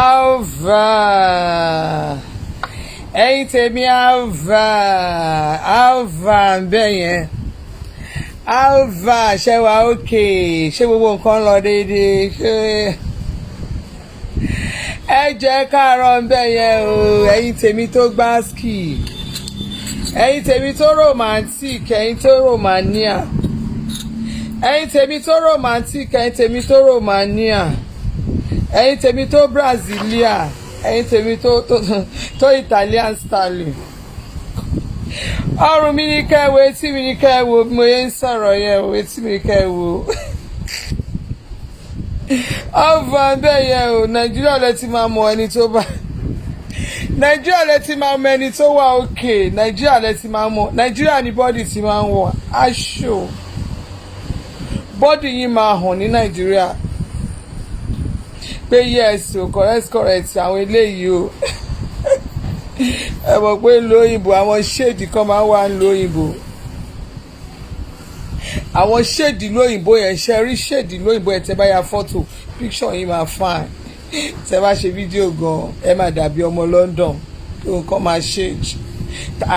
Ava. Ẹ̀yin tèmi Ava bẹ́ẹ̀ yẹn. Ava ṣe wà òkè, ṣé gbogbo nǹkan lọ déédéé, ṣé ẹ jẹ́ káàárọ̀ bẹ́ẹ̀ yẹn o. Ẹ̀yin tèmi tó gbáskì, ẹ̀yin tèmi tó romantic, ẹ̀yin tó romania, ẹ̀yin tèmi tó romantic, ẹ̀yin tèmi tó romania, ẹ̀yin tèmi tó brasilia, ẹ̀yin tèmi tó italian style. Ọrùn mi ní kẹ́wò, etí mi ní kẹ́wò, bí mo yẹ ń sọ̀rọ̀ yẹn o, etí mi ní kẹ́wò. Ava bẹ́ẹ̀ yẹn o. Nàìjíríà lẹ ti máa mọ ẹni tó bá, Nàìjíríà lẹ ti máa mọ ẹni tó wà òkè, Nàìjíríà lẹ ti máa mọ, Nàìjíríà ni bọ́dì ti máa ń wọ̀ aṣọ, bọ́dì yìí máa hàn ní Nàìjíríà pé yes o, correct àwọn eléyìí o. Ẹ mọ̀ pé lóyìnbó àwọn ṣéèdì kan máa ń wà lóyìnbó, àwọn ṣéèdì lóyìnbó yẹn, ṣe rí ṣéèdì lóyìnbó yẹn, tẹ́ bá ya fọ́tò picture yìí máa fine, tẹ́ bá ṣe fídíò gan ẹ máa dàbí ọmọ London tó nǹkan máa ṣéèdì.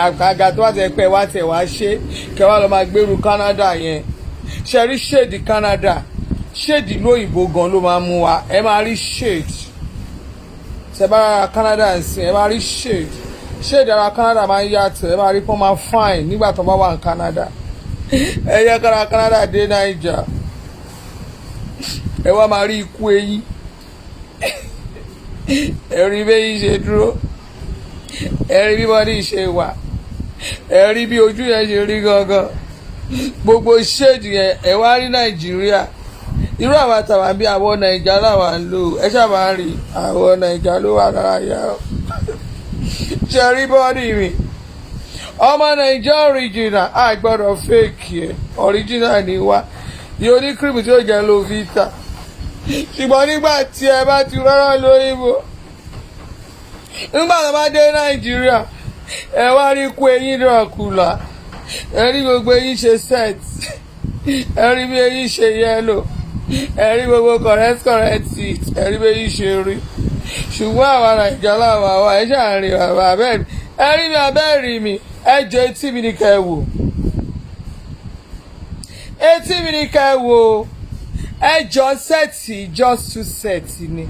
Àgàgà tó wà tẹ́ pẹ́ wá tẹ̀ wá ṣe kẹ́ wá lọ máa gbèrú Canada yẹn, ṣe rí ṣéèdì Canada, ṣéèdì lóyìnbó gan ló máa mú wa, ẹ máa rí ṣéèdì. Tẹ́ bá ra Canada nsìn ẹ máa rí ṣéèdì ara Canada máa ń yàtọ̀, ẹ máa rí pọ́n máa fine nígbà tó bá wà ní Canada. Ẹ yẹ kára Canada dé Naija, ẹ wá máa rí ikú eyín, ẹ rí bí eyín ṣe dúró, ẹ rí bí bọ́dí ṣe wà, ẹ rí bí ojú yẹn ṣe rí gangan, gbogbo ṣéèdì yẹn ẹ wá rí Nàìjíríà. Irú àwọn àtàwọn bí àwọn Nàìjà làwọn ń lò, ẹ ṣáà rí àwọn Nàìjà ló wà lára yà ó. Ṣe rí bọ́dì mi, ọmọ Nàìjà original, àgbọ̀dọ̀ fake ẹ̀, original ni wá. Yóò ní cream tí ó jẹ́ lo vita, ṣùgbọ́n nígbà tí ẹ bá ti rọ́rọ́ lóyìnbó, nígbà tó bá dé Nàìjíríà, ẹ wá rí kú eyín Dracula, ẹ rí gbogbo eyín ṣe set, ẹ rí bí eyín ṣe yellow, ẹ rí gbogbo correct teeth, ẹ rí bí eyín ṣe rí. Ṣùgbọ́n àwa Nàìjíríà làwọn àwa ẹ ṣàárín bàbá abẹ́rẹ́, ẹ rí mi abẹ́rẹ́ mi, ẹ jọ etí mi ní kẹ́ wò, etí mi ní kẹ́ wò, ẹ jọ sẹ́ẹ̀tì, just two sẹ́ẹ̀tì ni.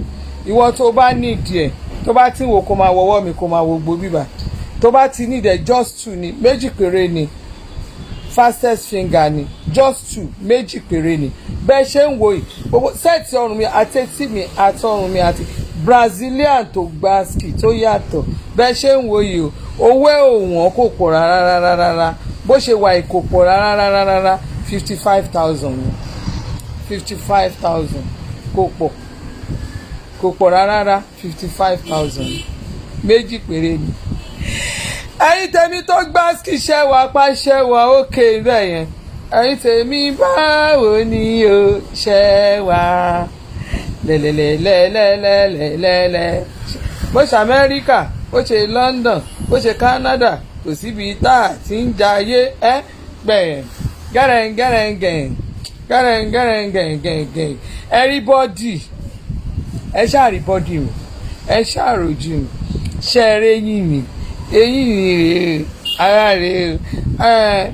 Ìwọ tó bá nídìí ẹ̀, tó bá ti wò kó máa wọ́wọ́ mi, kó máa wo gbó bíbà, tó bá ti nídìí ẹ̀ just two ni, méjì péré ni, fastest finger ni, just two, méjì péré ni. Bẹ́ẹ̀ ṣe ń wo yìí, gbogbo sẹ́ẹ̀tì ọrùn mi àti etí mi àti ọrùn mi àti Brazilian tó gbáskì tó yàtọ̀, bẹ́ẹ̀ ṣe ń wo yìí o, owó ẹ̀ ò wọ́n kò pọ̀ rárá, bó ṣe wà kò pọ̀ rárá, 55,000 ni, 55,000 kò pọ̀ rárá, 55,000 méjì péré ni. Ẹ̀yin tèmi tó gbáskì ṣẹ́wà pa ṣẹ́wà òkè bẹ́ẹ̀ yẹn, ẹ̀yin tèmi báwo ni o ṣẹ́wà lẹ́lẹ́lẹ́lẹ́lẹ́lẹ́lẹ́, bó ṣe Amẹ́ríkà, bó ṣe London, bó ṣe Canada, kò síbi tá a ti ń jayé ẹ gbẹ̀yìn gẹ́rẹ́ngẹ́rẹ́ngẹ́n ẹ rí bọ́dì, ẹ ṣáà rí bọ́dì mi, ẹ ṣáà rojú mi, ṣe eré eyín mi, eyín mi rèé, ara rèé,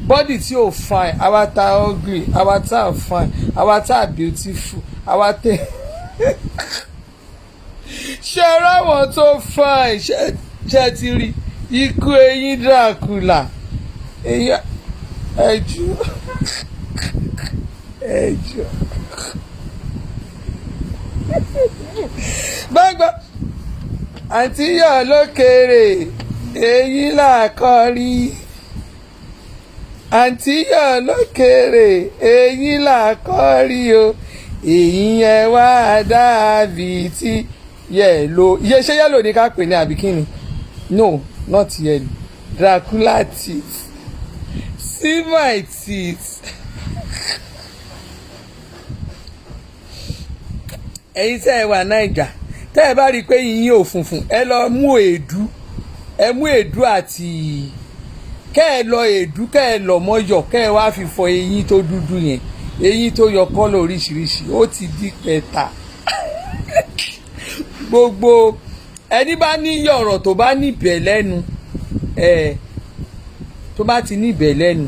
bọ́dì tí ò fine, àwa tá ugly, àwa tá fine, àwa tá beautiful, àwa tẹ ṣe ráwọn tó fine, ṣe ti rí ikú eyín Dracula, eyín ẹjọ gbọ́ngbọ́n àǹtí yọ̀ lókèrè eyín làkọ́rí, àǹtí yọ̀ lókèrè eyín làkọ́rí o, eyín yẹn wá dàbí tí yẹ̀lò, ṣé yẹ̀lò ní ká pè ní àbí kí ni? No, not yellow, Dracula teeth, see my teeth. Ẹ̀yin tẹ́ ẹ wà Naija, tẹ́ ẹ bá rí i pé yín ò funfun, ẹ lọ mú èédú, ẹ mú èédú àti kẹ́ ẹ lọ èédú, kẹ́ ẹ lọ mọ́yọ̀, kẹ́ ẹ wá fi fọ eyín tó dúdú yẹn, eyín tó yọ kọ́lọ̀ oríṣiríṣi ó ti di pẹ̀ta gbogbo ẹni bá ní ọ̀rọ̀ tó bá níbẹ̀ lẹ́nu tó bá ti níbẹ̀ lẹ́nu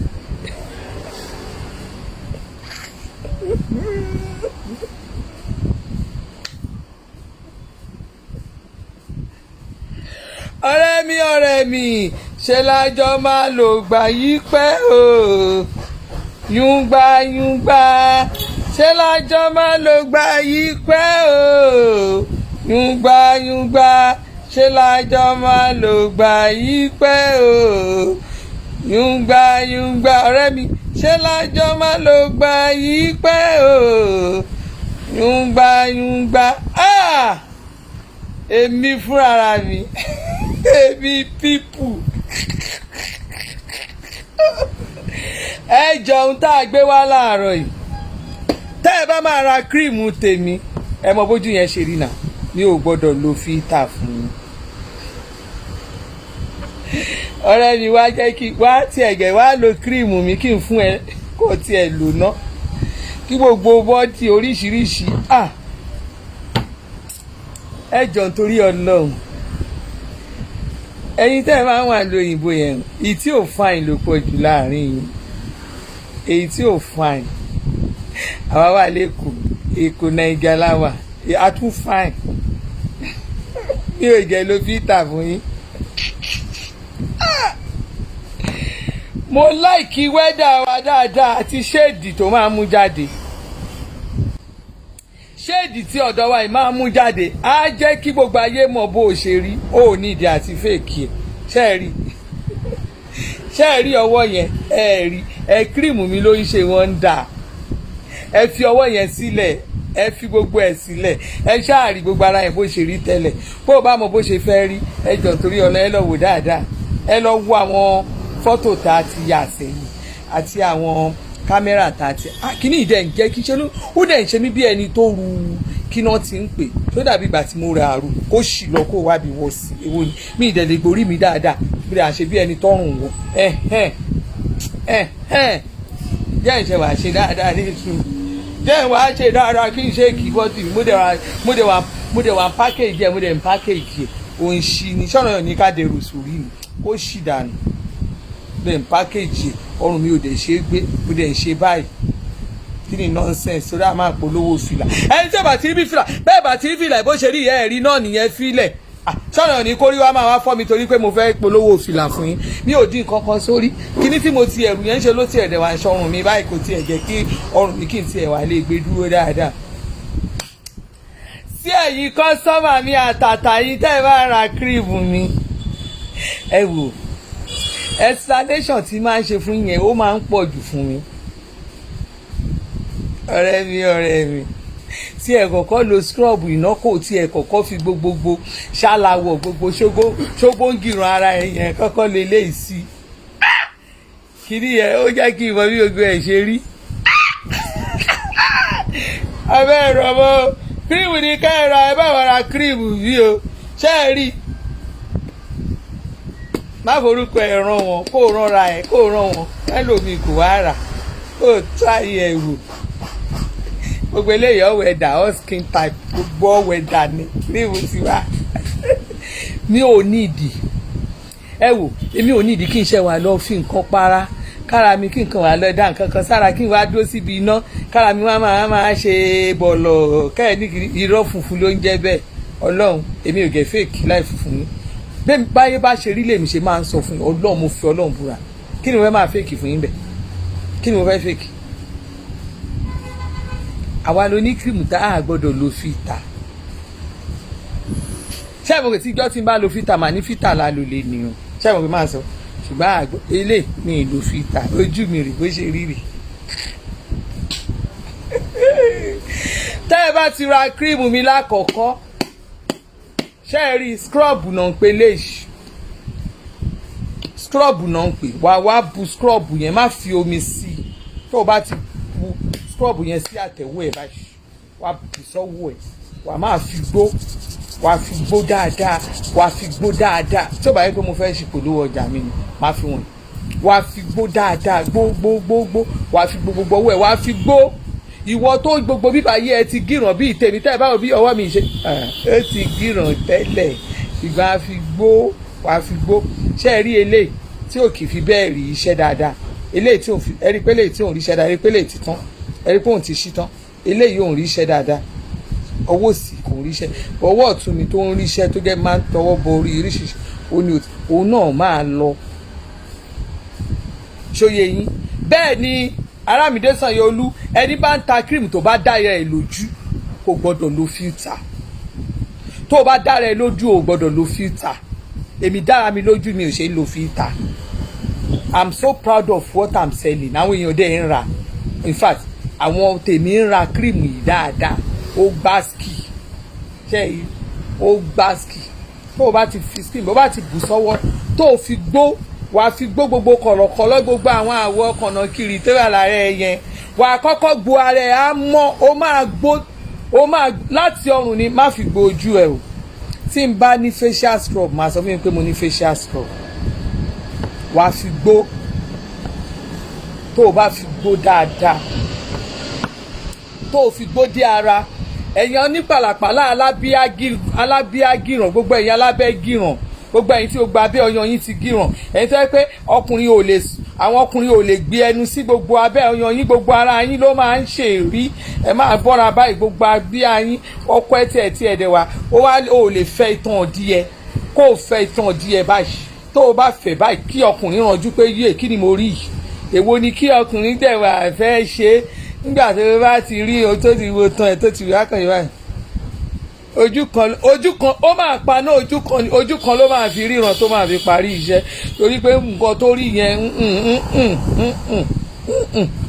ọ̀rẹ́ mi ṣe lájọ máa lò gbà yí pẹ́ o yúngbà ṣe lájọ máa lò gbà yí pẹ́ o yúngbà ṣe lájọ máa lò gbà yí pẹ́ o yúngbà ọ̀rẹ́ mi ṣe lájọ máa lò gbà yí pẹ́ o yúngbà èmi fúnra mi èmi pípù ẹ jọun tá a gbé wá láàárọ̀ yìí tẹ́ ẹ bá máa ra kírìmù tèmi ẹ mọ bójú yẹn ṣe rí náà mi ò gbọ́dọ̀ lo fíítà fún yín ọ̀rẹ́ mi wá jẹ́ kí wá tiẹ̀ gẹ̀ wá lo kírìmù mi kí n fún ẹ kó tiẹ̀ lò ná kí gbogbo bọ́ọ̀tì oríṣiríṣi ẹ jọ nítorí Ọlọ́run ẹ̀yin tẹ́ ẹ máa ń wà lóyìnbó yẹn èyí tí ò fine ló pọ̀ jù láàrin yìí èyí tí ò fine àwa wà lẹ́kọ̀ọ́ Èkó Naija láwà a tún fine mi ò jẹ́ ló fi tà fún yín. mo láìkí wẹ́dà wa dáadáa àti ṣéèdì tó máa mú jáde ṣéèdì tí ọ̀dọ̀ wa yìí máa mú jáde á jẹ́ kí gbogbo ayé mọ̀ bó o ṣe rí ó ní ìdí àti fèkì ẹ̀ ṣe é rí ọwọ́ yẹn ẹ rí kírìmù mi ló ń ṣe wọ́n ń dà ẹ fi ọwọ́ yẹn sílẹ̀ ẹ fi gbogbo ẹ̀ sílẹ̀ ẹ ṣáà rí gbogbo ara yẹn bó ṣe rí tẹ́lẹ̀ bó o bá mọ̀ bó ṣe fẹ́ rí ẹ jọ̀ torí ọ̀nà ẹ lọ wò dáadáa ẹ lọ wo àwọn fọ́tò tá a ti yà sẹ́yìn àti àwọn kámẹ́rà tá a ti kíní ìdẹ̀ ń jẹ́ kí ṣe ó dẹ̀ ń ṣe mí bí ẹni tó ru kí náà ti ń pè tó dàbí ìgbà tí mo ra àrùn kó ṣì lọ kó wá bí wọ́n sí èwo ni mí ìdẹ̀ lè gborí mi dáadáa bí a ṣe bí ẹni tọrùn wọ jẹ́ ìṣe wàá ṣe dáadáa ní ìṣú jẹ́ wàá ṣe dáadáa kí n ṣe kìbọ́tì mo dẹ̀ wà pákéjì ẹ̀ mo dẹ̀ ń pákéjì ẹ̀ òun ṣì ní sọ̀rọ̀ yàn ní ká dẹrù sórí mi kó ṣì dànù then package ọrùn mi ò dẹ̀ ṣe é gbé mo dẹ̀ ń ṣe báyìí kí ni nonsense torí a máa polówó fìlà ẹni tí ò bá ti rí bí fìlà bẹ́ẹ̀ bá ti rí fìlà bó ṣe rí ìyá ẹ̀ rí náà nìyẹn fílẹ̀ sọ̀rọ̀ ní kórí wa máa wá fọ́ mi torí pé mo fẹ́ polówó fìlà fún yín mi ò dín kankan sórí kíní tí mo ti ẹ̀rù yẹn ń ṣe ló ti ẹ̀dẹ̀ wá ṣọrùn mi báyìí kò tiẹ̀ jẹ́ kí ọrùn mi kí n tiẹ̀ wá lè gbé dúró dáadáa. sí ẹ̀yin kọ́sọ́mà mi àtàtà yìí tẹ́ ẹ bá ra kírìmù mi ẹ wò explanation tí máa ń ṣe fún yẹn ó máa ń pọ̀ jù fún mi ọ̀rẹ́ mi tí ẹ kọ́kọ́ lo scrub iná kò tí ẹ kọ́kọ́ fi gbogbogbò ṣàlàwọ̀ gbogbo ṣógbó ń gìrùn ara ẹ yẹn kọ́kọ́ lè léyìí sí kìíní yẹn ó jẹ́ kí ìmọ̀ bí gbogbo ẹ̀ ṣe rí abẹ́ ẹ̀rọ ọmọ kírìmù ní ká ẹ̀rọ ẹ bá wà ra kírìmù bí o ṣé ẹ rí má forúkọ ẹ̀ ràn wọ́n kó rànra ẹ̀ kó ràn wọ́n ẹlòmíì kò wá rà kó táyé ẹ̀ wò gbogbo eléyìí ọ̀wẹ̀dà all skin type gbogbo ọ̀wẹ̀dà ni níbo ti wá mi ò ní ìdí ẹ wò èmi ò ní ìdí kí n ṣe wà lọ fi nǹkan para kára mi kí nǹkan wà lọ dá nǹkan kan sára kí n wá dúró síbi iná kára mi máa ṣe bọ̀lọ̀ kẹ́ẹ̀ ní irọ́ funfun ló ń jẹ́ bẹ́ẹ̀ ọlọ́run èmi ò gẹ̀ fake láì funfun yín bẹ́ẹ̀ báyé bá ṣe rí lèmi ṣe máa ń sọ fún yín ọlọ́run mo fi ọlọ́run búra kí ni mo fẹ́ máa fake fún yín bẹ́ẹ̀ kí ni mo fẹ́ fake àwa ló ní kírìmù tá a gbọ́dọ̀ lo fìtà ṣé àmọ́ pé tíjọ́ tí n bá lo fìtà màá ní fìtà la lò lè nìyàn ṣé àmọ́ pé máa sọ ṣùgbọ́n àgbọ̀ ilé mi ì lo fìtà ojú mi rè bó ṣe rí rè. tẹ́ ẹ bá ti ra kírìmù mi lákọ̀ọ́kọ́ ṣé ẹ rí scrub náà ń pè léṣù scrub náà ń pè wá bu scrub yẹn má fi omi sí i tó o bá ti bu scrub yẹn sí àtẹ̀wọ́ ẹ̀ báyìí wá bù sọ́wọ́ ẹ̀ wà máa fi gbó wà fi gbó dáadáa wà fi gbó dáadáa tí ó bá yẹ pé mo fẹ́ ṣe polówó ọjà mi ni máa fi wọ̀nyí wàá fi gbó dáadáa gbó wàá fi gbogbo ọwọ́ ẹ̀ wàá fi gbó ìwọ tó gbogbo bíbá yẹ ẹ ti gíràn bí ìtẹ̀mí tẹ́ ẹ báwo bí ọwọ́ mi ṣe ẹ ti gíràn tẹ́lẹ̀ ìgbà fi gbó wàá fi gbó ṣé ẹ rí eléyìí tí ò kì í fi bẹ́ẹ̀ rí iṣẹ́ dáadáa eléyìí tí ò fi ẹ rí pé eléyìí tí ò ń rí iṣẹ́ dáadáa ẹ rí pé eléyìí ti tán ẹ rí pé òun ti ṣí tán eléyìí ò ń rí iṣẹ́ dáadáa ọwọ́ òsì kò ń rí iṣẹ́ ọwọ́ ọ̀tún mi tó ń rí iṣẹ́ tó jẹ́ máa ń tọwọ́ bọ orí oríṣiríṣi òun náà máa lọ ṣóye yín bẹ́ẹ̀ ni Arámidé Sanwó-Olú ẹni bá ń ta cream tó bá dára ẹ lójú kò gbọ́dọ̀ lo filter tó o bá dára ẹ lójú o gbọ́dọ̀ lo filter èmi dára mi lójú mi ò ṣe é lo filter I'm so proud of what I'm selling àwọn èèyàn dẹ̀ ń ra in fact àwọn tèmi ń ra cream yìí dáadáa ó gbáàsì ṣe yìí ó gbáàsì tó o bá ti fi skin bó bá ti bù sọ́wọ́ tó o fi gbó wàá fi gbó gbogbo kọ̀rọ̀kọ̀rọ̀ gbogbo àwọn àwọ̀ kọ̀nà kiri tó wà lára ẹ yẹn wàá kọ́kọ́ gbo ara ẹ á mọ́ ó máa gbó ó máa láti ọrùn ni má fi gbo ojú ẹ o tí n bá ní facial scrub máa sọ fún mi pé mo ní facial scrub wàá fi gbó tó o bá fi gbó dáadáa tó o fi gbó dé ara ẹ̀yin onípàlàpàlà alábíà gíràn gbogbo ẹ̀yin alábẹ́ gíràn gbogbo ẹ̀yin tí o gba abẹ́ ọyàn yín ti gíràn ẹ̀yin tó yẹ pé àwọn ọkùnrin ò lè gbé ẹnu sí gbogbo abẹ́ ọyàn yín gbogbo ara yín ló máa ń ṣe rí ẹ máa bọ́ra báyìí gbogbo abíyá yín ọkọ ẹ tí ẹ dẹ̀ wá ó lè fẹ́ ìtàn ọ̀díyẹ kó o fẹ́ ìtàn ọ̀díyẹ báyìí tó o bá fẹ́ báyìí kí ọkùnrin ranjú pé yé kí ni mo rí yìí èwo ni kí ọkùnrin dẹ̀ wá fẹ́ ṣe nígbà tó o bá ti rí o tó ti wo tán ẹ tó ti rí akọ̀yìn báyìí ojú kan ó máa paná ojú kan ló máa fi ríran tó máa fi parí iṣẹ́ torí pé nǹkan tó rí yẹn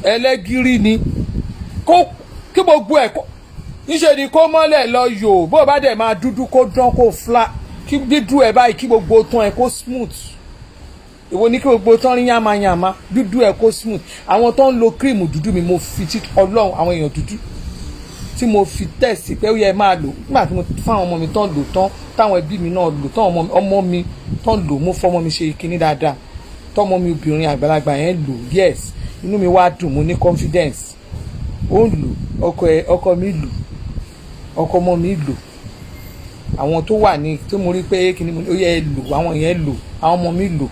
ẹlẹ́gìrì ni kí gbogbo ẹ̀ níṣẹ́ ni kó mọ́lẹ̀ lọ yò bó bá dẹ̀ máa dúdú kó dán kó flat kí dídú ẹ̀ báyìí kí gbogbo tán ẹ̀ kó smooth èwo ní kí gbogbo tán rí yàmàyàmà dúdú ẹ̀ kó smooth àwọn tó ń lo cream dúdú mi mo fi tí ọlọ́run àwọn èèyàn dúdú tí mo fi tẹ̀sí pé ó yẹ máa lò nígbà tí mo fáwọn ọmọ mi tán lò tán táwọn ẹbí mi náà lò tán ọmọ mi tán lò mo fọmọ mi ṣe kinní dáadáa tọmọ mi obìnrin àgbàlagbà yẹn lò yes inú mi wá dùn mo ní confidence ó ń lò ọkọ mi lò ọkọ ọmọ mi lò àwọn tó wà ní tó mo rí pé kinní mo ní ó yẹ lò àwọn yẹn lò àwọn ọmọ mi lò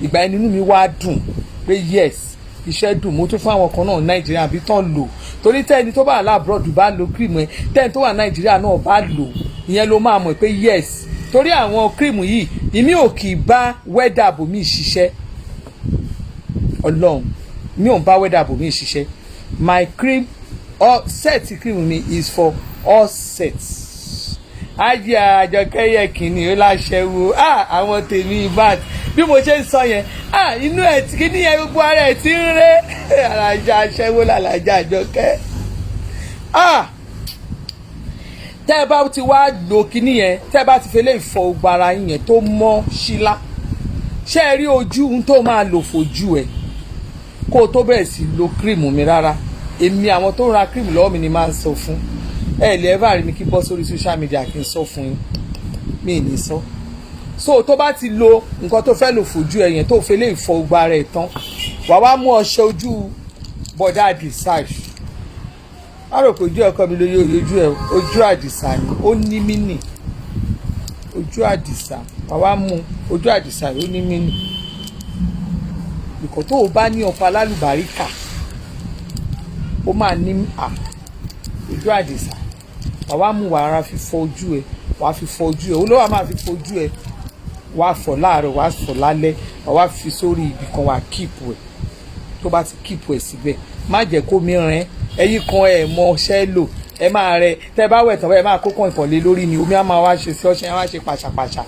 ìgbà yẹn inú mi wá dùn pé yes iṣẹ́ dùn mo tún fún àwọn kan náà Nàìjíríà bí tán lò torí tẹ́ni tó bá láàbùrọ̀dù bá lo cream ẹ tẹ́ni tó wà Nàìjíríà náà bá lò ìyẹn ló máa mọ̀ pé yes torí àwọn cream yìí ìmí ò kì í bá wẹ́dà bòmí ṣiṣẹ́ ọlọ́run mi ò ń bá wẹ́dà bòmí ṣiṣẹ́ my cream set cream mi is for all sets ayé àjọkẹ́yẹ kìíní ó láṣẹ wo àwọn tèmi bad bí mo ṣe ń sọ yẹn inú ẹ̀ tí kíní yẹn gbogbo ara ẹ̀ ti ń ré alájà aṣẹ́wó làlájà àjọkẹ́ tẹ́ ẹ bá ti wá lò kíní yẹn tẹ́ ẹ bá ti fi lè fọ gbogbo ara yín yẹn tó mọ́ sílá ṣé ẹ rí ojú ohun tó máa lò fojú ẹ kó o tó bẹ̀rẹ̀ sí lo kírìmù mi rárá èmi àwọn tó ń ra kírìmù lọ́wọ́ mi ni máa ń sọ fún ẹ lè ẹ́fà rí mi kí bọ́ sórí social media kí n sọ fún yín mi ì ní sọ so tó bá ti lo nǹkan tó fẹ́ lò fojú ẹ yẹn tó fẹ́ lè fọ gbogbo ara ẹ̀ tán wà wá mú ọṣẹ ojú bọ̀dá Àdìsá a rò pé ojú ọkọ mi lóye ojú ẹ ojú Àdìsá ni ó ní mínì ojú Àdìsá wà wá mú ojú Àdìsá ó ní mínì ìkọ̀ tó o bá ní ọkọ alálùbáríkà ó máa ní ojú Àdìsá wà wá mú wàrà fi fọ ojú ẹ wàá fi fọ ojú ẹ olówó máa fi fọ ojú ẹ wàá fọ láàárọ̀ wàá fọ lálẹ́ wàá fi sórí ibì kan wàá kíìpù ẹ tó bá ti kíìpù ẹ síbẹ̀ má jẹ́ kó mi rìn ẹ̀yin kan ẹ̀ mọ ṣẹ́ lò ẹ máa rẹ tẹ́ bá wẹ̀ tán bẹ́ẹ̀ máa kókàn ìfọ̀lẹ́ lórí ni omi á máa wá ṣe sí ọṣẹ á wá ṣe pàṣàpàṣà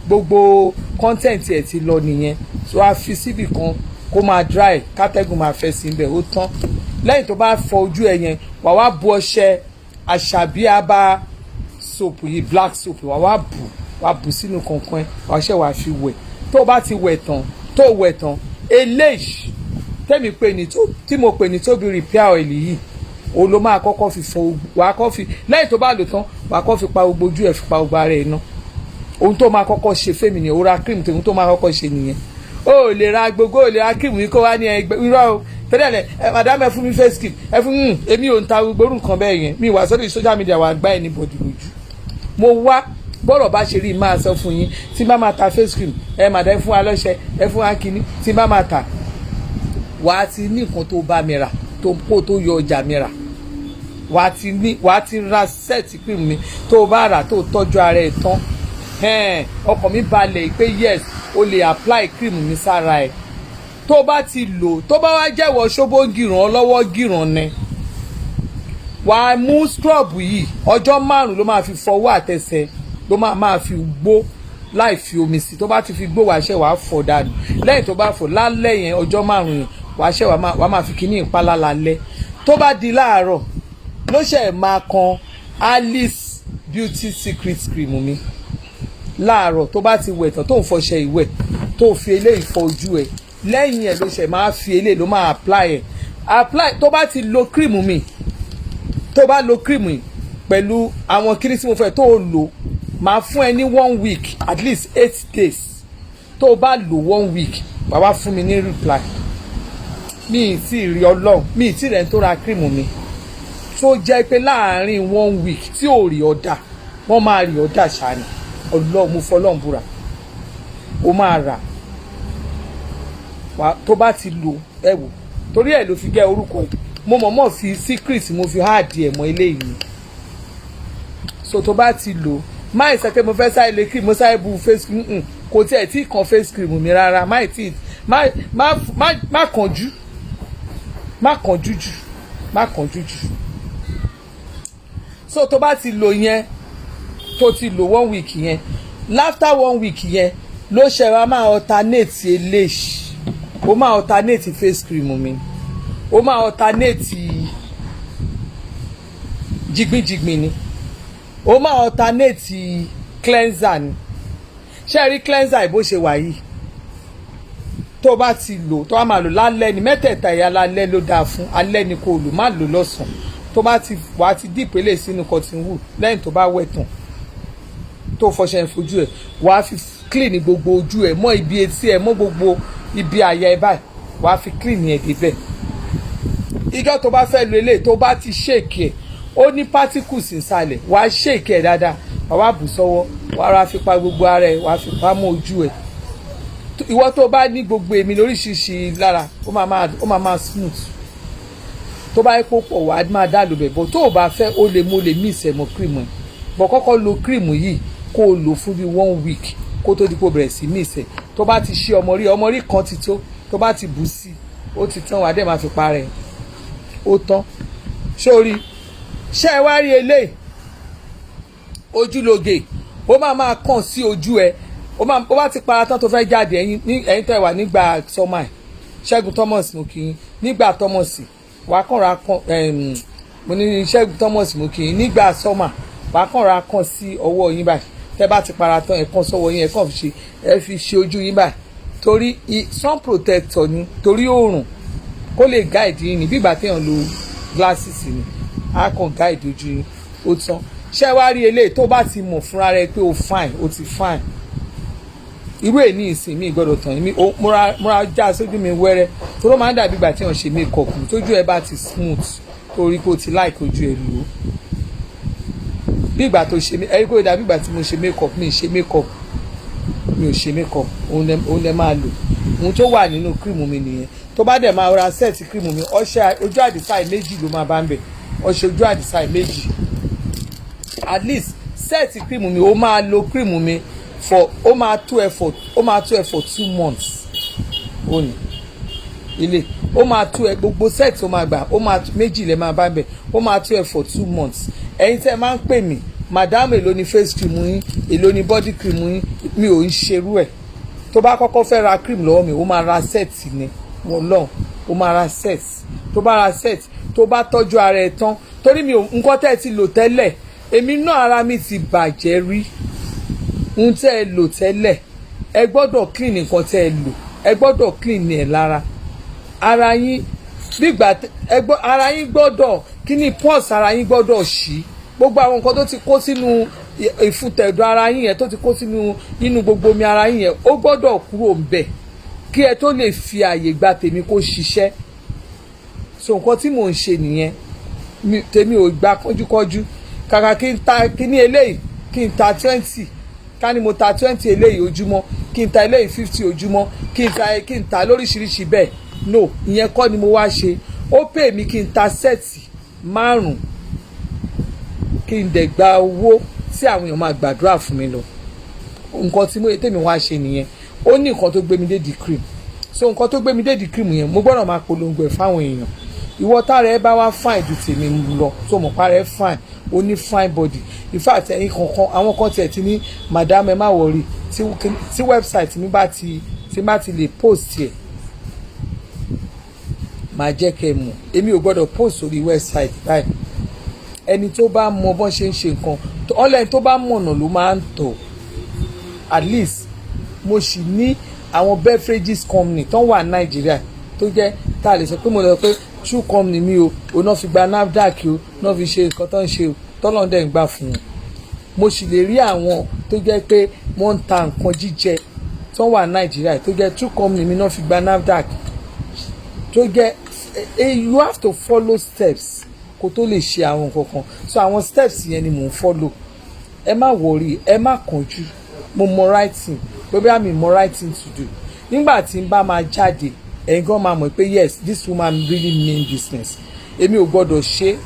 gbogbo kọ́ńtẹ̀ǹtì ẹ̀ ti lọ nìyẹn so a fi síbì kan kó máa dry kátẹ́gùn máa fẹ́ sí ibẹ̀ ó tán lẹ́yìn tó bá fọ ojú ẹ yẹn wàá wá bu ọṣẹ àṣàbíàbá soap yìí black soap wàá bù sínú kọ̀ọ̀kan ẹ wàá ṣe wàá fi wẹ̀ tó o bá ti wẹ̀ tán eléyìí tẹ́mi pè ní tí mo pè ní Tóbi repair oil yìí o ló máa kọ́kọ́ fi fọ wàá kọ́ fi lẹ́yìn tó bá lò tán wàá kọ́ fi pa gbogbo ojú ẹ̀ fi pa gbogbo ara ẹ̀ náà ohun tó máa kọ́kọ́ ṣe fẹ́mi nìyẹn ora cream tèmi tó máa kọ́kọ́ ṣe nìyẹn o lè ra gbogbo o lè ra cream yìí kó wá ní ẹgbẹ́ irọ́ o tẹ́lẹ̀ madam ẹ fún mi face cream ẹ fún èmi ò ń ta gbogbo nǹkan bẹ́ẹ̀ yẹn mi wà sórí social media wà gbá ẹni bòdì lójú mo wá bọ́rọ̀ bá ṣe rí i máa sọ fún yín tí bá máa ta face cream madam fún wa lọ́ṣẹ ẹ fún wa kíní tí bá máa ta wàá ti ní nǹkan tó bá mi rà tó yọ ọjà mi rà wàá ti ra set cream mi tó bá rà tó tọ́jú ara ẹ̀ tán ọkàn mi balẹ̀ pé yes o lè apply cream mi sára ẹ̀ tó bá ti lò tó bá wá jẹ́wọ́ ṣóbó gìràn lọ́wọ́ gìràn ni wàá mú scrub yìí ọjọ́ 5 ló máa fi fọwọ́ àtẹsẹ̀ ló máa fi gbó láì fi omi sí tó bá ti fi gbó wàá ṣe wàá fọ̀ dànù lẹ́yìn tó bá fọ̀ lálẹ́ yẹn ọjọ́ 5 yẹn wàá ṣe wàá máa fi kíní ìpalá lálẹ́ tó bá di láàárọ̀ ló ṣe máa kan Alice Beauty Secret cream mi láàárọ̀ tó bá ti wẹ̀ tán tó ń fọṣẹ ìwẹ̀ tó fi eléyìí fọ ojú ẹ̀ lẹ́yìn ẹ̀ ló ṣe máa fi eléyìí ló máa apply tó bá ti lo cream mi tó bá lo cream yìí pẹ̀lú àwọn kíní tí mo fẹ́ tó lò máa fún ẹ ní 1 week at least 8 days tó bá lò 1 week bàbá fún mi ní reply mi ì tí ì rí ọlọ́run mi ì tí ì rẹ̀ ń tó ra cream mi tó jẹ́ pé láàárín 1 week tí ò rí ọ̀dà wọ́n máa rí ọ̀dà ṣáà ni ọlọ́run mo fọlọ́run búra ó máa rà tó bá ti lò ẹ wò torí ẹ̀ ló fi gẹ́ orúkọ yìí mo mọ̀ọ́mọ̀ fi secret mo fi háàdì ẹ̀ mọ́ eléyìí so tó bá ti lò máì sọ pé mo fẹ́ sáré lè cream mo sáré bu face cream kò tiẹ̀ tí kan face cream mi rárá máì tí má kánjú jù so tó bá ti lò yẹn tó ti lò 1 week yẹn after 1 week yẹn ló ṣe wá máa alternate eléyìí ó máa alternate face cream mi ó máa alternate jigbinjigbin ni ó máa alternate cleanser ni ṣé rí cleanser bó ṣe wà yìí tó bá ti lò tó bá máa lò lálẹ́ ni mẹ́tẹ̀ẹ̀ta ìyá lálẹ́ ló dáa fún alẹ́ ni kò lò má lò lọ́sàn-án tó bá ti wà á ti dìpé lè sínú cotton wool lẹ́yìn tó bá wẹ̀ tán tó fọṣẹ ìfojú ẹ̀ wà á fi clean gbogbo ojú ẹ̀ mọ́ ibi etí ẹ̀ mọ́ gbogbo ibi àyà ẹ̀ báyìí wà á fi clean ẹ̀ débẹ̀ ìjọ́ tó bá fẹ́ lo eléyìí tó bá ti shake ẹ̀ ó ní particles ìsàlẹ̀ wà á shake ẹ̀ dáadáa wà á bù sọ́wọ́ wà á ra fi pa gbogbo ara ẹ̀ wà á fi pa mọ́ ojú ẹ̀ ìwọ tó bá ní gbogbo èmi lóríṣiríṣi lára ó máa máa smooth tó bá yẹ kó pọ̀ wá máa dá lò bẹ̀ bọ̀ tó o bá fẹ́ o lè mí ìsẹ̀mọ̀ cream ẹ̀ bọ̀ kọ́kọ́ lo cream yìí kó o lò fún bí 1 week kó tó di kó bẹ̀rẹ̀ sí mí ìsẹ̀ tó bá ti ṣe ọmọ rí kan ti tó bá ti bù sí ó ti tán wà á dẹ̀ máa fi parẹ́ ó tán sórí ṣé ẹ wá rí eléyìí ojúlóge ó máa kàn sí ojú ẹ ó bá ti para tán tó fẹ́ jáde ẹ̀yin tẹ́ wà nígbà sọ́mà ẹ̀ Ṣẹ́gun Thomas mo kì í nígbà Thomas wà á kànra kan mo ní Ṣẹ́gun Thomas mo kì í nígbà sọ́mà wà á kànra kan sí ọwọ́ yín báyìí tẹ́ bá ti para tán ẹ̀ kàn sọ́wọ́ yín ẹ̀ fi ṣe ojú yín báyìí torí sun protector ni torí oòrùn kó lè guide yín ní bí ìgbà téèyàn lo glasses ni á kàn guide ojú yín ó tán ṣé wàá rí eléyìí tó bá ti mọ̀ fúnra rẹ pé o fine o ti fine irú ẹ̀ ní ìsìn mi gbọ́dọ̀ tàn yín mo ra já sójú mi wẹ́rẹ́ tó ló máa ń dàbí ìgbà tí wọ́n ṣe makeup tójú ẹ bá ti smooth torí kó ti like ojú ẹ lò ó bí ìgbà tó ṣe ẹ rí kó dàbí ìgbà tí mo ṣe makeup mi ò ṣe makeup òun lẹ máa lò ohun tó wà nínú cream mi nìyẹn tó bá dẹ̀ máa ra set cream mi ọṣẹ ojú àdìsáì méjì ló máa bá ń bẹ̀ ọṣẹ ojú àdìsáì méjì at least set cream mi ó máa lo cream mi for ó máa tó ẹ for 2 months ó ní ilé ó máa tó ẹ gbogbo set ó máa gbà ó máa méjì lẹ máa bá bẹ ó máa tó ẹ for 2 months ẹ̀yin tẹ́ máa ń pè mí madam èló ni face cream yín èló ni body cream yín mi ò ń ṣerú ẹ̀ tó bá kọ́kọ́ fẹ́ ra cream lọ́wọ́ mi ó máa ra set ni wọ́n lọ́n ó máa ra set tó bá ra set tó bá tọ́jú ara ẹ̀ tán torí mi ò nǹkan tẹ́ ẹ ti lò tẹ́lẹ̀ èmi náà ara mi ti bàjẹ́ rí ń tẹ́ ẹ lò tẹ́lẹ̀ ẹ gbọ́dọ̀ clean nǹkan tẹ́ ẹ lò ẹ gbọ́dọ̀ clean ẹ̀ lára ara yín gbígbà ara yín gbọ́dọ̀ kí ni pulse ara yín gbọ́dọ̀ ṣí gbogbo àwọn nǹkan tó ti kó sínú ìfúntẹ̀dọ̀ ara yín yẹn tó ti kó sínú inú gbogbo omi ara yín yẹn ó gbọ́dọ̀ kúrò ńbẹ̀ kí ẹ tó lè fi àyè gba tèmi kó ṣiṣẹ́. So nǹkan tí mò ń ṣe nìyẹn, tèmi ò gba kọjúkọjú. Kàkà kí n ta kíní eléyìí kí n ta 20, ká ní mo ta 20 eléyìí ojúmọ́, kí n ta eléyìí 50 ojúmọ́, kí n ta lóríṣiríṣi bẹ́ẹ̀. No, ìyẹn kọ́ ni mo wá ṣe. Ó pè mí kí n ta sẹ́ẹ̀tì 5 kí n dẹ̀ gba owó tí àwọn èèyàn máa gbàdúrà fún mi lọ. Nǹkan tí tèmi wá ṣe nìyẹn. Ó ní nǹkan tó gbé mi dé di cream. So nǹkan tó gbé mi dé di cream yẹn mo gbọ́dọ̀ máa polongo ẹ̀ fáwọn èèyàn. Ìwọ tára ẹ bá wá fine ju tèmi lọ tó mọ̀ para ẹ fine, ó ní fine body. In fact ẹ̀yin kankan àwọn kan tiẹ̀ ti ní madam ẹ má worry tí website mi bá ti lè post ẹ̀ máa jẹ́ kẹ́ ẹ mọ̀. Èmi ò gbọ́dọ̀ post orí website báyìí. Ẹni tó bá mọ bọ́n ṣe ń ṣe nǹkan ọlẹ́ni tó bá mọ̀nà ló máa ń tọ̀. At least mo sì ní àwọn beverages company tó wà Nàìjíríà tó jẹ́ tá a lè sọ pé mo lọ pé true company mi o náà fi gba NAFDAC o náà fi ṣe nǹkan tó ń ṣe o tọ́lọ́n dẹ̀ ń gbà fún wọn. Mo sì lè rí àwọn tó jẹ́ pé wọ́n ń ta nǹkan jíjẹ tó wà Nàìjíríà tó jẹ́ true company mi náà fi gba NAFDAC tó jẹ́ you have to follow steps kó tó lè ṣe àwọn nǹkan kan. So àwọn steps yẹn ni mò ń follow. Ẹ má worry, ẹ má kánjú. Mo mọ writing pé bí àmì mọ writing to do. Nígbà tí n bá máa jáde ẹ̀yin gan máa mọ̀ pé yes this woman really mean business. Èmi ò gbọ́dọ̀ ṣe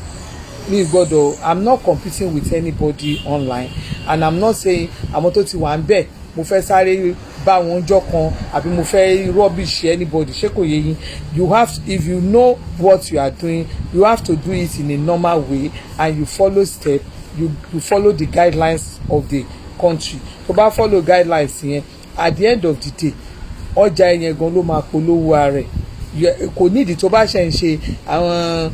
mi gbọ́dọ̀ I'm not competing with anybody online and I'm not saying àwọn tó ti wà ń bẹ̀ mo fẹ́ sáré bá wọn jọ kan àbí mo fẹ́ rubbish anybody ṣé kò yé yín. You have to, if you know what you are doing you have to do it in a normal way and you follow step you follow the guidelines of the country. Tó bá follow guidelines yẹn at the end of the day ọjà yẹn gan ló máa polówó ara ẹ̀. Kò nídìí tó bá ṣe ń ṣe àwọn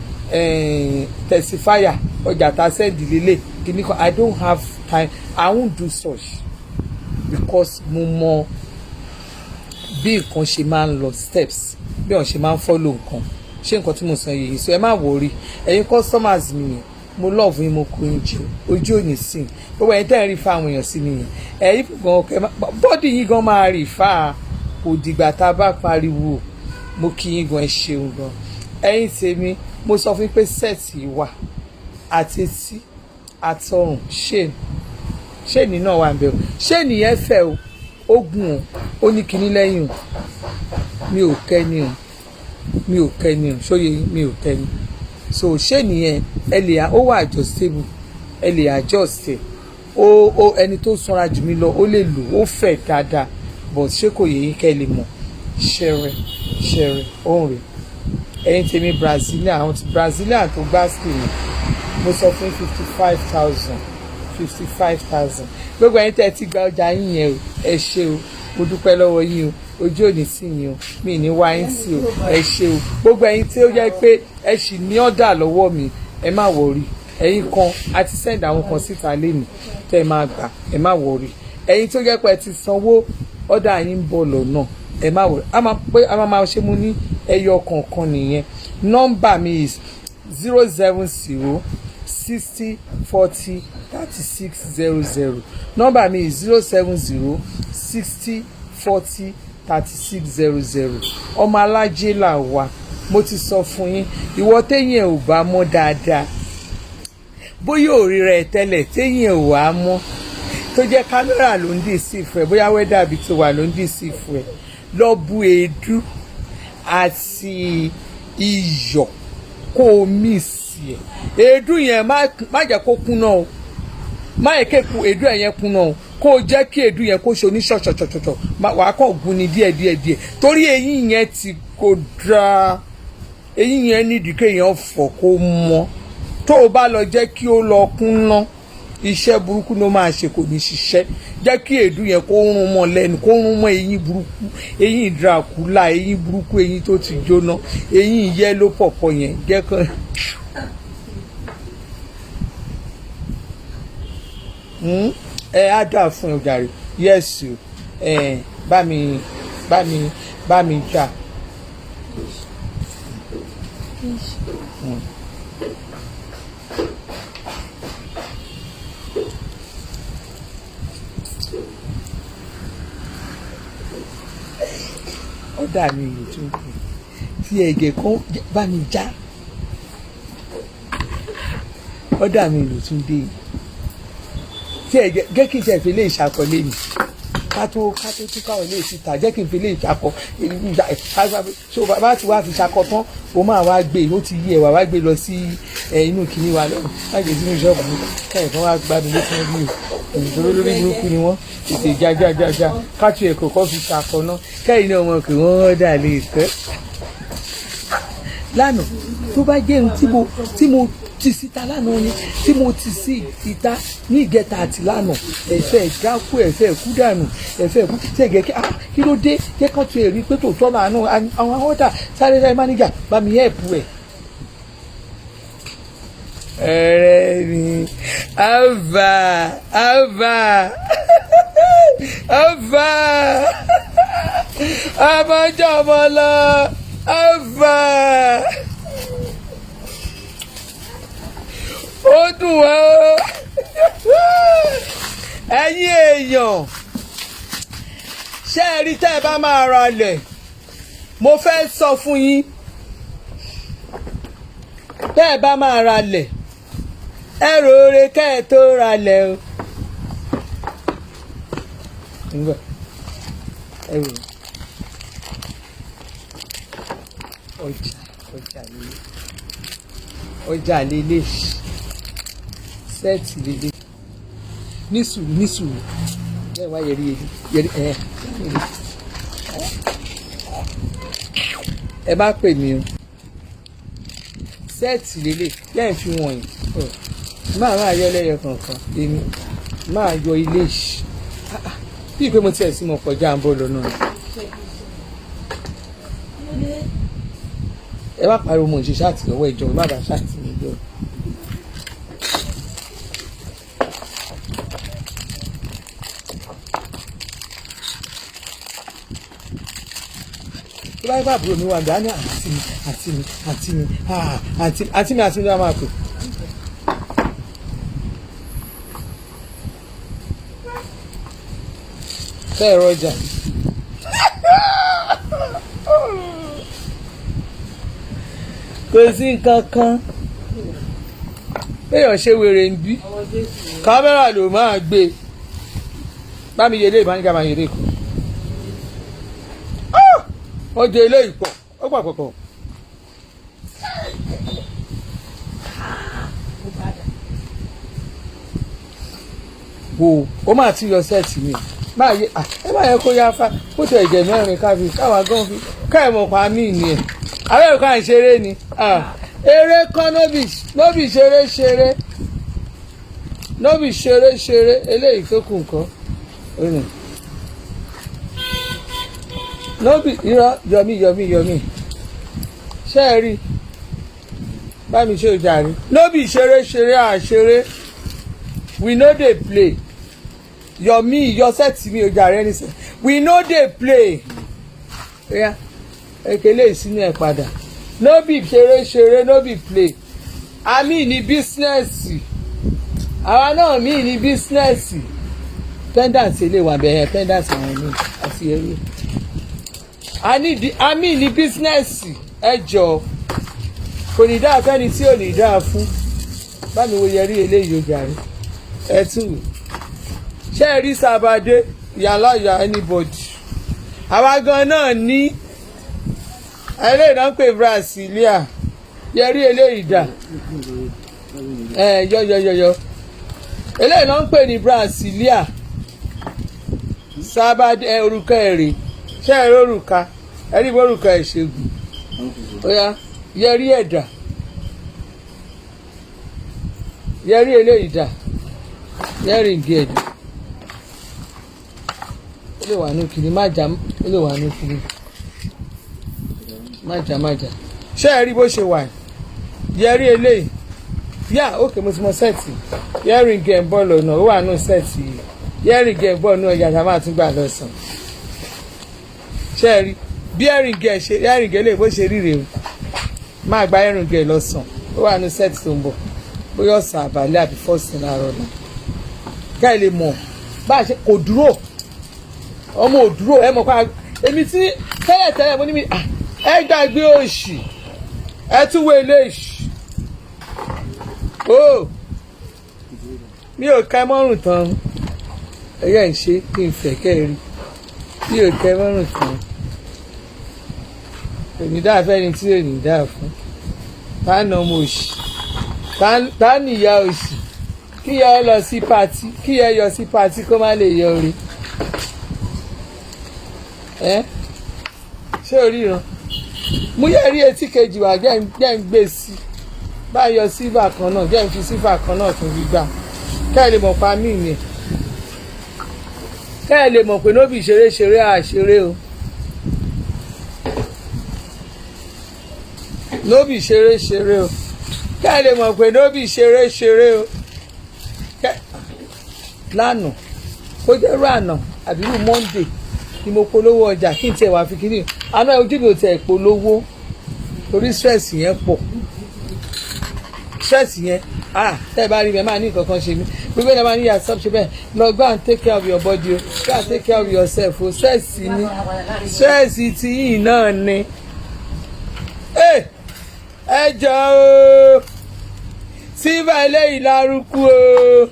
testifier ọjà tá a sẹ́ndì lélẹ̀ kìíní kan I don't have time I won't do such because mo mọ bí nǹkan ṣe máa ń lọ steps bí wọ́n ṣe máa ń follow nǹkan ṣé nǹkan tí mo sọ yìí so ẹ má worry ẹ̀yin customers mi yẹn mo love yín mo kó yín jẹ ojú òní sí i gbogbo ẹ̀yin tẹ́ ẹ̀ rí fáwọn èèyàn sí mi yẹn ẹ̀yin gan ọkẹ́ bọ́dì yín gan máa rí fáà kò dìgbà tá a bá pariwo mo kí yín gan ẹ ṣeun gan ẹ̀yin tèmi mo sọ fún pé sẹ́ẹ̀tì wà àti etí àtọrùn ṣéènì náà wà ń bẹ o ṣéènì yẹn fẹ̀ o ó gùn o ó ní kinní lẹ́yìn o mi ò kẹ́ni o ṣóye mi ò kẹ́ni so ṣéènì yẹn ẹ lè ó wà adjustable ẹ lè adjust ẹ ó ẹni tó sanra jù mí lọ ó lè lò ó fẹ̀ dáadáa but ṣé kò yẹ yín kẹ́ lè mọ̀ ṣẹrẹ òun rè ẹ̀yin tèmi Brazilian àwọn ti Brazilian tó gbá skin mo sọ fún 55,000 gbogbo ẹ̀yin tẹ́ ti gba ọjà yín yẹn o ẹ ṣé o mo dúpẹ́ lọ́wọ́ yín o ojú òní sí yín o mi ní wá yín sí o ẹ ṣé o gbogbo ẹ̀yin tí ó jẹ́ pé ẹ sì ní ọ̀dà lọ́wọ́ mi ẹ má wọrí ẹ̀yin kan a ti send àwọn kan síta lẹ́nu tẹ́ ẹ máa gbà ẹ má wọrí ẹ̀yin tó jẹ́ pé ẹ ti sanwó ọ̀dà yín ń bọ̀ lọ́nà ẹ má wọrí a máa ṣe mú ní ẹyọ kọ̀ọ̀kan nìyẹn nọ́mbà mi is 070 60 40 3600 nọ́mbà mi is 070 60 40 3600 ọmọ alájẹ là wà mo ti sọ fún yín ìwọ téyìn ẹ ò bá mọ̀ dáadáa bóyá òrí rẹ tẹ́lẹ̀ téyìn ẹ ò wá mọ̀ tó jẹ́ kámẹ́rà ló ń dì sí ìfẹ́ bóyá wẹ́dà bí tó wà ló ń dì sí ìfẹ́ lọ bu èédú àti iyọ̀ kó o mí sí ẹ̀ èédú yẹn má jẹ́ kó kúnná o má yẹ kéku èédú yẹn kúnná o kó o jẹ́ kí èédú yẹn kó ṣe oníṣọ̀ṣọ̀ṣọ̀ṣọ̀ wàá kàn gún ni díẹ̀ torí eyín yẹn ti kò dáa eyín yẹn nídìí kéèyàn fọ̀ kó mọ́ tó o bá lọ jẹ́ kí ó lọ kúnná iṣẹ́ burúkú ló máa ṣe kò ní ṣiṣẹ́ jẹ́ kí èédú yẹn kó rún mọ́ lẹ́nu kó rún mọ́ eyín burúkú eyín Dracula eyín burúkú eyín tó ti jóná eyín yẹ́lò pọ̀pọ̀ yẹn jẹ́ kán. Ẹ á dà fún ẹ jàre yẹ́sì bá mi jà. ọ̀dà mi ìlú tún dé tí ẹ̀gẹ̀ kan bá mi já ọ̀dà mi ìlú tún dé tí ẹ̀gẹ̀ jẹ́ kí n ṣe fi lè ṣàkọlé mi ká tó tún káwọn ilé ìsìta jẹ́ kí n fi lè ṣàkọ so bàbá tí wàá fi ṣàkọ tán o máa wá gbé ó ti yí ẹ̀wà wá gbé lọ sí inú kìíní wa lọ́rùn láti sínú ṣọ́ọ̀bù mi káyọ̀ kan wá gbádùn ló fún mi o ìdúró lórí burúkú ni wọ́n ètò ìjájájájá káàtó ẹ̀kọ́ kan fi ṣàkọ náà kẹ́yìn náà wọn kì wọ́n dà lè tẹ́ lánàá tó bá jẹ́ ohun tí mo ti síta lánàá ni tí mo ti sí ìta ní ìgẹta àti lánàá ẹ̀fẹ̀ dákú ẹ̀fẹ̀ kú dànù ẹ̀fẹ̀ kú tẹ̀gẹ̀ kí ló dé jẹ́ kán tún èrè pé tòótọ́ làánú àwọn ọ̀dà sáré sáré máníjà bá mi ẹ̀pù ẹ̀. ọ̀rẹ́ mi àbá ọmọjọmọ lọ àbá. Ó dùn wá o ẹ̀yin èèyàn ṣé ẹ rí tẹ́ ẹ bá máa ra lẹ̀ mo fẹ́ sọ fún yín tẹ́ ẹ bá máa ra lẹ̀ ẹ rọre kẹ́ ẹ tó ra lẹ̀ o ọjà líle sẹ́ẹ̀tì líle ní sùúrù bẹ́ẹ̀ wá yẹrí ẹ bá pè mí o sẹ́ẹ̀tì líle lẹ́yìn fi wọ̀nyí máa yọ lẹ́yọ kọ̀ọ̀kan èmi máa yọ ilé bíi pé mo tiẹ̀ sí mo kọjá ń bọ̀ lọ́nà ẹ bá pariwo mo ń ṣe ṣáàtì lọ́wọ́ ìjọba má bàa ṣáàtì mi jọ. tó bá yẹ kó àbúrò mi wà gbà á ní àǹtí mi á máa pè. bẹ́ẹ̀ rọjà. kò sí nǹkan kan béèyàn ṣe wèrè ń bí kámẹ́rà ló máa gbé bá mi yẹlé ìbáníkà máa yẹlé kù ó de ilé ìpọ̀ ó pọ̀ pọ̀pọ̀. wo ó máa ti yọ sẹ́ẹ̀tì mi ẹ má yẹ kó yá fa kó tẹ ẹ̀jẹ̀ mẹ́rin káfí káwa gan fi káìmọ̀ pa mí ni ẹ̀ àwọn ẹ̀ka ìṣeré ni eré kan nóbì ṣeré eléyìí tó kù nǹkan nóbì irọ́ yọmí ṣé ẹ rí bá mi ṣe ìjàre nóbì ṣeré àṣeré we no dey play yọmí yọsẹ́tì mi ìjàre ẹni sẹ́ we no dey play ekele ìsínú ẹ̀ padà nóbì ṣeré nóbì play àmì ní bísínẹ́sì àwa náà mí ní bísínẹ́sì pendant ilé wà bẹ̀rẹ̀ pendant àwọn mi àti ẹrú àmì ní bísínẹ́sì ẹ jọ kò ní dáa fẹ́ni tí ò ní dáa fún bámi wo yẹrí eléyìí ọjà rẹ ẹ tún wò ṣé ẹ rí sábàdé yàláyà anybody àwa gan náà ní eléyìí náà ń pè Brasilia yẹrí eléyìí dà yọ eléyìí náà ń pè ní Brasilia sábàdé orúkọ èrè ṣé ẹ rí òrùka ẹ rí orúkọ ẹ ṣègùn ó yá yẹrí ẹ̀dà yẹrí eléyìí dà yẹrí ìgé ẹ̀dà ó lè wà ní kiri má jà ó lè wà ní kiri má jà ṣé ẹ rí bó ṣe wà yẹrí eléyìí yá òkè mo ti mọ sẹ́ẹ̀tì yẹrí ìgé ń bọ̀ lọ́nà ó wà ní sẹ́ẹ̀tì yẹrí ìgé ń bọ̀ ní ọjà tá a máa tún gbà lọ́sàn ṣé ẹ rí bí yẹrí ìgé lè bó ṣe rí rèé o máa gba ẹrùn gẹ̀ lọ́sàn ó wà ní sẹ́ẹ̀tì tó ń bọ̀ bóyá ọ̀sán àbálẹ́ àbí fọ́ọ̀sì láàárọ̀ náà ká ẹ lè mọ̀ bá a ṣe kò dúró ọmọ ò dúró ẹ mọ̀ pa èmi tí tẹ́lẹ̀ mo ní mi ẹ gbàgbé òṣì ẹ tún wo eléyìí o mi ò kẹ́ mọ́rùn tán ẹ̀yẹ́ ń ṣe kí n fẹ́ kẹ́rin mi ò kẹ́ mọ́rùn tán òní dáa fẹ́ni tí ò ní dáa fún tá nà ọmọ òṣì tá nìyá òṣì kíyà ọ lọ sí pátì kíyà yọ sí pátì kó má lè yọ orí ṣé o ríran mú yẹ rí etí kejì wá jẹ́ ń gbé sí bá yọ sífà kan náà jẹ́ ń fi sífà kan náà tún gbígbà kẹ́ ẹ lè mọ̀ pa mí nìyẹn kẹ́ ẹ lè mọ̀ pé nóbì ṣeré àṣeré o nóbì ṣeré o kẹ́ ẹ lè mọ̀ pé nóbì ṣeré o lánàá kó jẹ́ rú àná àbí rú Monday ni mo polówó ọjà kí n tiẹ̀ wá fi kíní àná ojú mi ò tiẹ̀ polówó torí stress yẹn pọ̀ stress yẹn tẹ́ ẹ bá rí mi ẹ máa ní nǹkan kan ṣe mí gbogbo ẹ̀ máa ní yà sọ́ọ̀ṣì bẹ́ẹ̀ lọ go and take care of your body o go and take care of yourself o stress ni stress ti yìí náà ni ẹ jọ o síbà eléyìí lárúkú o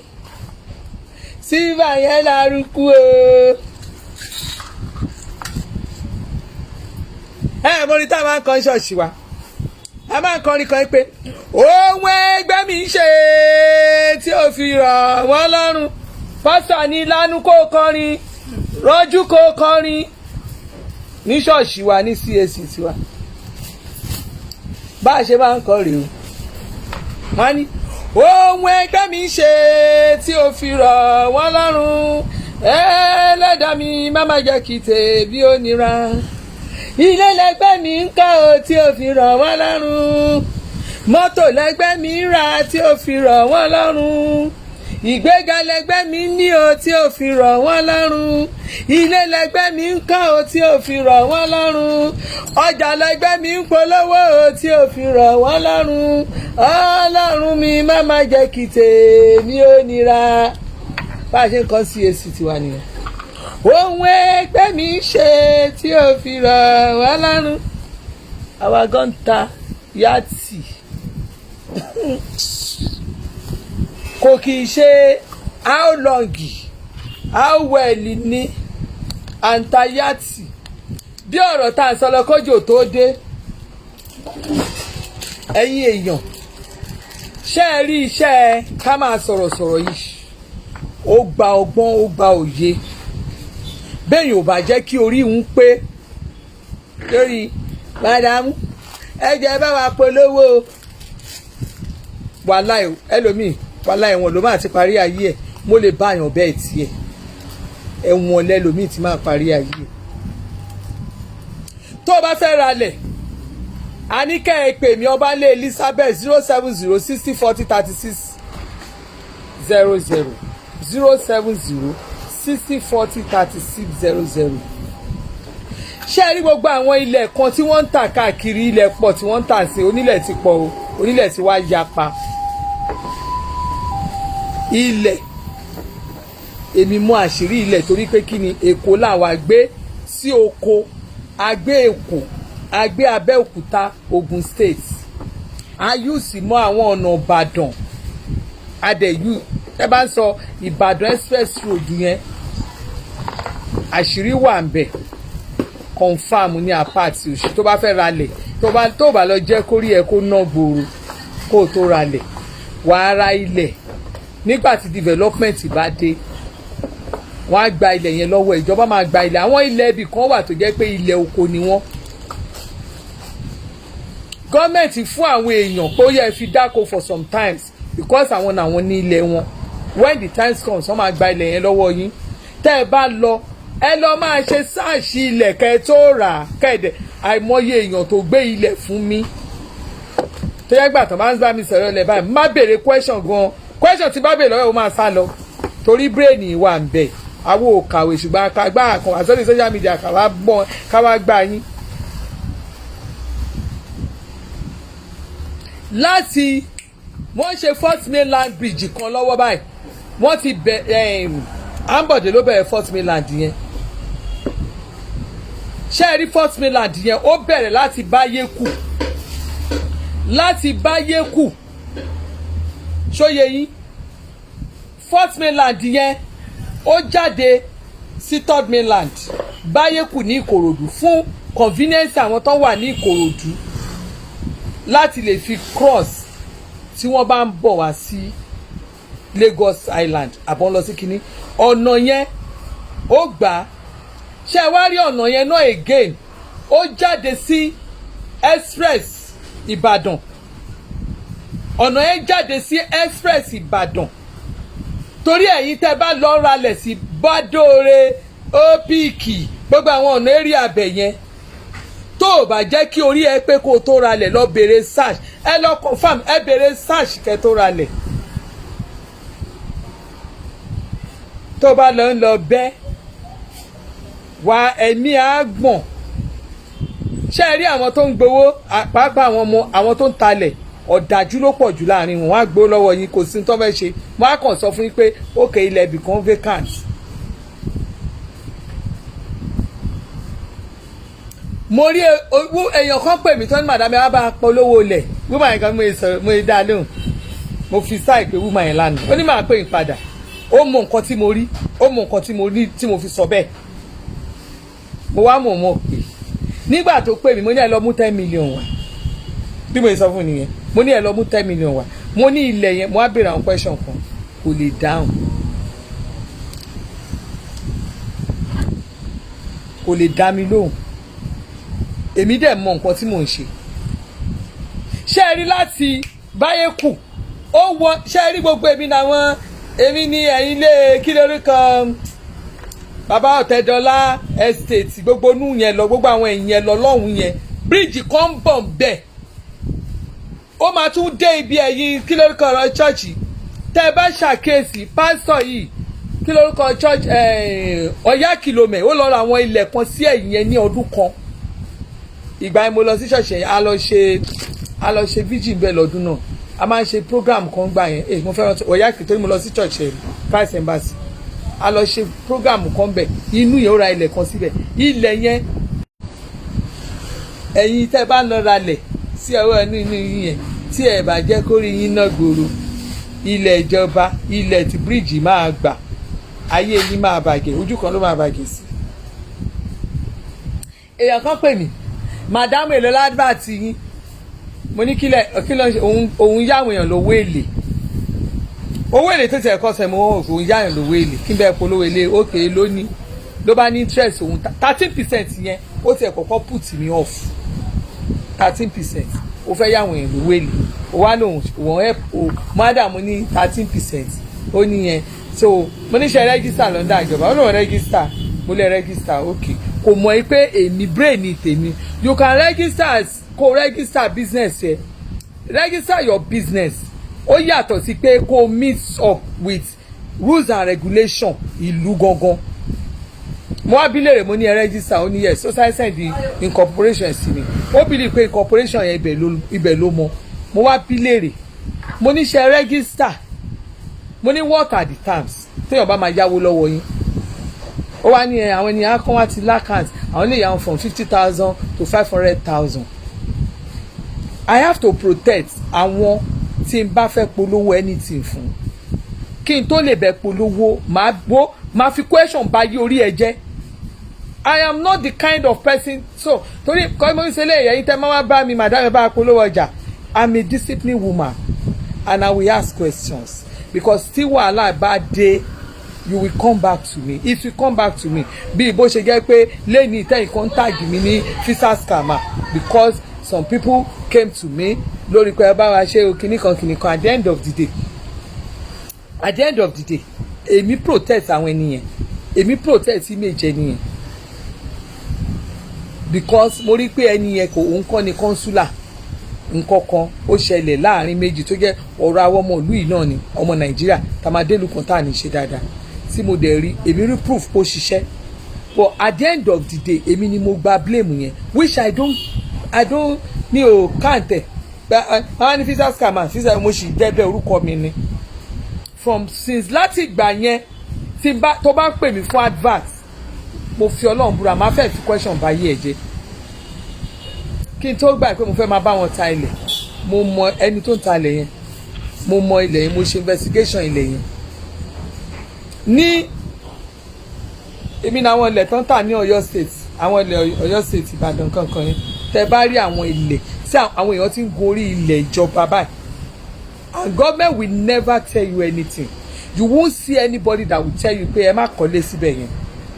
síbà yẹn lárúkú o. Mo ní tá a máa ń kọ́ ṣọ́ọ̀ṣì wa a máa ń kọrin kan pé ohun ẹgbẹ́ mi ń ṣe tí ó fi rọ̀ wọ́n lọ́rùn pásítọ̀ ní lánú kó kọrin rọ́jú kó kọrin ní ṣọ́ọ̀ṣì wa ní CAC tiwa bá a ṣe máa ń kọ rèé o wọ́n ní ohun ẹgbẹ́ mi ń ṣe tí ó fi rọ̀ wọ́n lọ́rùn ẹlẹ́dàá mi má má jẹ́ kí tèmi ó nira ilé lẹgbẹ́ mi ń kọ́ o tí ó fi rọ̀ wọ́n lọ́rùn mọ́tò lẹgbẹ́ mi ń rà tí ó fi rọ̀ wọ́n lọ́rùn ìgbéga lẹgbẹ́ mi ní o tí ó fi rọ̀ wọ́n lọ́rùn ilé lẹgbẹ́ mi ń kọ́ o tí ó fi rọ̀ wọ́n lọ́rùn ọjà lẹgbẹ́ mi ń polówó o tí ó fi rọ̀ wọ́n lọ́rùn ọlọ́run mi má má jẹ́ kí tèmi ó nira bá a ṣe ń kọ́ CAC tiwa nìyẹn ohun ẹgbẹ́ mi ṣe tí ó fi rọ̀ wá lọ́rùn àwa gan ta yàtì kò kì í ṣe how long how well ni àǹtà yàtì bí ọ̀rọ̀ tá à ń sọ lọ kójò tó dé ẹ̀yin èèyàn ṣé ẹ rí iṣẹ́ ká máa sọ̀rọ̀ yìí ó gba ọgbọ́n ó gba òye bẹ́ẹ̀ ò bá jẹ́ kí orí ń pé lórí madam ẹ jẹ́ bá wa polówó wàhálà ẹlòmíì wàhálà ẹ̀wọ̀n ló máa ti parí ayé ẹ̀ mo lè bá àyàn bẹ́ẹ̀ tiẹ̀ ẹ̀wọ̀n lẹ́lòmíì ti máa parí ayé ẹ̀ tó o bá fẹ́ ralẹ̀ a ní kẹ́ ẹ pè mí Ọbalé Elizabeth 070 60 40 36 00 070 60 40 36 00. ṣé ẹ rí gbogbo àwọn ilẹ̀ kan tí wọ́n ń tà káàkiri ilẹ̀ pọ̀ tí wọ́n ń tà sí onílẹ̀ ti pọ̀ o onílẹ̀ ti wá yapa ilẹ̀ èmi mú àṣírí ilẹ̀ torí pé kí ni Èkó làwa gbé sí oko agbé Èkó agbé Abẹ́òkúta Ogun State ayúùsì mọ́ àwọn ọ̀nà Ìbàdàn adẹ̀yù ẹ bá ń sọ Ìbàdàn express road yẹn àṣírí wà ń bẹ̀ confam ní apáàtì òsì tó bá fẹ́ ralẹ̀ tó bá lọ jẹ́ kórí ẹ kó ná gbòòrò kó o tó ralẹ̀ wàá ra ilẹ̀ nígbà tí development bá dé wọ́n á gba ilẹ̀ yẹn lọ́wọ́ ìjọba máa gba ilẹ̀ àwọn ilẹ̀ ibì kan wà tó jẹ́ pé ilẹ̀ oko ni wọ́n gọ́ọ̀mẹ̀ntì fún àwọn èèyàn pé ó yẹ fi dáko for some times because àwọn làwọn ní ilẹ̀ wọn when the time comes wọ́n máa gba ilẹ̀ yẹn lọ́wọ́ yín tẹ́ ẹ bá lọ ẹ lọ máa ṣe sáàṣì ilẹ̀ kẹ́ ẹ tó rà á kẹ́ẹ̀dẹ̀ àìmọye èèyàn tó gbé ilẹ̀ fún mi tó yẹ gbà tán bá ń bá mi sọ̀rọ̀ ilẹ̀ báyìí má béèrè question gan question tí bá béèrè lọ́wọ́ ó máa sá lọ torí brain wà ń bẹ̀ àwọn ò kàwé ṣùgbọ́n àkàgbà àkàn àsọ́rí social media káwá gbọ́n káwá gbà yín. láti wọ́n ṣe Fourth Mainland Bridge kan lọ́wọ́ báyìí wọ́n ti bẹ̀ Ambode ló bẹ̀rẹ̀ Fourth Mainland yẹn ṣé ẹ rí First Mainland yẹn ó bẹ̀rẹ̀ láti báyé kù ṣóye yín. First Mainland yẹn ó jáde sí Third Mainland báyé kù ní Ìkòròdú fún convenience àwọn tó wà ní Ìkòròdú láti lè fi cross tí wọ́n bá ń bọ̀ wá sí Lagos Island àbọ̀ lọ sí kínní ọ̀nà yẹn ó gbà ṣé ẹ wá rí ọ̀nà yẹn náà again ó jáde sí express Ìbàdàn ọ̀nà yẹn jáde sí express Ìbàdàn torí ẹ̀yin tẹ́ bá lọ ralẹ̀ sí Bádóore Òpìkì gbogbo àwọn ọ̀nà eré abẹ yẹn tó o bá jẹ́ kí orí ẹ pé kó o tó ralẹ̀ lọ bèrè search ẹ lọ confam ẹ bèrè search kẹ́ tó ralẹ̀ tó o bá lọ ń lọ bẹ́ wá ẹ̀mí àgbọ̀n ṣé ẹ rí àwọn tó ń gbowó pàápàá àwọn tó ń talẹ̀ ọ̀dájú ló pọ̀ jù láàrin wọn á gbó lọ́wọ́ yín kò sí ní tó fẹ́ ṣe wọ́n á kàn sọ fún yín pé òkè ilẹ̀ ibì kan vacant. mo rí èèyàn kan pè mí tó ní màdàmí wá bá polówó lẹ̀ wúmà yẹn kan mo dá lóhùn mo fi sáì pé wúmà yẹn lánàá ó ní màá pè yín padà ó mọ nǹkan tí mo rí ó mọ nǹkan tí mo rí tí mo fi sọ bẹ́ẹ̀ mo wá mọ̀ pé nígbà tó pè mí mo ní ẹ lọ mú 10 million wá bí mo sọ fún nìyẹn mo ní ẹ lọ mú 10 million wá mo ní ilẹ̀ yẹn mo á béèrè àwọn question kan kò lè dáhùn kò lè dá mi lóhùn èmi dẹ̀ mọ nǹkan tí mò ń ṣe ṣé ẹ rí láti báyé kù ó wọ ṣé ẹ rí gbogbo èmi ní ẹ̀yìn ilé kí lórí kan bàbá Ọ̀tẹ́dọ́lá estate gbogbo nú yẹn lọ gbogbo àwọn ẹ̀yìn yẹn lọ lọ́hùn yẹn bíríìjì kan ń bọ̀ bẹ́ẹ̀ ó máa tún dé ibi ẹ̀yìn kí lórúkọ ọ̀rọ̀ chọ́ọ̀chì tẹ́ ẹ bá ṣàkíyèsí pásítọ̀ yìí kí lórúkọ church Ọ̀yá kìlómẹ̀ ó lọ ra àwọn ilẹ̀ kan sí ẹ̀yìn yẹn ní ọdún kan ìgbà yẹn mo lọ sí ṣọ̀ọ̀ṣì yẹn a lọ ṣe vigil bẹ́ẹ̀ lọ́dún náà a máa ń ṣe program kan gbà yẹn mo fẹ́ràn Ọ̀yá kìlómẹ̀ tó ní mo lọ sí church Christ Embassy a lọ ṣe program kan bẹ̀ inú yẹn ó ra ilẹ̀ kan síbẹ̀ ilẹ̀ yẹn ẹ̀yin tẹ́ bá lọ ra lẹ̀ sí ọwọ́ inú yẹn tí ẹ bá jẹ́ kó rí yín náà gbòòrò ilẹ̀ ìjọba ilẹ̀ tí bíríìjì máa gbà ayé yín máa bàjẹ́ ojú kan ló máa bàjẹ́ sí. èèyàn kan pè mí màdámù èlò ládùbàtì yín mo ní kí lọ òun yáwọn èèyàn lówó èlé owó èlé tó ti ẹ̀kọ́ sẹ́mu òun yáwọn lówó èlé kí n bẹ́ẹ̀ polówó èlé òkè lónìí ló bá ní interest òun 13% yẹn ó ti ẹ̀kọ́kọ́ put me off 13% ó fẹ́ yáwọn èèyàn lówó èlé ó wá lóun òun help o madam ní 13% ó ní yẹn so mo ní ṣe register lọ́dọ̀ àjọba ó lóun register mo lè register ok kò mọ̀ pé èmi brain tèmi you can register kó register business yẹ register your business ó yàtọ̀ sí pé kó mix up with rules and regulation ìlú gangan mo wá bí léèrè mo ní ẹ register ó ní yes ó sáré send the incorporation sí mi ó bìlì pé incorporation yẹn ibẹ̀ ló mọ mo wá bí léèrè mo ní ṣe register mo ní what are the terms téèyàn bá máa yáwó lọ́wọ́ yín ó wá ní àwọn ènìyàn kan wá ti lákànt àwọn lè yáwọn from 50,000 to 500,000 I have to protect àwọn tí n bá fẹ́ polówó anything fún kí n tó lè bẹ̀ polówó máa fi question bá yí orí ẹ jẹ́ I am not the kind of person so torí kọ́ mo ń ṣe léyìn ẹ̀yin tẹ́ máa bá mi màdá mi bá polówó ọjà I'm a disciplined woman and I will ask questions because tí wàhálà bá dé you will come back to me if you come back to me bí bó ṣe jẹ́ pé lẹ́ni ìtẹ́yìn contact mi ní visa scammer because some people came to me lórí pé ẹ bá wa ṣe kìnnìkan at the end of the day èmi protect àwọn ènìyàn èmi protect image ènìyàn because mo rí pé ẹni yẹn kò òun kọ́ ni consular nǹkan kan ó ṣẹlẹ̀ láàrin méjì tó jẹ́ ọ̀rọ̀ àwọn ọmọ ìlú yìí náà ni ọmọ Nàìjíríà tàmádélù kan tá à ní ṣe dáadáa tí mo dẹ̀ rí èmi rí proof kó ṣiṣẹ́ but at the end of the day èmi ni mo gba blame yẹn which I don't mi ò káǹtẹ̀ àwọn ní visa scammer visa mo sì dẹ́bẹ̀ orúkọ mi ni from since láti ìgbà yẹn tí tó bá ń pè mí fún advert mo fi Ọlọ́run búra máa fẹ́ fi question bá yé ẹ jẹ́ kí n tó gbà pé mo fẹ́ máa bá wọn ta ilẹ̀ mo mọ ẹni tó ń ta ilẹ̀ yẹn mo mọ ilẹ̀ yẹn mo ṣe investigation ilẹ̀ yẹn ní èmi náà àwọn ilẹ̀ tó ń tà ní Ọ̀yọ́ state àwọn ilẹ̀ Ọ̀yọ́ state Ìbàdàn kankan yẹn tẹ́ bá rí àwọn ilẹ̀ tí àwọn èèyàn ti ń gorí ilẹ̀ ìjọba báyìí and government will never tell you anything you won't see anybody that will tell you pé ẹ má kọ́lé síbẹ̀ yẹn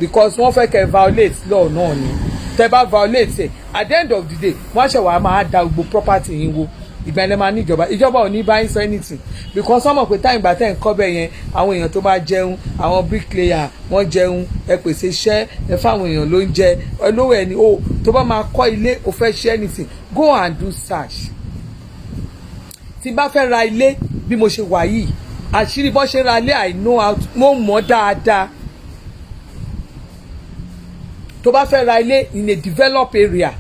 because wọ́n fẹ́ kẹ́ violate law náà ni tẹ́ bá violate ẹ̀ at the end of the day wọ́n ṣe wàá máa da gbogbo property yín wo ìgbà ẹni máa ní ìjọba ò ní bá yín sọ anything because wọ́n mọ̀ pé táyìn ìgbà tẹ́ ń kọ́ bẹ́ẹ̀ yẹn àwọn èèyàn tó bá jẹun àwọn bricklayer wọ́n jẹun ẹ pèsè iṣẹ́ ẹ fáwọn èèyàn ló ń jẹ olówó ẹni o tó bá máa kọ́ ilé o fẹ́ ṣe anything go and do search tí bá fẹ́ ra ilé bí mo ṣe wà yìí àṣírí bọ́ ṣe ra ilé I know how mo mọ̀ dáadáa tó bá fẹ́ ra ilé in a developed area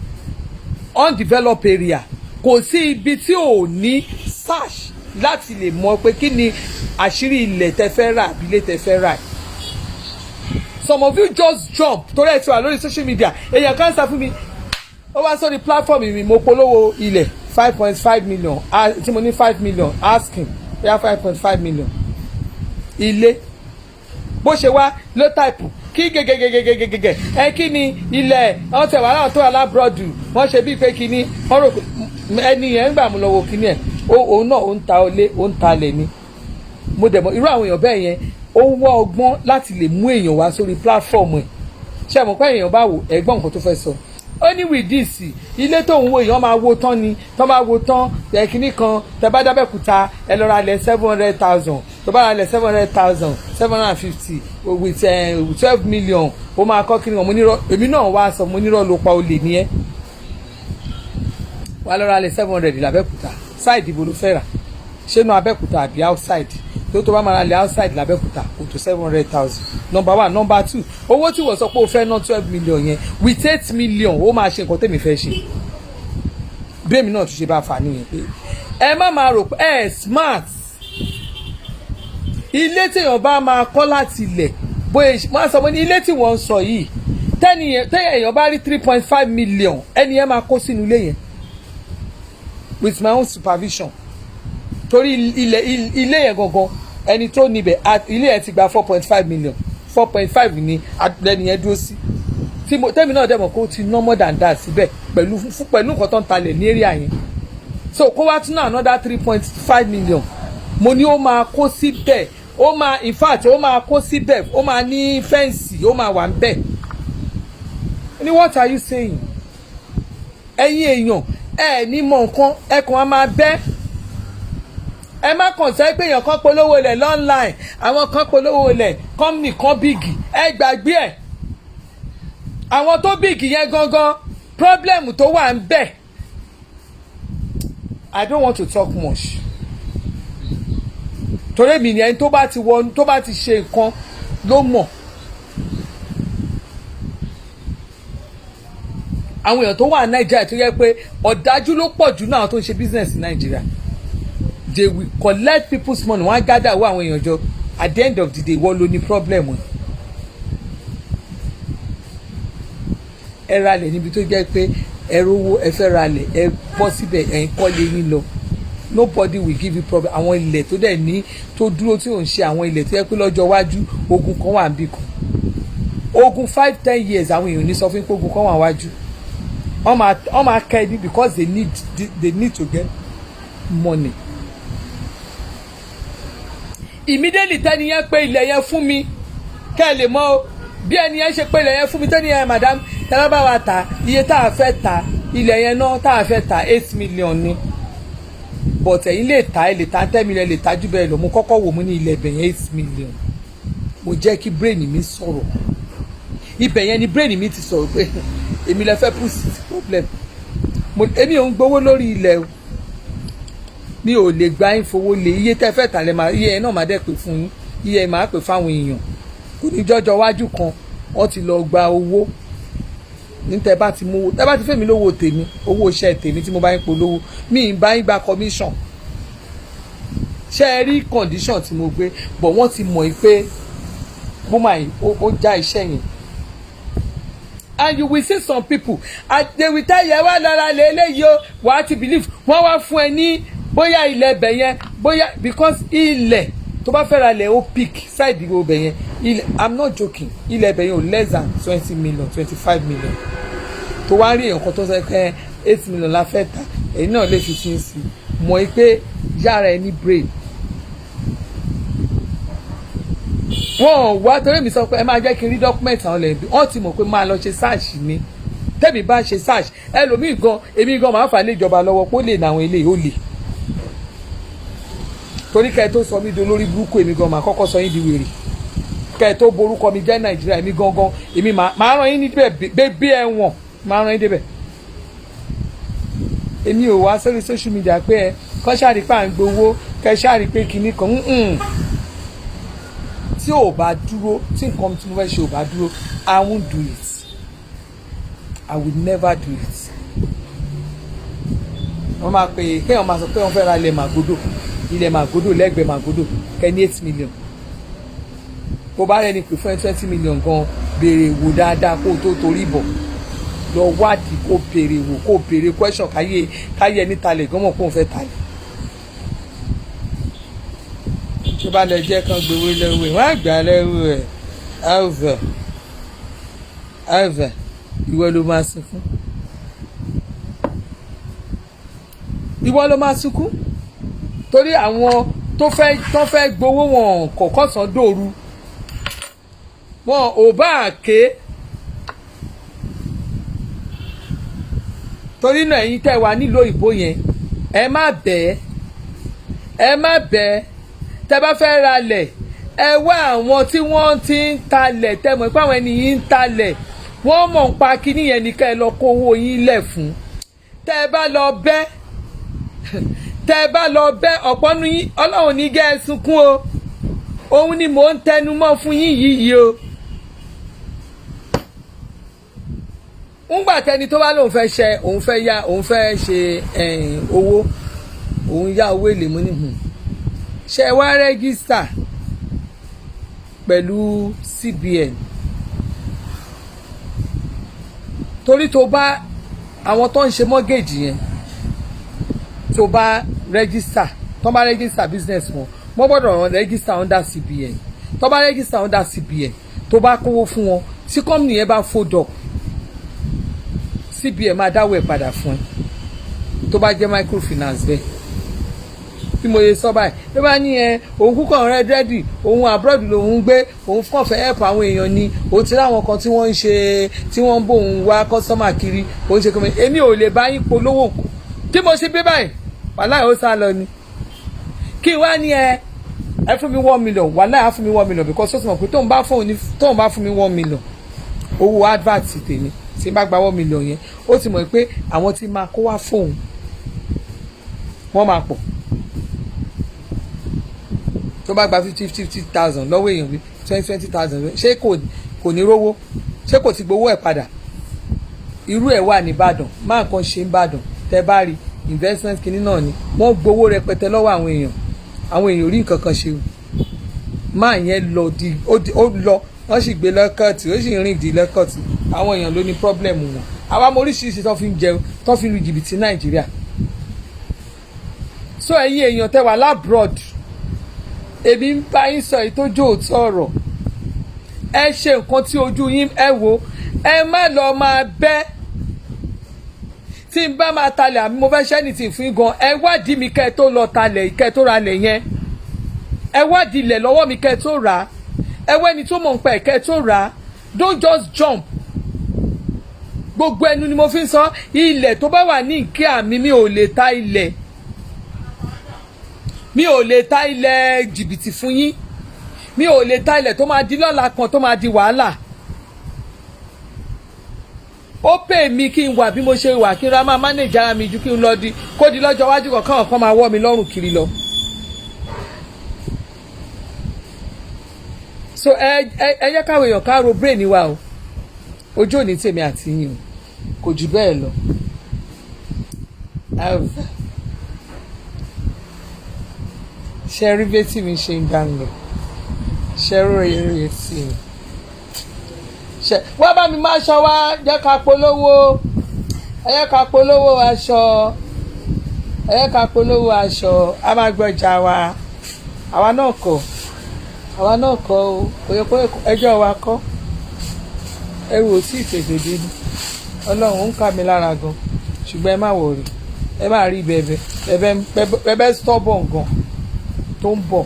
undeveloped area kò sí ibi tí ò ní search láti lè mọ̀ pé kí ni àṣírí ilẹ̀ tẹ́ fẹ́ rà àbí ilé tẹ́ fẹ́ rà. Some of you just jump torí ẹ ti wà lórí social media èèyàn kan sá fún mi ó wá sórí platform mi mo polówó ilẹ̀ 5.5 million tí mo ní 5 million asking bóyá 5.5 million ilé bó ṣe wá ló táìpù kí gègègègègègè ẹ kí ni ilẹ̀ wọ́n tẹ̀ wá náà tó alábọ́ọ̀dù wọ́n ṣe bíi pé kíní wọ́n rò ẹni yẹn ń gbà mú lọ́wọ́ kíní ẹ̀ òun náà ó ń ta ilé ó ń ta ilẹ̀ ni mo dẹ̀ mọ̀ irú àwọn èèyàn bẹ́ẹ̀ yẹn ó wọ́ ọgbọ́n láti lè mú èèyàn wá sórí platform ẹ̀ ṣé ẹ mọ̀ pé èèyàn bá wò ẹ̀gbọ́n nǹkan tó fẹ́ sọ ó ní with this ilé tóun wo èèyàn máa wo tán ni tó máa wo tán ẹ̀kíní kan tẹ bá dábẹ́kúta ẹ lọ ra lẹ̀ 700,000 tó bá ra lẹ̀ 700,000 750 with 12 million ó máa kọ́ kíni wọn mo nírọ̀ èmi náà wá sọ mo nírọ̀ ló pa olè ní ẹ́ wà lọ ra lẹ̀ 700 làbẹ́kúta side ibo ló fẹ́ rà ṣé nu Abẹ́òkúta àbí outside tó bá máa ra lẹ̀ outside làbẹ́kúta kò tó 700,000 number one number two owó tí wọ́n sọ pé o fẹ́ ná 12 million yẹn with 8 million ó máa ṣe nǹkan tèmi fẹ́ ṣe bí èmi náà tún ṣe bá fà nìyẹn pé ẹ má máa rò pé ẹ smart ilé téèyàn bá máa kọ́ láti ilẹ̀ bóyá máa sọ pé ní ilé tí wọ́n ń sọ yìí tẹ́yìn èèyàn bá rí 3.5 million ẹni yẹn máa kó sínú ilé yẹn with my own supervision torí ilé yẹn gangan ẹni tó níbẹ̀ ilé yẹn ti gba 4.5 million 4.5 ni lẹ́ni yẹn dúró sí tẹ́mi náà dẹ̀ mọ̀ kó ti ná more than that síbẹ̀ pẹ̀lú nǹkan tó ń talẹ̀ ní area yẹn so kó wá tún náà another 3.5 million mo ní ó máa kó síbẹ̀ ó máa in fact ó máa kó síbẹ̀ ó máa ní fẹ́ǹsì ó máa wà ń bẹ̀ ni what are you saying ẹ̀yin èèyàn ẹ ní mọ nǹkan ẹ kàn á máa bẹ́ ẹ má kàn sẹ́ pé èèyàn kan polówó ilẹ̀ online àwọn kan polówó ilẹ̀ company kan bíìgì ẹ gbàgbé ẹ̀ àwọn tó bíìgì yẹn gangan problem tó wà ń bẹ̀ I don't want to talk much torí mi ni ẹni tó bá ti ṣe nǹkan ló mọ̀ àwọn èèyàn tó wà ní Nàìjíríà tó yẹ pé ọ̀dájú ló pọ̀ jù náà tó ń ṣe business ní Nàìjíríà they will collect people's money wọ́n á gather owó àwọn èèyàn jọ at the end of the day wọ́n ló ní problem wọn. ẹ ralẹ̀ níbi tó jẹ́ pé ẹ rówó ẹ fẹ́ ralẹ̀ ẹ bọ́ síbẹ̀ ẹ̀yin kọ́ lé yín lọ nobody will give you problem àwọn ilẹ̀ tó dẹ̀ ní tó dúró tí ò ń ṣe àwọn ilẹ̀ tó yẹ pé lọ́jọ́ iwájú ogun kan wà níbì kan ogun 5-10 years àwọn èèyàn ní sọ fún pé ogun kan wà wájú wọ́n máa kẹ́ ẹni because they need to get money. Immediately tẹ́ni yẹn pé ilẹ̀ yẹn fún mi kẹ́ ẹ lè mọ̀ bí ẹni yẹn ṣe pé ilẹ̀ yẹn fún mi tẹ́ni yẹn madam tẹ́lá bá wa ta iye tá a fẹ́ ta ilẹ̀ yẹn náà tá a fẹ́ ta 8 million ni but ẹ̀yin lè ta ẹ lè ta 10 million lè ta jù bẹ́ẹ̀ lọ mo kọ́kọ́ wò mú ní ilẹ̀ ibẹ̀ yẹn 8 million mo jẹ́ kí brain mi sọ̀rọ̀ ibẹ̀ yẹn ni brain mi ti sọ̀rọ̀ pé èmi lè fẹ́ push problem èmi ò ń gbowó lórí ilẹ̀ o mi ò lè gba yín fowó lé iye tẹ́ fẹ́ tà lẹ́ máa iye ẹ̀ náà máa dẹ́ pè fún yín iye ẹ̀ máa pè fáwọn èèyàn kò ní jọjọ wájú kan wọ́n ti lọ gba owó ní tẹ́ bá ti mú tẹ́ bá ti fẹ́mi lówó tèmi owó iṣẹ́ tèmi tí mo bá ń polówó mi ì bá yín gba commission ṣé ẹ rí condition tí mo gbé bọ̀ wọ́n ti mọ̀ pé mo máa ó já iṣẹ́ yẹn and you will see some people they will tell you wá lọ́ra lé eléyìí o wàá ti believe wọ́n wá fún ẹ ní bóyá ilẹ̀ ẹbẹ̀ yẹn bóyá because ilẹ̀ tó bá fẹ́ ra ilẹ̀ ó pick side ìwé ọbẹ̀ yẹn ilẹ̀ I'm not joking ilẹ̀ ẹbẹ̀ yẹn ò less than 20 million 25 million tó wá rí nǹkan tó sọ pé 8 million la fẹ́ ta èyí náà lè fi sí sí mọ̀ pé yára ẹ ní brain wọ́n wá torí mi sọ pé ẹ máa jẹ́ kí n rí document àwọn lẹ́yìn wọ́n ti mọ̀ pé máa lọ ṣe search ni tẹ́mi bá ṣe search ẹlòmíì gan èmi gan máa fà lé ìjọba lọ́wọ́ pé ó lè nà àwọn eléyìí ó lè torí kẹ́ ẹ tó sọ mí di olórí burúkú èmi gan máa kọ́kọ́ sọ yín di wèrè kẹ́ ẹ tó borúkọ mi jẹ́ Nàìjíríà èmi gangan èmi máa rán yín níbẹ̀ bí ẹ̀wọ̀n máa rán yín débẹ̀ èmi ò wá sórí social media pé ẹ kọ́ ṣáà rí pé à ń gbowó kẹ́ ṣáà rí pé kinní kan tí ò bá dúró tí nǹkan tí mo fẹ́ ṣe ò bá dúró I won't do it I will never do it. wọ́n máa pè é kéèyàn máa sọ pé wọ́n fẹ́ ra ilẹ̀ Màgódò lẹ́gbẹ̀ẹ́ Màgódò kẹ́ni 8 million bó bá rẹni pè fún ẹ 20 million gan béèrè wò dáadáa kó o tó torí bọ̀ lọ wádìí kó béèrè wò kó béèrè question káyé ẹni talẹ̀ gan mọ̀ kó o fẹ́ talẹ̀. tó bá lè jẹ́ kán gbowó lẹ́wọ̀ ẹ̀ wọ́n á gbà lẹ́wọ̀ ẹ̀ alva ìwọ ló máa sunkún ìwọ ló máa sunkún torí àwọn tó fẹ́ gbowó wọn kọ̀ọ̀kan sàn dòru wọn ò bá ké torí náà ẹ̀yin tẹ́ wà nílò ìbò yẹn ẹ má bẹ́ẹ̀ tẹ́ bá fẹ́ ralẹ̀ ẹ wá àwọn tí wọ́n ti ń talẹ̀ tẹ́ mọ̀ pé àwọn ènìyàn ń talẹ̀ wọ́n mọ̀ ń pa kíní yẹn nìkan ẹ lọ kó owó yín lẹ̀ fún tẹ́ bá lọ bẹ́ ọ̀pọ̀ nu yín Ọlọ́run ní gẹ́ ẹ sunkún o òun ni mò ń tẹnu mọ́ fún yín yìí o. ńgbà tẹni tó bá lóun fẹ́ ṣe òun fẹ́ ṣe owó òun yá owó èlé mú ní ṣe wá rẹ́gísítà pẹ̀lú CBN torí tó bá àwọn tó ń ṣe mọ́gẹ́jì yẹn tó bá rẹ́gísítà business wọn wọ́n gbọ́dọ̀ rẹ́gísítà under CBN tó bá rẹ́gísítà under CBN tó bá kówó fún wọn tí company yẹn bá fold up CBN máa dáwọ́ ẹ̀ padà fún ẹ tó bá jẹ́ microfinance bẹ́ẹ̀ bí mo yẹ sọ báyìí ló bá ní òun kúkọ̀ rẹ́dẹ́dì òun abroad lòun gbé òun kàn fẹ́ help àwọn èèyàn ni òun ti láwọn kan tí wọ́n ń ṣe tí wọ́n ń bò ń wá customer kiri òun ṣe kọ́mọ èmi ò lè bá yín polówó nǹkan tí mo ṣe bí báyìí wàláhì ó sá lọ ni kí wá ní ẹ fún mi 1 million wàláhì á fún mi 1 million because ó sì mọ̀ pé tóun bá fún mi 1 million owó advert tèmi tí n bá gba 1 million yẹn ó ti mọ̀ pé àwọn tí máa kó wá fóun wọ́n máa pọ̀ tó bá gba 50,000 lọ́wọ́ èèyàn bí 20,000 ṣé kò ní rówó ṣé kò ti gbowó ẹ̀ padà irú ẹ̀ wà ní Ìbàdàn máa kàn ṣe ń Ìbàdàn tẹ́ bá rí investment kìíní náà ni wọ́n gbowó rẹpẹtẹ lọ́wọ́ àwọn èèyàn rí nǹkan kan ṣe o máa yẹn lọ ó lọ wọ́n sì gbé lọ́kọ̀tì ó sì rìn di lọ́kọ̀tì àwọn èèyàn ló ní problem wọn àwa mọ oríṣiríṣi tó fi ń jẹun tó fi lu jìbìtì Nàìjíríà so ẹ̀yin èèyàn tẹ́ wà lábroad èmi ń bá yín sọ ìtójú òótọ́ ọ̀rọ̀ ẹ ṣe nǹkan tí ojú yín ẹ wò ẹ má lọ máa bẹ́ tí n bá máa talẹ̀ àmì mo fẹ́ ṣẹ́ ní ti fún gan ẹ wádìí mi kẹ́ ẹ tó lọ talẹ̀ kẹ́ ẹ tó ra lẹ̀ yẹn ẹ wádìí ilẹ̀ lọ́wọ́ mi kẹ́ ẹ tó rà á ẹ wẹ́ni tó mọ̀ ń pa ẹ̀ kẹ́ ẹ tó rà á don't just jump gbogbo ẹnu ni mo fi ń sọ ilẹ̀ tó bá wà ní ìké àmì mi ò lè ta ilẹ̀ mi ò lè ta ilẹ̀ jìbìtì fún yín mi ò lè ta ilẹ̀ tó máa di lọ́la kan tó máa di wàhálà ó pè mí kí n wà bí mo ṣe wà kí n ra máa manage ara mi ju kí n lọ di kó di lọ́jọ́ iwájú kọ̀ọ̀kan kan máa wọ́ mi lọ́rùn kiri lọ. so ẹ yẹ káwọn èèyàn ká ro brain wa o ojú òní tèmi àti yín o kò jù bẹ́ẹ̀ lọ. ṣe rí bẹ́tì mi ṣe ń gbà ń lọ ṣe rí eré sí mi ṣe wá bá mi máa ṣọ wá jẹ́ ká polówó ẹ ká polówó aṣọ ẹ ká polówó aṣọ a máa gbọ́jà wa àwa náà kọ́ o kò yẹ kó ẹjọ́ wa kọ́ ẹrù ò tí ì tètè dé ní ọlọ́run ń kà mí lára gan ṣùgbọ́n ẹ má wọ̀rì ẹ má rí bẹ́ẹ̀ stubborn gan tó ń bọ̀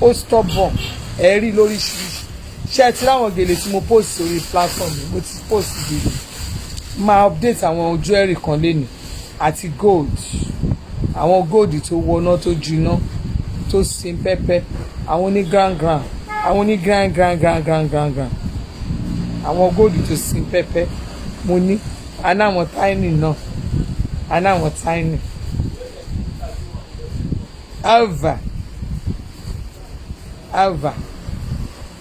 ó stubborn ẹ rí lóríṣiríṣi ṣé ẹ ti ráwọn gèlè tí mo post sórí platform mi mo ti post gèlè máa update àwọn ojú ẹ̀rì kan lénìí àti gold àwọn gold tó wọná tó jiná tó sin pẹ́pẹ́ àwọn oní grand àwọn oní grand àwọn gold tó sin pẹ́pẹ́ mo ní anáwọn tiny náà anáwọn tiny alva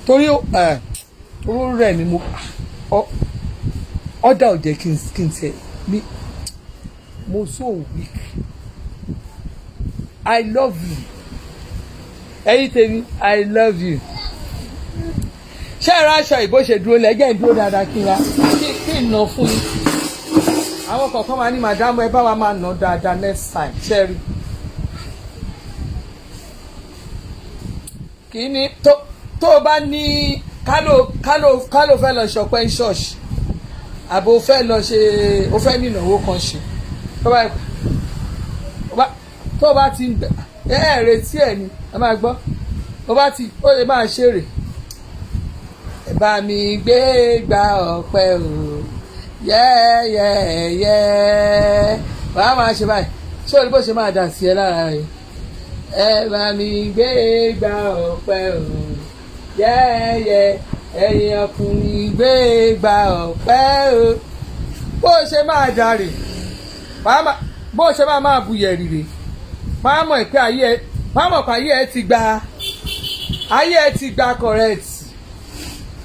torí owó rẹ̀ ni mo ọ̀dà ò jẹ́ kí n tẹ̀ mí mo so weak I love you ẹ̀yin tèmi I love you ṣé ẹ̀rọ aṣọ ìbò ṣe dúró lẹ́jẹ̀ ń dúró dáadáa kí n nà fún yín àwọn kọ̀ọ̀kan máa ní màdámù ẹ bá wa máa nà dáadáa next time ṣẹ́rí kì í ní tó o bá ní kálò fẹ́ lọ ṣọpẹ́ ní ṣọ́ọ̀ṣì àbò fẹ́ lọ ṣe o fẹ́ ní ìnáwó kan ṣe tó o bá ti ń bẹ̀ ẹ̀ retí ẹ̀ ni ẹ máa gbọ́ o lè máa ṣeré ẹ bá mi gbé gba ọpẹ́ o yẹ́yẹ́yẹ́ wàá máa ṣe báyìí ṣé o ní bó ṣe máa dà sí ẹ lára rẹ ẹ bá mi gbé gba ọpẹ́ o yẹ́yẹ́ ẹ̀yin ọkùnrin gbé gba ọpẹ́ o bó ṣe máa dàrè bó ṣe máa bu yẹ̀rì rè máa mọ̀ pé ayé ẹ ti gba correct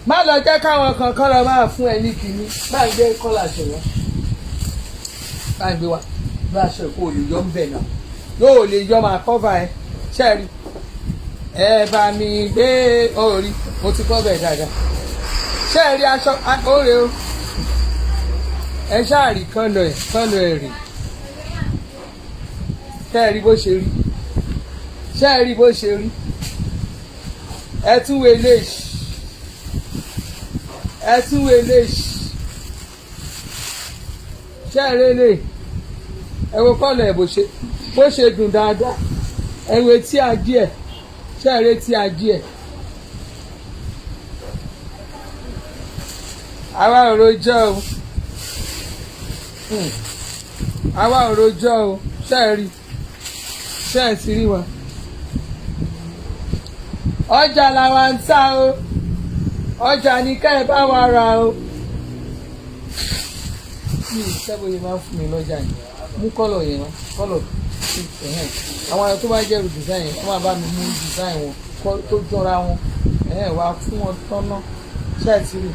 má lọ jẹ́ káwọn kankan lọ máa fún ẹ ní kínní máa ń gbé kọ́là ṣọ̀rọ̀ máa ń gbé wa bí aṣọ ìkó lè yọ ń bẹ̀ náà yóò lè yọ máa kọ́fà ẹ ṣẹ́ẹ̀rí ẹ bá mi gbé orí mo ti kọ́ bẹ̀ dáadáa ṣẹ́ẹ̀rí aṣọ òre o ẹ ṣáàrí kọ́lọ̀ ẹ̀ rè ṣẹ́ẹ̀rí bó ṣe rí ṣẹ́ẹ̀rí bó ṣe rí ẹ tún wo eléyìí ṣẹ́ẹ̀rẹ́ lè ẹ wo kọ́lọ̀ ẹ̀ bó ṣe dùn dáadáa ẹ wo etí adìẹ ṣẹ́ẹ̀rẹ́ etí adìẹ àwa ò rojọ́ o ṣẹ́ẹ̀rí ṣẹ́ẹ̀sì rí wa ọjà làwa ń tà o ọjà ní ká ẹ bá wa ra o ní ìṣẹ́bù yìí máa ń fún mi lọ́jà yìí mú kọ́lọ̀ yẹn wọn kọ́lọ̀ àwọn ẹ̀rọ tó bá jẹ́rù design yẹn wọ́n máa bá mi mú design wọn tó jọra wọn wá fún wọn tọ́nà ṣáàtì rè.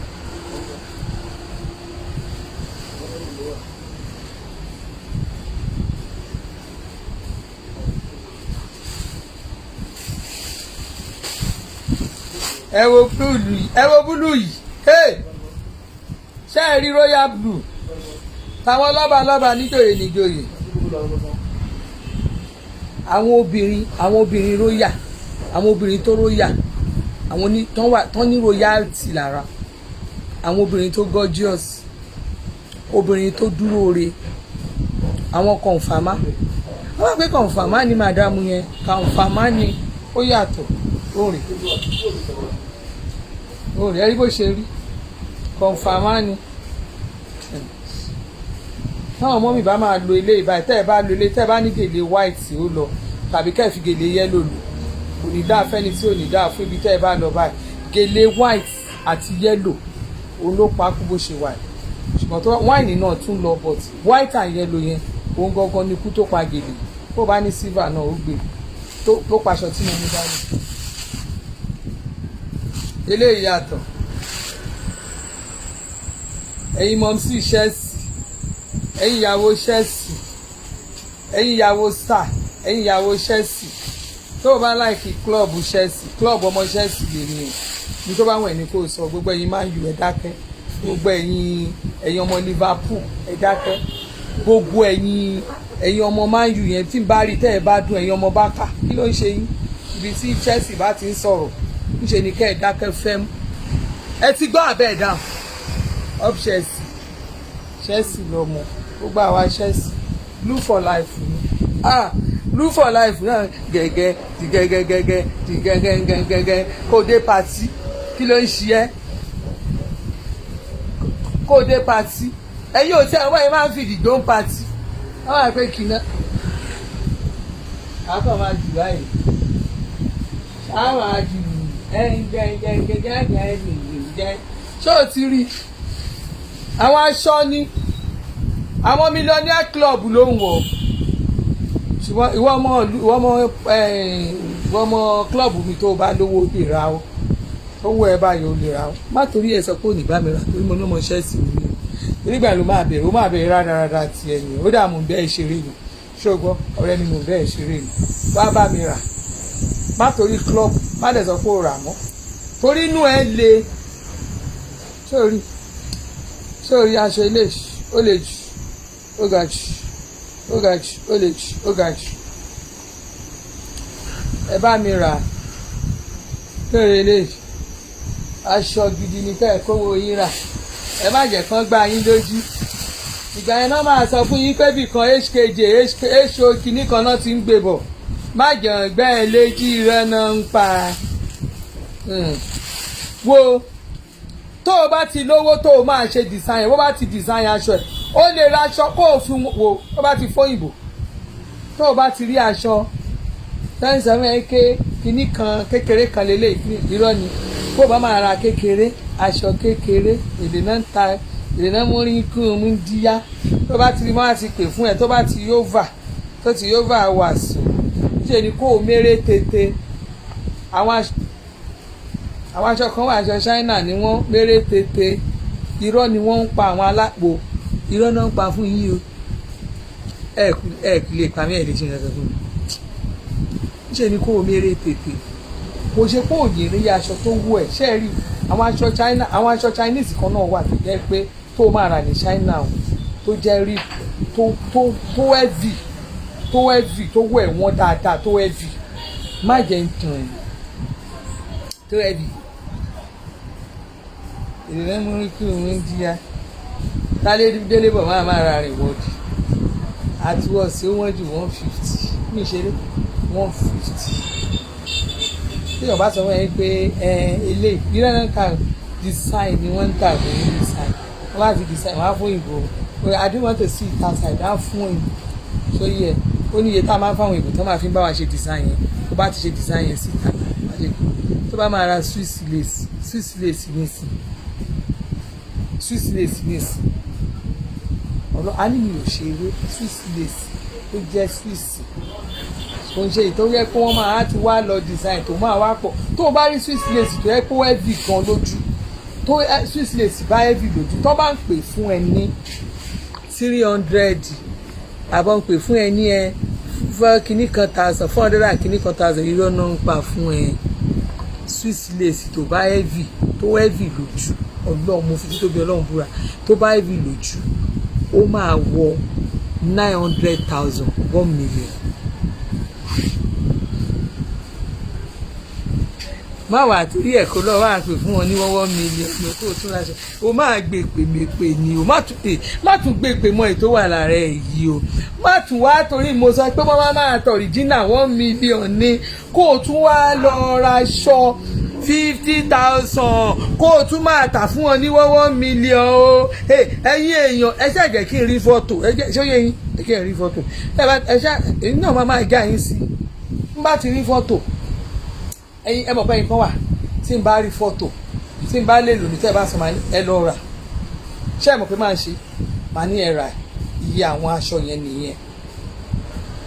ẹ wo búlù yìí ṣé ẹ rí royal blue táwọn lọ́balọ́ba níjòyè níjòyè àwọn obìnrin royal àwọn obìnrin tó royal àwọn tán ní royalty lára àwọn obìnrin tó gorgeous obìnrin tó dúró re àwọn kọ̀ǹfàmá wọ́n pé kọ̀ǹfàmá ni màdámù yẹn kọ̀ǹfàmá ni ó yàtọ̀ òrìn ẹ rí bó ṣe rí kọ̀ǹfàmá ni táwọn ọmọ mi bá máa lo ilé ìbáyìí tẹ́ ẹ bá lo ilé tẹ́ ẹ bá ní gèlè white ó lọ tàbí kẹ́ ẹ fi gèlè yellow lò kò ní dáa fẹ́ni tí ò ní dáa fún ibi tẹ́ ẹ bá lọ báyìí gèlè white àti yellow òun ló pa kú bó ṣe wà ṣùgbọ́n tó wáìnì náà tún lọ but white and yellow yẹn òun gangan ni ikú tó pa gèlè bó bá ní silver náà ó gbé ló paṣọ tí mo mú dání eléyìí yàtọ̀ ẹ̀yin mọ̀ sí Chelsea ẹ̀yin ìyàwó Chelsea ẹ̀yin ìyàwó star ẹ̀yin ìyàwó Chelsea tó o bá láìkí club Chelsea club ọmọ Chelsea lè ní o ní tó bá wẹ̀ ní kó o sọ gbogbo ẹ̀yin máa ń yù ẹ̀ dákẹ́ gbogbo ẹ̀yin ọmọ Liverpool ẹ dákẹ́, gbogbo ẹ̀yin ọmọ Man U yẹn tí n bá rí tẹ́ ẹ bá dùn, ẹ̀yin ọmọ Barca kí ló ń ṣe yín? Ibi tí Chelsea bá ti ń sọ̀rọ̀ níṣe ni kẹ́ ẹ dákẹ́ fẹ́ mú. Ẹ ti gbọ́ àbẹ́ ẹ̀ dáhùn up Chelsea lọ́mọ gbogbo àwa Chelsea blue for life ni blue for life náà gẹ́gẹ́ ti gẹ́gẹ́gẹ́gẹ́ ti gẹ́gẹ́gẹ́gẹ́ kó dé pati kí ló ń ṣe ẹ́ kó dé pati ẹ yóò tẹ ọwọ́ yìí máa ń fi ìdìgbò ń pati wọ́n máa pé kìnnà àkọ́ máa jù báyìí àwọn àjù gẹ́gẹ́gẹ́gẹ́gẹ́gẹ́ ṣé o ti rí àwọn aṣọ ní àwọn millionaire club ló ń wọ̀ ṣùgbọ́n ìwọ ọmọ club mi tó bá lówó lè ra o owó ẹ báyìí ó lè ra o má torí ẹ sọ pé ò ní bá mi rà torí mo ní ọmọ Chelsea mi o nígbà ló máa bẹ̀rẹ̀ ó máa bẹ̀rẹ̀ rádaràda ti ẹ̀yìn ó dà mú bẹ́ẹ̀ ṣeré ni ṣùgbọ́n ọ̀rẹ́ mi mú bẹ́ẹ̀ ṣeré ni wá bá mi rà má torí club má dẹ̀ sọ pé ó rà mọ́ torí inú ẹ le sórí aṣọ ilé ó lè jù ó ga jù ó ga jù ó lè jù ó ga jù ẹ bá mi rà lórí ilé aṣọ gidi ní kẹ́ ẹ̀ kówó yín rà ẹ má jẹ́ kán gbá yín lójú ìgbà yẹn náà máa sọ fún yín pé bìkan hkj ho kìíní kan náà ti ń gbé bọ̀ má jẹ́ ọ̀gbẹ́ ẹ léjì rẹ náà ń pa wo tó o bá ti lówó tó o máa ṣe design bó bá ti design aṣọ ẹ̀ ó lè ra aṣọ kó o fi wò tó bá ti fóyìnbó tó o bá ti rí aṣọ sẹ́yìn ẹ̀ kìíní kan kékeré kan lélẹ̀ irọ́ ni kó o bá máa ra kékeré aṣọ kékeré èdè náà mú rí kí o mú díyá tó bá ti rí mọ́ àti pè fún ẹ tó bá ti yóò và wàásù ṣe ni kó o mérè tètè àwọn aṣọ kan wà aṣọ China ni wọ́n mérè tètè irọ́ ni wọ́n ń pa àwọn alápò irọ́ náà ń pa fún yín o ẹ lè pa mí ẹ̀ lè ṣe nǹkan fún mi ṣe ni kó o mérè tètè kò ṣe kó o yè rí aṣọ tó wù ẹ́ ṣe rí àwọn aṣọ Chinese kan náà wà tó jẹ́ pé tó máa rà ní China o tó jẹ́ rí tó heavy tó wẹ̀ wọ́n dáadáa tó heavy má jẹ́ ń tàn ẹ́ tó heavy ìrìnà mú rí kí òun ń díya tálé délé bọ̀ máa ra rìn wọ́ọ̀dì àtiwọ́ sí wọ́n ju 150 ní ìṣeré 150 tí ọba sọ wọ́n yẹn pé ilé ìpínlẹ̀ náà kà design ni wọ́n ń tà ní design wọ́n bá ti design wọ́n á fún ìbò I don't want to see it outside á fún ìbò so yẹ ó ní iye tá a máa ń fáwọn ìbò tó máa fi ń bá wa ṣe design yẹn tó bá ti ṣe design yẹn síta tó bá máa ra Swiss lace nísìn ọ̀rọ̀ á ní mi ò ṣe eré Swiss lace tó jẹ́ Swiss kò ń ṣe ìtọ́jú ẹ pé wọ́n máa ti wá lọ design tó máa wá pọ̀ tó o bá rí Swiss lace tó yẹ pé heavy gan lójú tó Swiss lace bá heavy lójú tó bá ń pè fún ẹ ní 300 àbọ̀ ń pè fún ẹ ní fún kìíní kan 400 kìíní kan 1000 irọ́ náà ń pa fún ẹ Swiss lace tó bá heavy lójú ọlọ́run mo fi títóbi ọlọ́run búra tó bá heavy lójú ó máa wọ 900,000 1 million. má wà torí ẹ̀kọ́ lọ́wọ́ àpè fún wọn ní 1 million ní kó o tún láṣọ o máa gbé pèmèpè ni o má tún gbé pè mọ́ ètò wà lára ẹ̀ yìí o má tún wá torí mo sọ pé wọ́n máa tọ̀ original 1 million ní kó o tún wá lọ ra aṣọ 50,000 kó o tún máa tà fún wọn ní 1 million o ẹ̀yin èèyàn ẹ ṣáà jẹ́ kí n rí fọ́tò ṣé ó yẹ yín ẹ kí n rí fọ́tò ẹ ṣáà èyí náà máa já yín sí n bá ti rí fọ́tò ẹ̀yin ẹ mọ̀ pé nǹkan wà tí n bá rí fọ́tò tí n bá lè lò ní tẹ́ ẹ bá sọ máa ní ẹ lọ rà ṣé ẹ mọ̀ pé máa ń ṣe máa ní ẹ ra iye àwọn aṣọ yẹn nìyẹn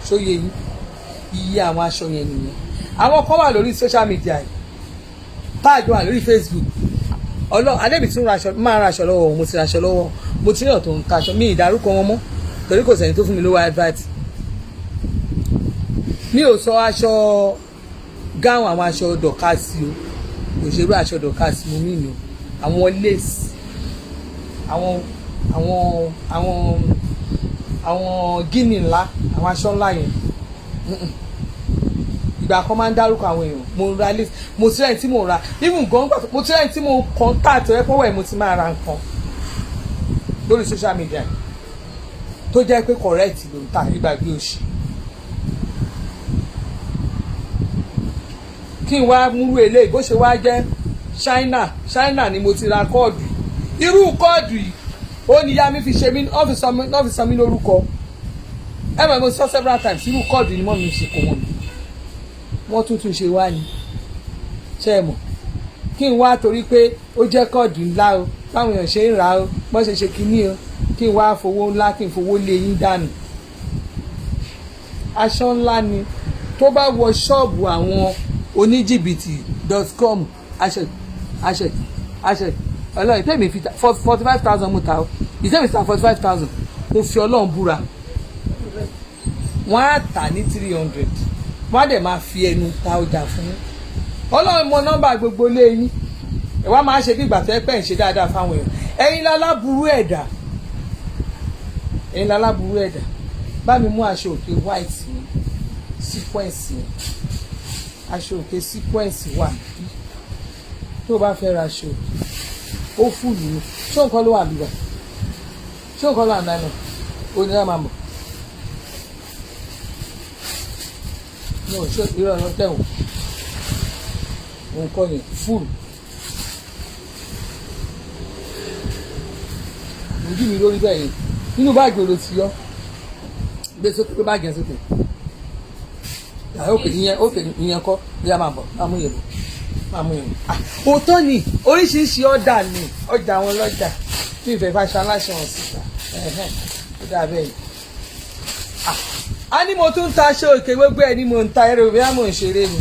ṣó yẹ yín iye àwọn aṣọ yẹn nìyẹn àwọn kan wà lórí social media yìí táàjọ wà lórí Facebook adébí tún máa ra aṣọ lọ́wọ́ mo ti ra aṣọ lọ́wọ́ mo ti rí ọ̀tọ̀ ń ta aṣọ mi ìdárúkọ wọn mọ́ torí kò sẹ́ni tó fún mi lówó advert mi ò sọ aṣọ gáwọn àwọn aṣọ dọ̀kásì o òṣèré aṣọ dọ̀kásì mo mí nù àwọn lace àwọn àwọn gíní ńlá, àwọn aṣọ ńlá yẹn. Ìgbà kan máa ń dárúkọ àwọn èèyàn, mo ra list, mo ti rẹ́ni tí mo ra, even gan gbà mo ti rẹ́ni tí mo contact ẹ̀ pọ́wọ́ ẹ̀ mo ti máa ra nǹkan lórí social media tó jẹ́ pé correct ló ń tà ìgbàgbé òṣì. Kí n wá múrú eléyìí bó ṣe wá jẹ́ China ni mo ti ra kọ́ọ̀dù, irú kọ́ọ̀dù yìí ó ní yá mi fi ṣe mí ọ́fíìsì mi lórúkọ. Ẹ mọ̀ mo sọ several times irú kọ́ọ̀dù ni mọ́ mi ṣe kò wọ́n mi, wọ́n tún ṣe wá ni ṣe é mọ̀. Kí n wá torí pé ó jẹ́ kọ́ọ̀dù ńlá o báwọn èèyàn ṣe ń rà o bọ́n ṣe kíní o, kí n wá fowó ńlá kí n fowó lé yín dànù. Aṣọ ńlá ni tó bá wọ ṣọ́ọ̀bù àwọn oníjìbìtì.com àṣẹ ọlọ́run tẹ́mi fi 45,000 mo ta o ìtẹ́mi ta 45,000 mo fi ọlọ́run búra wọ́n á tà ní 300 wọ́n á dẹ̀ máa fi ẹnu ta ọjà fún yín. Ọlọ́run mọ nọ́mbà gbogbo lé yín ẹ wá máa ṣe bí ìgbà tẹ́ pẹ́ ń ṣe dáadáa fáwọn èèyàn. Ẹ̀yin lálábùrú ẹ̀dá, ẹ̀yin lálábùrú ẹ̀dá. Bá mi mú aṣọ òkè white ni sequence ni aṣọ òkè sequence wà bí tó bá fẹ́ ra aṣọ ó fúlù ní ṣé nǹkan ló wà bíbá ṣé nǹkan ló wà náà ó ní lámà mọ̀ ní ọ̀ṣọ́ ìrọ̀ ọ̀nà tẹ̀wọ̀n nǹkan yẹn fúlù ojú mi lórí bẹ́ẹ̀ yẹn nínú báàgì olo ti yọ gbé sókè pé báàgì yẹn sókè ìyẹn kọ́ bí a máa bọ̀ máa mú yẹn bọ̀ máa mú yẹn bọ̀. Òótọ́ ni oríṣiríṣi ọ̀dà ni ọjà wọn lọ́jà bí ìfẹ́ fàṣọ aláṣọ wọn síta ó dà bẹ́ẹ̀ ni. A ní mo tún ń ta aṣọ òkè gbogbo ẹ̀ ni mo ń ta ẹrọ ìwé àmọ̀ ìṣeré ni.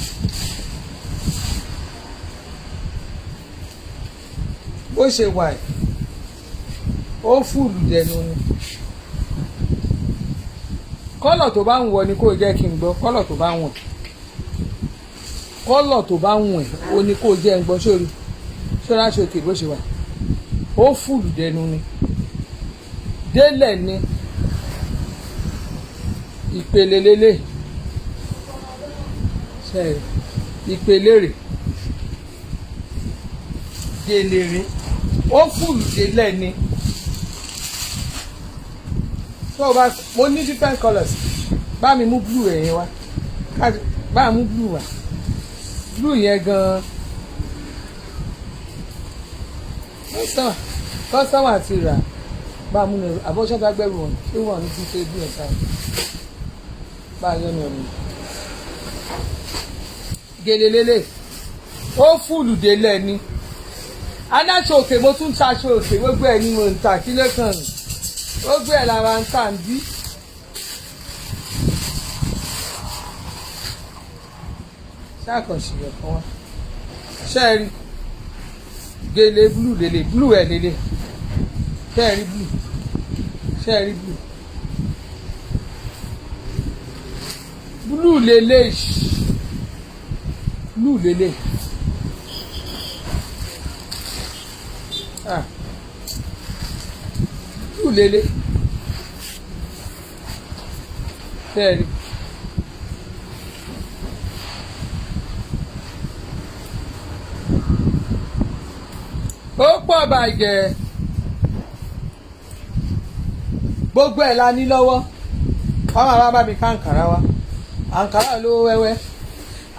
Bó ṣe wà yìí ó fùlù dẹnu ni. Kọ́lọ̀ tó bá ń wọ ni kó jẹ́ kí n gbọ́ kọ́lọ̀ tó bá ń wọ̀ kọ́lọ̀ tó bá ń wọ̀ ó ní kó jẹ́ ń gbọ́ sórí ṣọ́ra ṣòkè bó ṣe wà ó fùlù dẹnu ni délẹ̀ ni ìpele lélẹ̀ ṣe ìpele rè délẹ̀ ó fùlù délẹ̀ ni. So mo ní different colours bá mi mú blue ẹ̀yẹn wá bá mi mú blue wá blue yẹn gan customer ti rà bá mú ní àbọ̀ṣọ́dá gbẹ̀rù wọn tí wọ́n ní ti ṣe blue ẹ̀ka bá a yọ ní ọ̀nà gèlèlélè ó fùlù délẹ̀ ni aláṣọ òkè mo tún ta aṣọ òkè gbogbo ẹ̀ ni mo ń ta kí lẹ́kàn rìn ó gbé ẹ̀ lára ń tà ń bí. Ṣàkànṣe ẹ̀kan wá ṣẹ́ẹ̀rí gèlè blue lélẹ̀ blue ẹ̀ lélẹ̀ ṣẹ́ẹ̀rí blue ṣẹ́ẹ̀rí blue blue lélẹ̀ blue lélẹ̀ blue lélẹ̀ ṣẹ́ẹ̀rí. Ó pọ̀ bàjẹ́ gbogbo ẹ̀ la ní lọ́wọ́ wọ́n máa bá mi ká àǹkárá wá àǹkárá lówó wẹ́wẹ́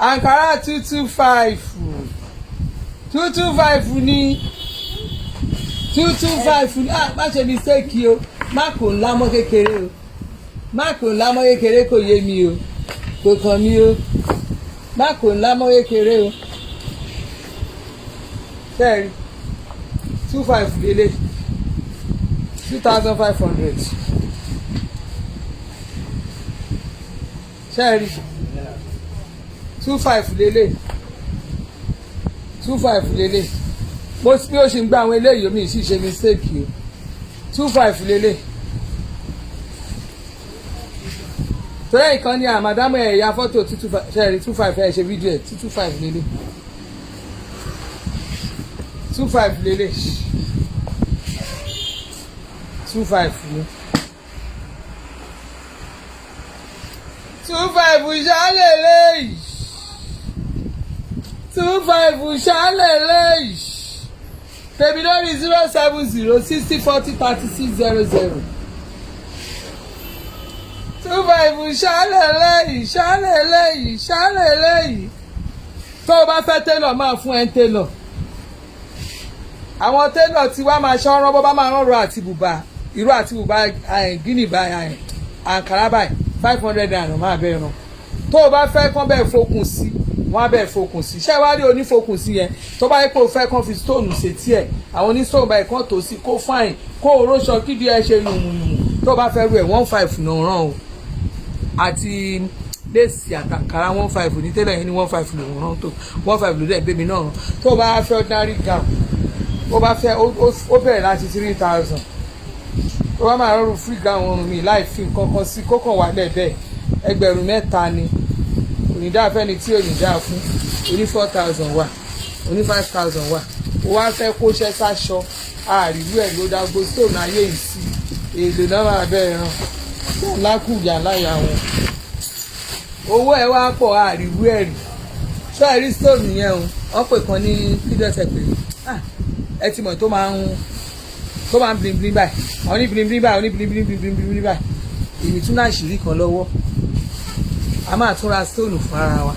àǹkárá 225 ní 225 ní má ṣe mistake o má kò ńlá mọ́ kékeré o má kò ńlá mọ́ kékeré kò yé mi o kò kàn mí o má kò ńlá mọ́ kékeré o sẹ́ẹ̀rì 25 lélẹ̀ 2,500 sẹ́ẹ̀rì 25 lélẹ̀ 25 lélẹ̀ mo bí ó ṣe ń gba àwọn eléyìí omi sì ṣe mistake o 25 lélẹ̀ torí ìkan ní àmàdámọ̀ ẹ̀yà fọ́tò 225 sẹ́ẹ̀rì 25 ẹ̀ ṣe fídíò ẹ̀ 225 lélẹ̀ 25 lélẹ̀ 25 ni 25 ṣálẹ̀lẹ̀ 25 ṣálẹ̀lẹ̀ tèmi lórí 070 60 40 36 00 25 ṣálẹ̀lẹ̀ tó o bá fẹ́ télọ̀ máa fún ẹ ń télọ̀ àwọn télọ̀ tí wàá máa ṣọ́rọ́ bó bá máa rán ro àti bùbá irú àti bùbá gíní báyìí àǹkárá báyìí 500 naira máa bẹ́ẹ̀ ràn tó o bá fẹ́ kán bẹ́ẹ̀ fokùn sí wọ́n á bẹ́ẹ̀ fokùn sí ṣé wàá rí onífokùn sí yẹn tó bá yẹ kó o fẹ́ kán fi stone ṣètì ẹ̀ àwọn onístone báyìí kán tó sí kó fine kó o róṣọ kídìí ẹ ṣe yùmùyùmù tó o bá fẹ́ rú ẹ̀ 15 náà ràn o àti léèsì àtàkàrà 15 ní tẹ́lẹ̀ yẹn ní 15 lòun rán tó 15 ló dẹ̀ bẹ́mi náà rán tó o bá fẹ́ ordinary gown ó bá fẹ́ ó bẹ̀rẹ̀ láti 3000 ó bá máa rọrùn free gown ọrùn mi láì fi kankan sí kókàn wà lẹ́bẹ̀ẹ́ 3,000 ni onídàáfẹ́ni tí onídàá fún oní 4,000 wà oní 5,000 wà ó wá fẹ́ kóṣẹ́ sáṣọ àríwú ẹ̀ ló dágbó stone ayé yìí sí èlò náà máa bẹ̀rẹ̀ ràn lákùjà láyà wọn owó ẹ̀ wá pọ̀ àríwú ẹ̀ rí ṣọ́ ẹ̀rí stone yẹn o wọ́n pè kan ní pídọ̀tẹ̀ pé ẹ ti mọ̀ tó máa ń bling bling báyìí àwọn ní bling bling báyìí àwọn ní bling bling bling bling báyìí èmi tún náà ṣìírí kan lọ́wọ́ a máa tún ra stone fún ara wa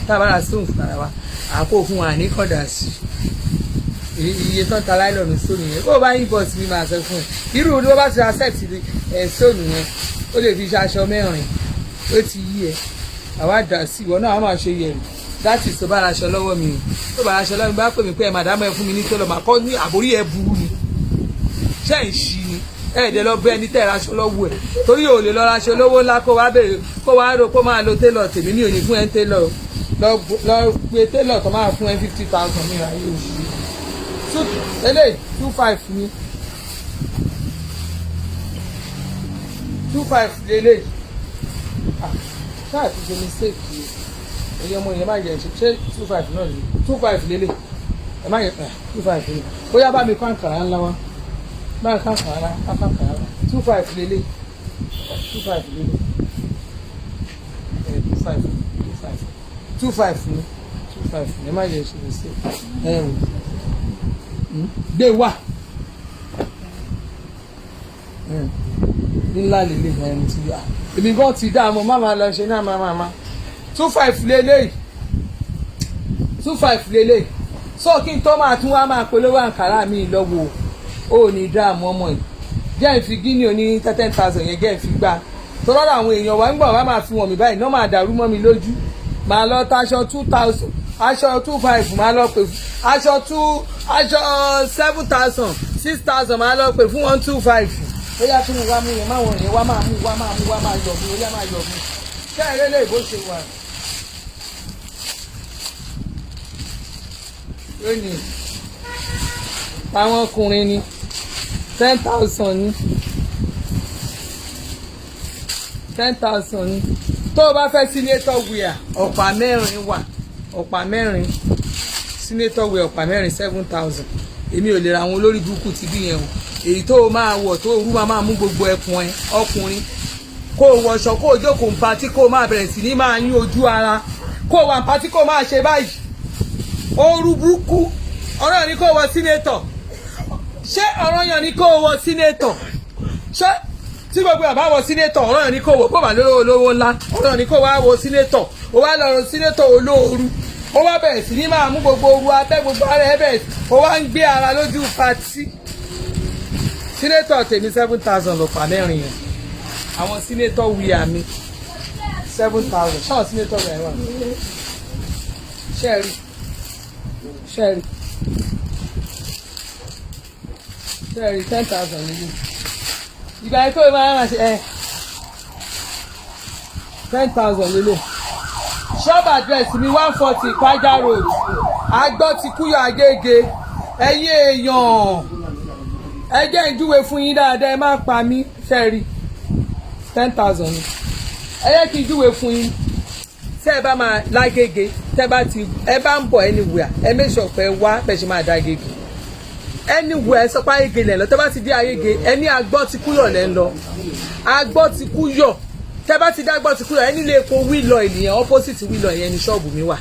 tá a bá ra stone fún ara wa àpò fún wa ní kọ̀dà sí iye tán ta láìlọ́nù stone yẹn bó bá yín bọ̀ sí mi máa sọ fún ẹ irú ni wọ́n bá ti ra set stone yẹn ó lè fi ṣaṣọ mẹ́rin ó ti yí ẹ àwa dà sí ìwọ náà a máa ṣe yẹ̀rì láti tó bá aṣọ lọ́wọ́ mi tó bá aṣọ lọ́wọ́ mi bá pè mí pé ẹ màdámù ẹ fún mi ní tọ́lọ̀ mà kọ́ ní àbórí ẹ burú ni ṣé ń ṣí ni ẹ̀ẹ́dẹ̀ lọ bẹ́ ẹni tẹ̀ raṣọ lọ́wọ́ ẹ̀ torí ò lè lọ raṣọ lówó ńlá kó wá bèrè kó wá rò kó máa lo télọ̀ tèmi ní òní fún ẹ ń télọ̀ lọ pé télọ̀ tó máa fún ẹ 50,000 ní ìráyè oṣù eléyìí 25 ni 25 lélẹ̀ ṣáà ti ṣe mistake yìí ẹ̀yin ọmọ yẹn má yẹ ṣe 25 náà lè 25 lélẹ̀ ẹ má yẹ 25 lélẹ̀ bóyá bá mi kọ́ àǹkàrà ńlá wa máa ká kàrà 25 lélẹ̀ 25 lélẹ̀ 25 ni 25 ni ẹ má yẹ ṣe mistake gbé wà ńlá lélẹ̀ ẹni tí yà èmi gan ti dá àmọ́ má máa lọ ṣe náà má 25 lélẹ̀ 25 lélẹ̀ so kí n tó máa tún wá máa polówó àǹkárá mi lọ́wọ́ ó ní dáàmú ọmọ yìí jẹ́ ìfi gíní oní 10,000 yẹn jẹ́ ìfi gbá tó lọ́dọ̀ àwọn èèyàn wa ń gbọ̀ wá máa fi wọ̀n mí báyìí náà máa dàrú mọ́ mi lójú máa lọ taṣọ 2,000 aṣọ 2,500 máa lọ pè fún aṣọ 7,000 6,000 máa lọ pè fún 1,250 ó yá tún wá mú yẹn máwọn èèyàn wá máa mú wá máa yọ̀ mí ó yá máa yọ̀ mí ṣé ẹ̀rẹ́ lè bó ṣe wà. lónìí àwọn ọkùnrin ni 10,000 ni 10,000 ni tó o bá fẹ́ senator wear ọ̀pá mẹ́rin wà ọ̀pá mẹ́rin senator wear ọ̀pá mẹ́rin 7,000 èmi ò lè ra àwọn olórí burúkú ti bí yẹn o èyí tó o máa wọ̀ tó o rú máa mú gbogbo ẹkùn ẹ ọkùnrin kó o wọṣọ kó o jókòó ń patí kó o máa bẹ̀rẹ̀ sí ní máa yún ojú ara kó o wà ń patí kó o máa ṣe báyìí ooru burúkú ọ̀rọ̀ ni kó o wọ senator ṣé ọ̀rọ̀ yàn ni kó o wọ sínétọ̀ ṣé tí gbogbo àbá wọ sínétọ̀ ọ̀rọ̀ yàn ni kó o wọ pọ̀mà lówó ńlá ọ̀rọ̀ yàn ni kó o wá wọ sínétọ̀ o wá lọ sínétọ̀ olóoru o wá bẹ̀rẹ̀ sí ní máa mú gbogbo ooru abẹ́ gbogbo ara ẹ bẹ̀rẹ̀ o wá ń gbé ara lójú patí sínétọ̀ tèmi 7,000 lọ́pàá mẹ́rin yẹn àwọn sínétọ̀ wíyà mi 7,000 ṣáà sínétọ̀ wíyà wà ṣẹ́ẹ̀rì ṣẹ́ẹ̀rì 10,000 níbi ìgbà yẹn tó o máa ń ṣe 10,000 lélẹ̀ shop address mi 140 Kwaja road agbọ́ ti kúyọ̀ Agége ẹ̀yin èèyàn ẹ jẹ́ ìjúwe fún yín dáadáa ẹ má pa mí fẹ́ẹ̀rí 10,000 ni ẹ yẹ kí ìjúwe fún yín tẹ́ ẹ bá máa lágége tẹ́ bá ti ẹ bá ń bọ̀ anywhere ẹ make sure pé wá bẹ́ẹ̀ ṣe máa dá Agége anywhere sọ pé Ayége lẹ̀ lọ tẹ́ bá ti dé Ayége ẹni Agbọ́ ti Kúyọ̀ lẹ́ ń lọ Agbọ́ ti Kúyọ̀ tẹ́ bá ti dé Agbọ́ ti Kúyọ̀ ẹni lè epo wílọ̀ ènìyàn opposite wílọ̀ yẹn ni ṣọ́ọ̀bù mi wà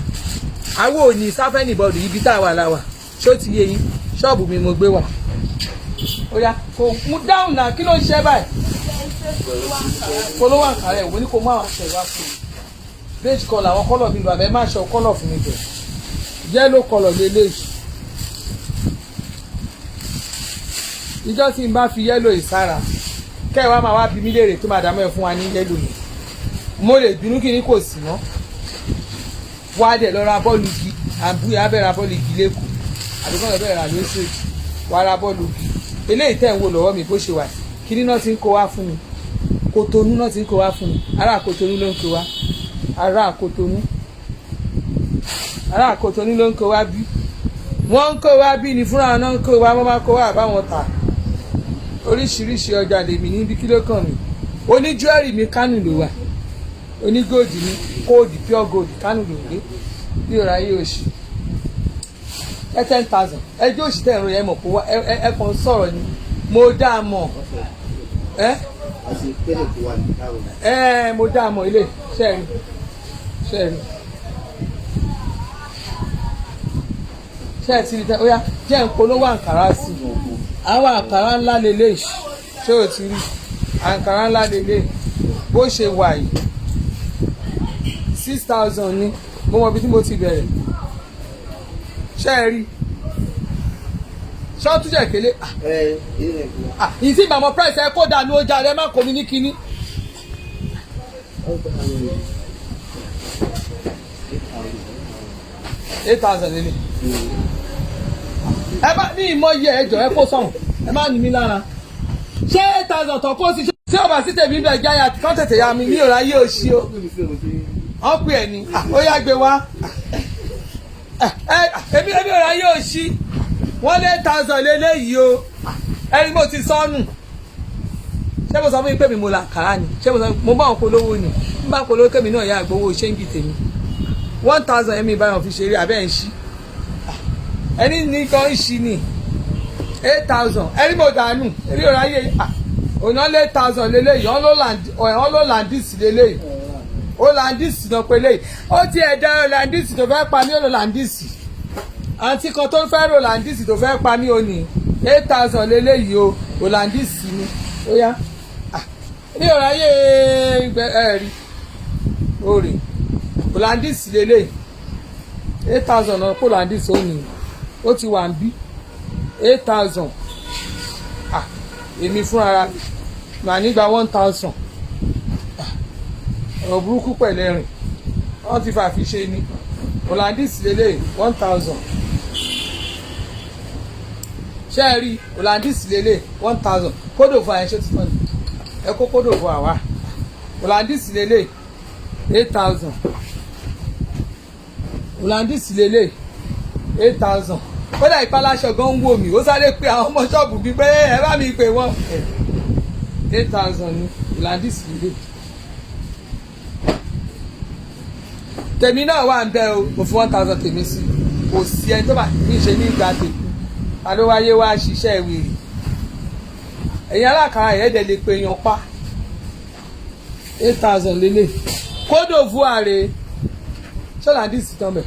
àwọn ò ní sáfẹ́ nìbọ̀dù ibi tá a wà láwà ṣó ti yé yín ṣọ́ọ̀bù mi mo gbé wà ó yá kò mú dáhùn náà kí ló ń ṣe báyìí polówó àǹkárá ẹ̀ wò ní kò mú àwọn aṣọ ìwà fún mi beige colour àwọn kọ́lọ̀ mi lò àbẹ́ má ṣe kọ́lọ̀ fún mi bẹ̀ yellow colour lélẹ́yìí ìjọ tí n bá fi yellow ìsára kẹwàá máa wá bí mi léèrè tó máa dààmú ẹ fún wa ní yellow mi mo lè bínú kí ni kò sí mọ́ wá dẹ̀ lọ ra bọ́ọ̀lù igi àbúyẹ abẹ́ ra bọ́ọ̀lù igi lẹ́kọ̀ọ́ àdúgbò rẹ̀ bẹ̀rẹ̀ rà lóṣèlú wá ra bọ́ọ̀lù igi eléyìí tẹ̀ ń wò lọ́wọ́ mi bó ṣe wà kíní náà ti ń kó wá fún mi Kòtónú náà ti ń kó wá fún mi ará Kòtónú ló ń kó wá ará Kòtónú ló ń kó wá bí wọ́n ń kó wá bí ni fúnra náà ń kó wá wọ́n máa kó wá àbáwọn tà oríṣiríṣi ọjà lèmi níbi kí ló kàn mí oníjúwẹ́rì mi Kánò ló wà onígòdì ní kóòdì pure gold Kánò ló gbé bí ọ̀rọ̀ ayé òṣì 10,000 ẹjọ́ òṣì tẹ̀ ẹ̀rọ yẹn mọ̀ kó wá ẹ kàn sọ̀rọ̀ ni mo dá a mọ̀ mo dá a mọ̀ ilé ṣẹ́ẹ̀rì ti rí ó yá jẹ́ ń polówó àǹkárá sí i àwọn àǹkárá ńlá lélẹ̀ ṣé o ti rí àǹkárá ńlá lélẹ̀ bó ṣe wà yìí 6,000 ni mo mọ ibi tí mo ti bẹ̀rẹ̀ ṣẹ́ẹ̀rì ṣọ́ọ̀tù jẹ́ kélé ìsí ìbàmọ̀ price ẹ kó dànù ọjà rẹ má kò ní ní kíní. 8,000 lélẹ̀ ẹ bá ní ìmọ̀ iye ẹjọ́ ẹ kó sọ̀hún ẹ má ní mi lára ṣé 8,000 tó kó sí ṣé ọba sí tèmi bẹ̀ jáyà kán tètè ya mi ní ọ̀rá yé òṣì o wọ́n pè ẹ̀ ní ó yá gbé wá èmi ọ̀rá yé òṣì wọ́n lé 8,000 lélẹ́yìí o ẹni mo ti sọnù ṣé mo sọ fún yín pé mi mo là kàrá ni ṣé mo bá wọn polówó ni n bá polówó kémi náà yá àgbowó ṣéǹgì tèmi 1,000 ẹ̀mí ìbáyọ̀ fi ṣeré abẹ́ ń ṣí ẹni ní kan ń ṣí ni 8,000 ẹni mo dànù eré ọ̀rọ̀ ayé ònà lé 8,000 lélẹ́yìí ọ̀hún ló landis lélẹ́yìí ó landis náà pé léyìí ó ti ẹ̀dá landis tó fẹ́ pa mí ó lọ landis àǹtí kan tó fẹ́ ro landis tó fẹ́ pa mí ó ní 8,000 lélẹ́yìí o landis ni ó yá eré ọ̀rọ̀ ayé ẹ̀rí òrè landis lélẹ́yìí 8,000 náà kó landis ó ní ó ti wà ń bí 8,000 èmi fúnra mà nígbà 1,000 ọ̀rọ̀ burúkú pẹ̀lẹ́ rìn wọ́n ti fà fi ṣe ni Hollandis lélẹ̀ 1,000 ṣé ẹ rí Hollandis lélẹ̀ 1,000 kódò fún àyẹ̀ṣẹ́ ti fọ́n ẹ kó kódò fún àwa Hollandis lélẹ̀ 8,000 Hollandis lélẹ̀ 8,000 kódà ìpalàṣọ gan ń wò mí ó sáré pé àwọn ọmọ ṣọ́ọ̀bù bíi pé ẹ bá mi pè wọ́n 8,000 ní Hollandis lélẹ̀ tèmi náà wà ń bẹ o mo fi 1,000 tèmi sí kò sí ẹni tó bá ní ṣe ní ìgbà tèmi ta ló wáyé wá ṣiṣẹ́ ìwèrè ẹ̀yin alákàrà ẹ̀ẹ́dẹ̀ lè pe yan pa 8,000 lélẹ̀ kódò vuare ṣé Hollandis tán bẹ̀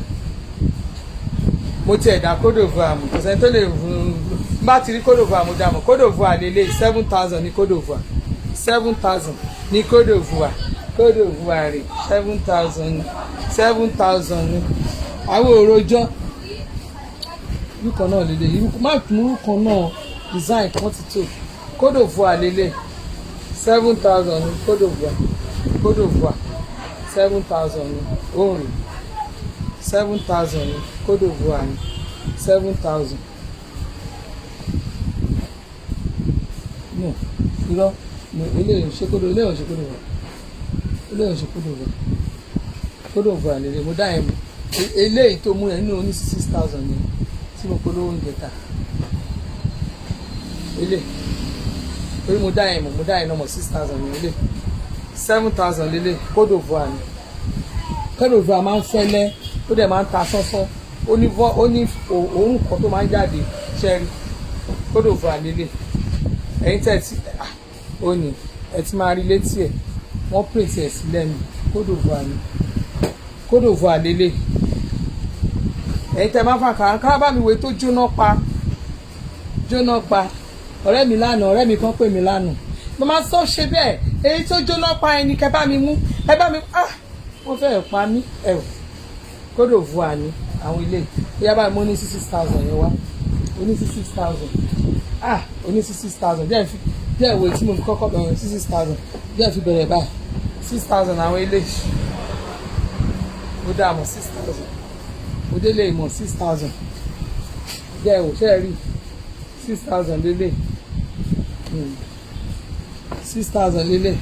mo ti ẹ̀dá kódò vuare mu kò sẹ́ni tó lè bá ti rí kódò vuare mo dà mọ́ kódò vuare lélẹ̀ 7,000 ní kódò vuare 7,000 ní kódò vuare kódò vuare 7,000 ní àwọn òròjọ́ irúkọ náà lélẹ̀ irúkọ má tún irúkọ náà design kan ti tó kódò vuare lélẹ̀ 7,000 ní kódò vuare 7,000 ní òòrùn 7,000 ní kódò vuare ní 7,000 no irọ́ eléyìí ṣe kódò eléyìí ṣe kódò vuare eléyìí ṣe kódò vuare lélẹ̀ mo dá ẹ̀ mú eléyìí tó mú ẹ̀ nínú oní 6,000 ní tí mo polówó oúnjẹ ta eléyìí torí mo dá ẹ̀ náà mọ̀ 6,000 ní eléyìí 7,000 lélẹ̀ kódò vuare ní kódò vuare máa ń fẹ́lẹ́ ó dẹ̀ máa ń ta sánsán ó ní òórùn kan tó máa ń jáde ṣẹ́rí kódò fún àlélẹ̀ ẹ̀yin tẹ̀ tí ó ní ẹ ti máa rí létí ẹ̀ wọ́n pèsè ẹ̀ sílẹ̀ mi kódò fún àlélẹ̀ ẹ̀yin tẹ̀ máa fà kàràkàrà bá mi wé tó jóná pa ọ̀rẹ́ mi lánàá ọ̀rẹ́ mi kan pè mí lánàá mo máa sọ ṣe bẹ́ẹ̀ èyí tó jóná pa ẹni kẹ bá mi mú ẹ bá mi wọ́n fẹ́ẹ̀ pa mí kódò fún àní àwọn ilé ìyá báyìí mo ní 6,000 yẹn wá oní 6,000 oní 6,000 díẹ̀ wo tí mo fi kọ́kọ́ bẹ̀rẹ̀ 6,000 díẹ̀ fi bẹ̀rẹ̀ báyìí 6,000 àwọn ilé ó dà mọ́ 6,000 ó délé ìmọ̀ 6,000 díẹ̀ wò ṣe rí 6,000 lélẹ̀ 6,000 lélẹ̀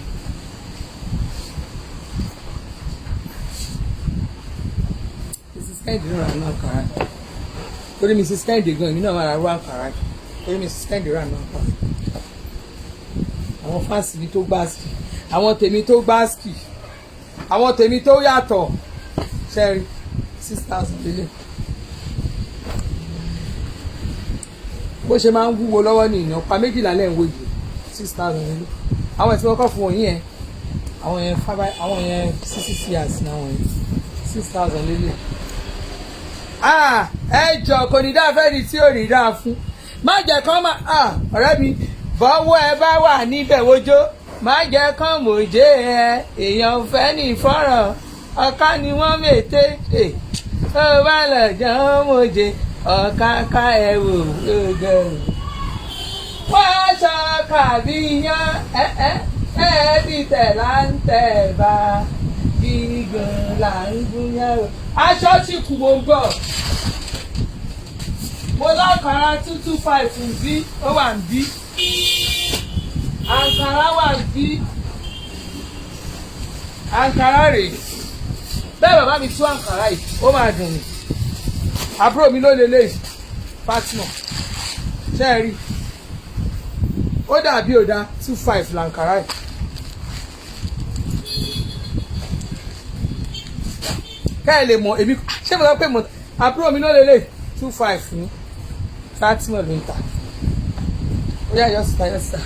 Kẹ́hìndé náà rà náà kàrá torí Mrs. Kẹ́hìndé gan èmi náà máa ra rú àkàrà torí Mrs. Kẹ́hìndé rà náà kàrá àwọn fáǹsì mi tó gbáàsì àwọn tèmi tó gbáàsì àwọn tèmi tó yàtọ̀ ṣẹ́rí 6,000 lélẹ̀ bó ṣe máa ń wúwo lọ́wọ́ ní ìyàn pa méjìlá lẹ́yìn wòye 6,000 lélẹ̀ àwọn ẹ̀sìn ọkọ̀ fún òyìn yẹn àwọn yẹn 66 years ní àwọn yẹn 6,000 lélẹ̀ ẹ jọ kò ní dáa fẹ́ni tí ò ní dáa fún má jẹ́ kán ọ̀rẹ́ mi bọ́wọ́ ẹ bá wà níbẹ̀ wojó má jẹ́ kán mòjé èèyàn fẹ́ ní fọ́rọ̀ ọ̀ká ni wọ́n mètè ó bá lọ jẹ́ mòjé ọ̀ká ká ẹ wò lóògùn wọ́n aṣọ kàbíyàn bí tẹ̀ là ń tẹ̀ bá gígùn là ń gúnyán o aṣọ tí kù mo gbọ́ mo lákàrà 225 bí ó wà ń bí àǹkàrà wà ń bí àǹkàrà rèé bẹ́ẹ̀ bàbá mi tú àǹkàrà yìí ó máa dùn mí àbúrò mi ló lélẹ̀ Fatima ṣe é rí ó dàbí òdà 25 làǹkàrà yìí. ká ẹ lè mọ èmi ṣé mo sọ pé mo àbúrò mi náà lélẹ̀ 25 ní Fatima ló ń ta ó yà yọ̀sítà.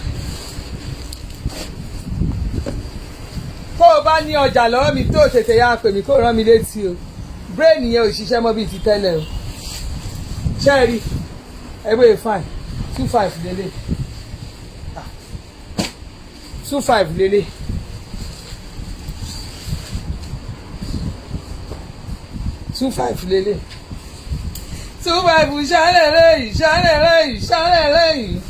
tó o bá ní ọjà lọ́wọ́ mi tó o tètè yá pè mí kó o rán mi létí o brain yẹn ò ṣiṣẹ́ mọ́ bíi ti tẹ́lẹ̀ o ṣé ẹ rí ẹgbẹ́ fine 25 lélẹ̀ 25 lélẹ̀. 25 lélẹ̀ 25 ṣálẹ̀ lẹ́yìn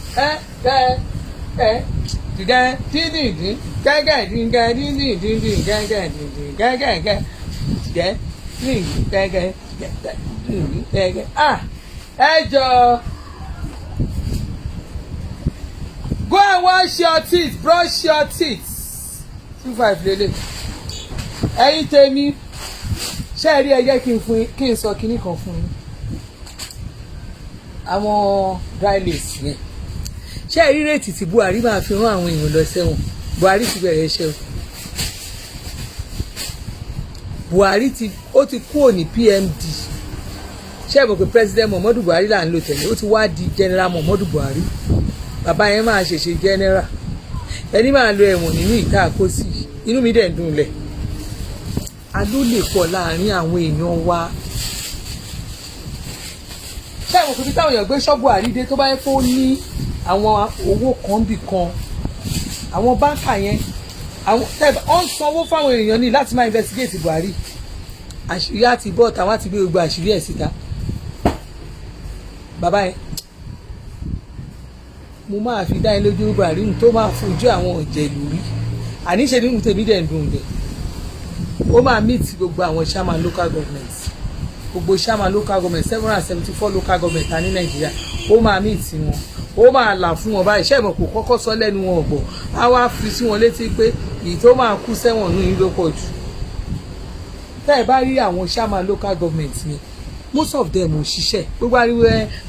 dìgẹ́ dídìdì gẹ́gẹ́ dìgẹ́ dídìdì gẹ́gẹ́ dìdì gẹ́gẹ́ dìgẹ́ dídì gẹ́gẹ́ dídì gẹ́gẹ́ ẹ jọ go and wash your teeth brush your teeth 25 lélẹ̀ ẹ̀yin tèmi ṣé ẹ rí ẹ jẹ́ kí n sọ kinní kan fún yín àwọn dry lace yẹn ṣé ẹ rí rètí tí Buhari máa fi rán àwọn èèyàn lọ sẹ́wọ̀n Buhari ti bẹ̀rẹ̀ iṣẹ́ o Buhari ti kúrò ní PMD ṣé ẹ mọ̀ pé President Muhammadu Buhari là ń lò tẹ́lẹ̀ ó ti wá di General Muhammadu Buhari bàbá yẹn máa ṣèṣe general ẹni máa lo ẹ̀wọ̀n nínú ìta àkóso inú mi dẹ̀ ń dùn lẹ̀ a ló lè pọ̀ láàrin àwọn èèyàn wa ṣé àwọn òkúta táwọn èèyàn gbé ṣọ́ọ̀bù àrídé tó bá yẹ kó ní àwọn owó kan bì kan àwọn báńkà yẹn àwọn wọ́n ń sanwó fáwọn èèyàn ní láti máa investigate Buhari àṣírí àti bọ́ọ̀ táwọn àti gbé gbogbo àṣírí ẹ̀ síta bàbá yẹn mo máa fi dá yín lójú Buhari tó máa fojú àwọn òjèlú rí àníṣe nínú tèmi dẹ̀ ń dùn dẹ̀ ó máa meet gbogbo àwọn chairman local government gbogbo chairman local government 774 local government ní Nàìjíríà ó máa meet wọn ó máa là fún wọn báyìí ṣẹ́ẹ̀mọ̀ kò kọ́kọ́ sọ lẹ́nu wọn ọ̀gbọ̀ á wá fi sí wọn létí pé èyí tó máa kú sẹ́wọ̀n ní ìlú pọ̀ jù tẹ́ ẹ bá rí àwọn chairman local government ni most of them ò ṣiṣẹ́ gbogbo ariwo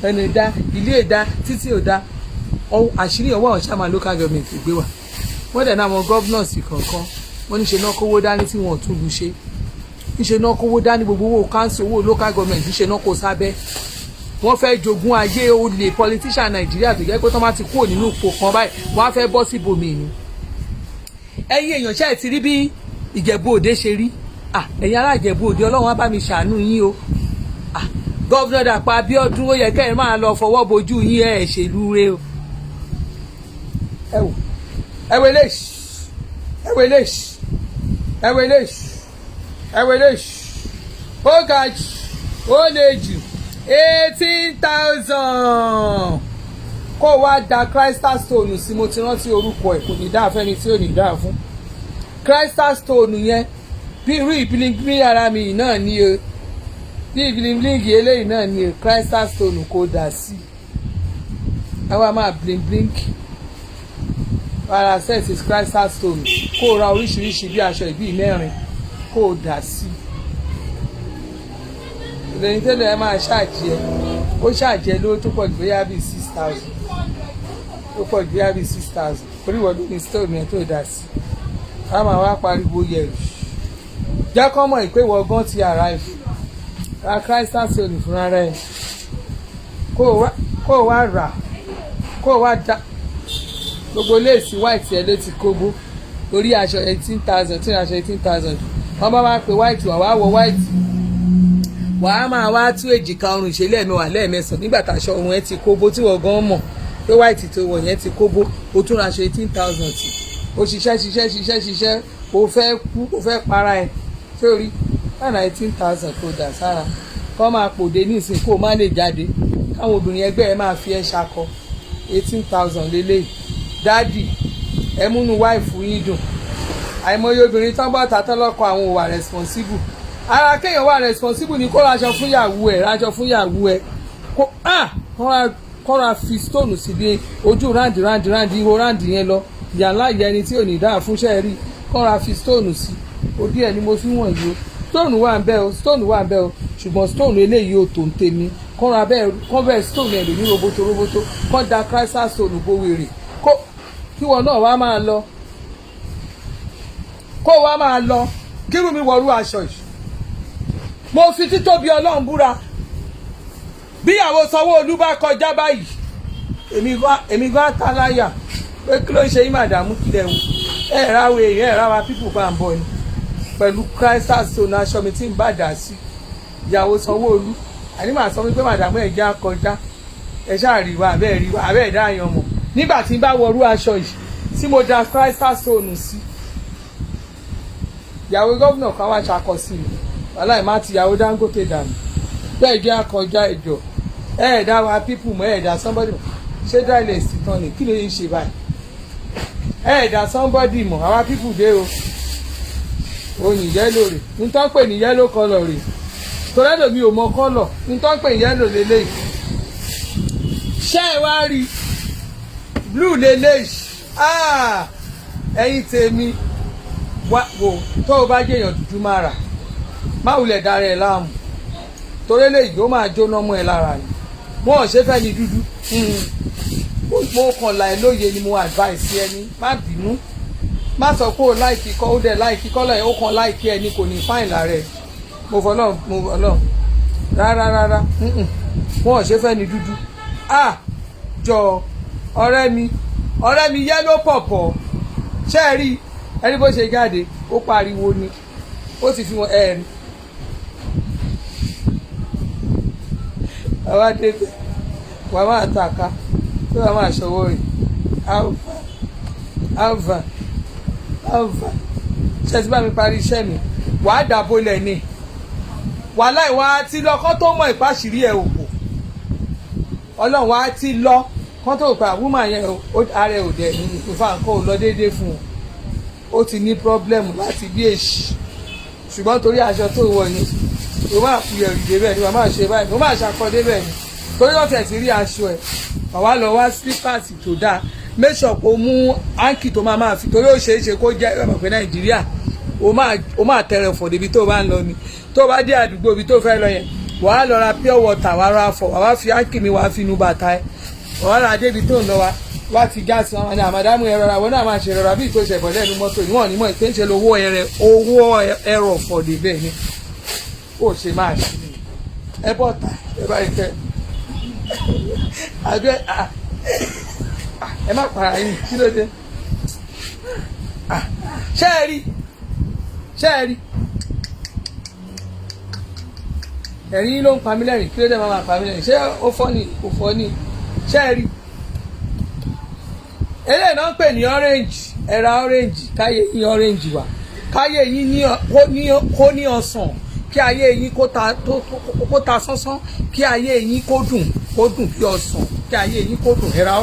ẹnu ìdá ilé ìdá títí ìdá àṣírí ọwọ́ àwọn chairman local government gbé wà wọ́n dẹ̀ náà àwọn governors kọ̀ọ̀kan wọ́n ní ṣe náà kówó dání tí wọ́n tún lu ṣe níṣe náà kówó dání gbogbo owó council owó local government níṣe náà kó sábẹ́ wọ́n fẹ́ jogún ayé olè politician Nàìjíríà tó jẹ́ pé tó máa ti kúrò nínú ipò kan báyìí wọ́n á fẹ́ bọ́ síbòmí ni. ẹ̀yin èèyàn ṣe ti rí bí Ìjẹ̀bú Òde ṣe rí ẹ̀yin ará Ìjẹ̀bú Òde Ọlọ́run á bá mi ṣàánú yín o. Gọ́vnà Dàpọ̀ Abíọ́dún ó yẹ kẹ́ ẹ̀ máa lọ fọwọ́ bojú yín ẹ̀ ṣèlú rẹ o. ẹ wo eléyìí ó ga jù ó le jù 18,000 kó wá da Crystal Stone sí. mo ti rántí orúkọ ẹ̀ kò ní dáa fẹ́ni tí ò ní dáa fún. Crystal Stone yẹn bí irú ìbílíngírí ara mi náà ní o bí ìbílíngírí eléyìí náà ní o Crystal Stone kò dà sí àwa máa bling para set is Crystal Stone kó ra oríṣiríṣi bí aṣọ ìbí mẹ́rin kó dà sí lẹ́yìn tẹ́lẹ̀ ẹ máa ṣàjẹ́ ó ṣàjẹ́ lówó tó pọ̀ jù bóyá bíi 6,000 tó pọ̀ jù bóyá bíi 6,000 oríwọ̀ ló ní stone yẹn tó dà sí a máa wá pariwo yẹ̀rù jẹ́ kọ́ mọ̀ ìpé ìwọ gan ti arrive ra Crystal Stone fúnra rẹ̀ kó o wá rà kó o wá dá gbogbo léèsì white ẹ̀ ló ti kóbó orí aṣọ 18,000 tí aṣọ 18,000 wọ́n bá wá pé white wà wá wọ white wàá máa wá tú èjìká ọrùn ìṣẹ̀lẹ̀ mẹ́wàá lẹ́ẹ̀mẹ́sàn nígbà táṣọ ọrùn ẹ ti kóbó tí wọ́n gan mọ̀ pé white tó wọ̀ yẹn ti kóbó o tún raṣọ 18,000 tí o ṣiṣẹ́ o fẹ́ kú o fẹ́ para ẹ̀ sórí lára 18,000 tó dà sára kọ́ máa pòde nísìn kó o má lè jáde káwọn obìnrin ẹgbẹ́ ẹ máa fi ẹ́ ṣakọ 18,000 lélẹ́yìí dádì ẹ múnú wáìfù yín dùn àìmọye obìnrin tán bọ́ tàtọ́ lọ́kọ àwọn ò wà responsible ara kéèyàn wà responsible ni kó raṣọ fún yàwó ẹ kó ra fi stone sí bí ojú ráǹdì ihò ráǹdì yẹn lọ yàrá ìyá ẹni tí ò ní dáa fúnṣẹ́ rí kó ra fi stone sí ojú ẹ ni mo fi wọ̀n yìí o stone wà ń bẹ o ṣùgbọ́n stone eléyìí ò tó ń tèmi kó ra bẹ́ẹ̀ stone ẹ̀ lò ní roboto kó da Crystal Stone bó wèrè kí wọn náà wá máa lọ kírù mi wọrú aṣọ yìí mo fi títóbi Ọlọ́run búra bíyàwó Sanwó-Olú bá kọjá báyìí èmi gan táláyà pé kí ló ń ṣe yín màdàmú kílẹ̀ wò ẹ̀ráwa pípù bá ń bọ̀ ni pẹ̀lú Crystal Stone aṣọ mi tí ń bá dà sí ìyàwó Sanwó-Olú àní màá sọ wípé màdàmú ẹ̀ já kọjá ẹ̀ ṣáà rí wa àbẹ́ ẹ̀dá àyàn mọ̀ nígbà tí n bá wọrú aṣọ yìí tí mo da Crystal Stone sí ìyàwó gómìnà kan wá ṣakọ sí mi wàláì má ti ìyàwó Dangote dànù bẹ́ẹ̀ jẹ́ akọjá ẹ̀jọ̀ ẹ̀ẹ̀dá wa pípù mọ́ ẹ̀ẹ̀dá somebody ṣé drylet tán ni kí ló ń ṣe báyìí ẹ̀ẹ̀dá somebody mọ̀ àwa pípù dé o oyin yẹ́lò rè nítorí pé ní yẹ́lò kọlọ̀ rè torẹ́dọ̀ mi ò mọ kọlọ̀ nítorí pé yẹ́lò lélẹ́yìí ṣé ẹ wá rí blue lélẹ́yìí ẹ̀yin tèmi wò tó o bá jẹ́yàn dúdú máa rà má wulẹ̀ dára ẹ̀ láàmú torí eléyìí ó máa jóná mọ́ ẹ lára ni mo ò ṣe fẹ́ ni dúdú mo kàn láì lóye ni mo advice ẹni má bínú má sọ pé o láìkí kọ́ ó dẹ̀ láìkí kọ́lọ̀ ẹ̀ ó kàn láìkí ẹni kò ní fáìn lára ẹ̀ mo fọlọ́ rárá mo ò ṣe fẹ́ ni dúdú jọ ọ̀rẹ́ mi yẹ́lò pọ̀pọ̀ ṣé ẹ rí ẹni bó ṣe jáde ó pariwo ni ó ti fi wọn ẹ̀rín àwa débẹ̀ wàá máa tàka tó wàá máa ṣọwọ́ rẹ̀ alva ṣe ti bá mi parí iṣẹ́ mi wàá dàbò lẹ̀ ni wàhálà ìwà ti lọ kán tó mọ ìpàṣírí ẹ̀ òpò ọlọ́run wàá ti lọ kán tó pa wúmà yẹn ara ẹ̀ ò dẹ̀ ní ìfà nǹkan ò lọ déédéé fún un ó ti ní pírọ́blẹ́mù láti bí èṣì ṣùgbọ́n torí aṣọ tó wọ̀ yẹn ló máa fi ẹ̀rù débẹ̀ ni wọ́n máa ṣe báyìí ló máa ṣàkọ débẹ̀ ni torí wọ́n tẹ̀ sí rí aṣọ ẹ̀ wàá lọ wá slippers tó dáa make sure kó mú áǹkì tó máa fi torí ó ṣeé ṣe kó jẹ́ ẹ̀mọ̀ pé Nàìjíríà ó máa tẹ̀rẹ̀ fọ̀ débi tó bá ń lọ ni tó bá dé àdúgbò ibi tó fẹ́ lọ yẹn wàá lọ ra pure water wàá ra fọ̀ wàá fi áǹkì mi wàá fi inú bàtà ẹ̀ wàá ra débi tó ń lọ wa wá ti gáàsì wọn ní àmàdámù ẹ̀rọ àwọn náà máa ṣe rọra bí ìtòṣẹ̀ ìbọ̀lẹ́ ẹnu mọ́tò níwọ̀n nímọ̀ ìpéǹṣẹ́ lówó ẹ̀rọ fọ̀dé bẹ́ẹ̀ ni ó ṣe máa ṣe ẹ bọ́ta ẹ bá rí kẹ́ àbí ẹ má para yín kí ló dé ṣé ẹ rí ẹ̀rín ló ń pa mí lẹ́rìn kí ló dé máa pa mí lẹ́rìn ṣé ó fọ́ ni kò fọ́ ni ṣé ẹ rí eléyìí náà ń pè ní orange ẹ̀ra orange káyé yín orange wà káyé yín kó ní ọsàn kí ayé yín kó ta sánsán kí ayé yín kó dùn bí ọsàn kí ayé yín kó dùn ẹ̀ra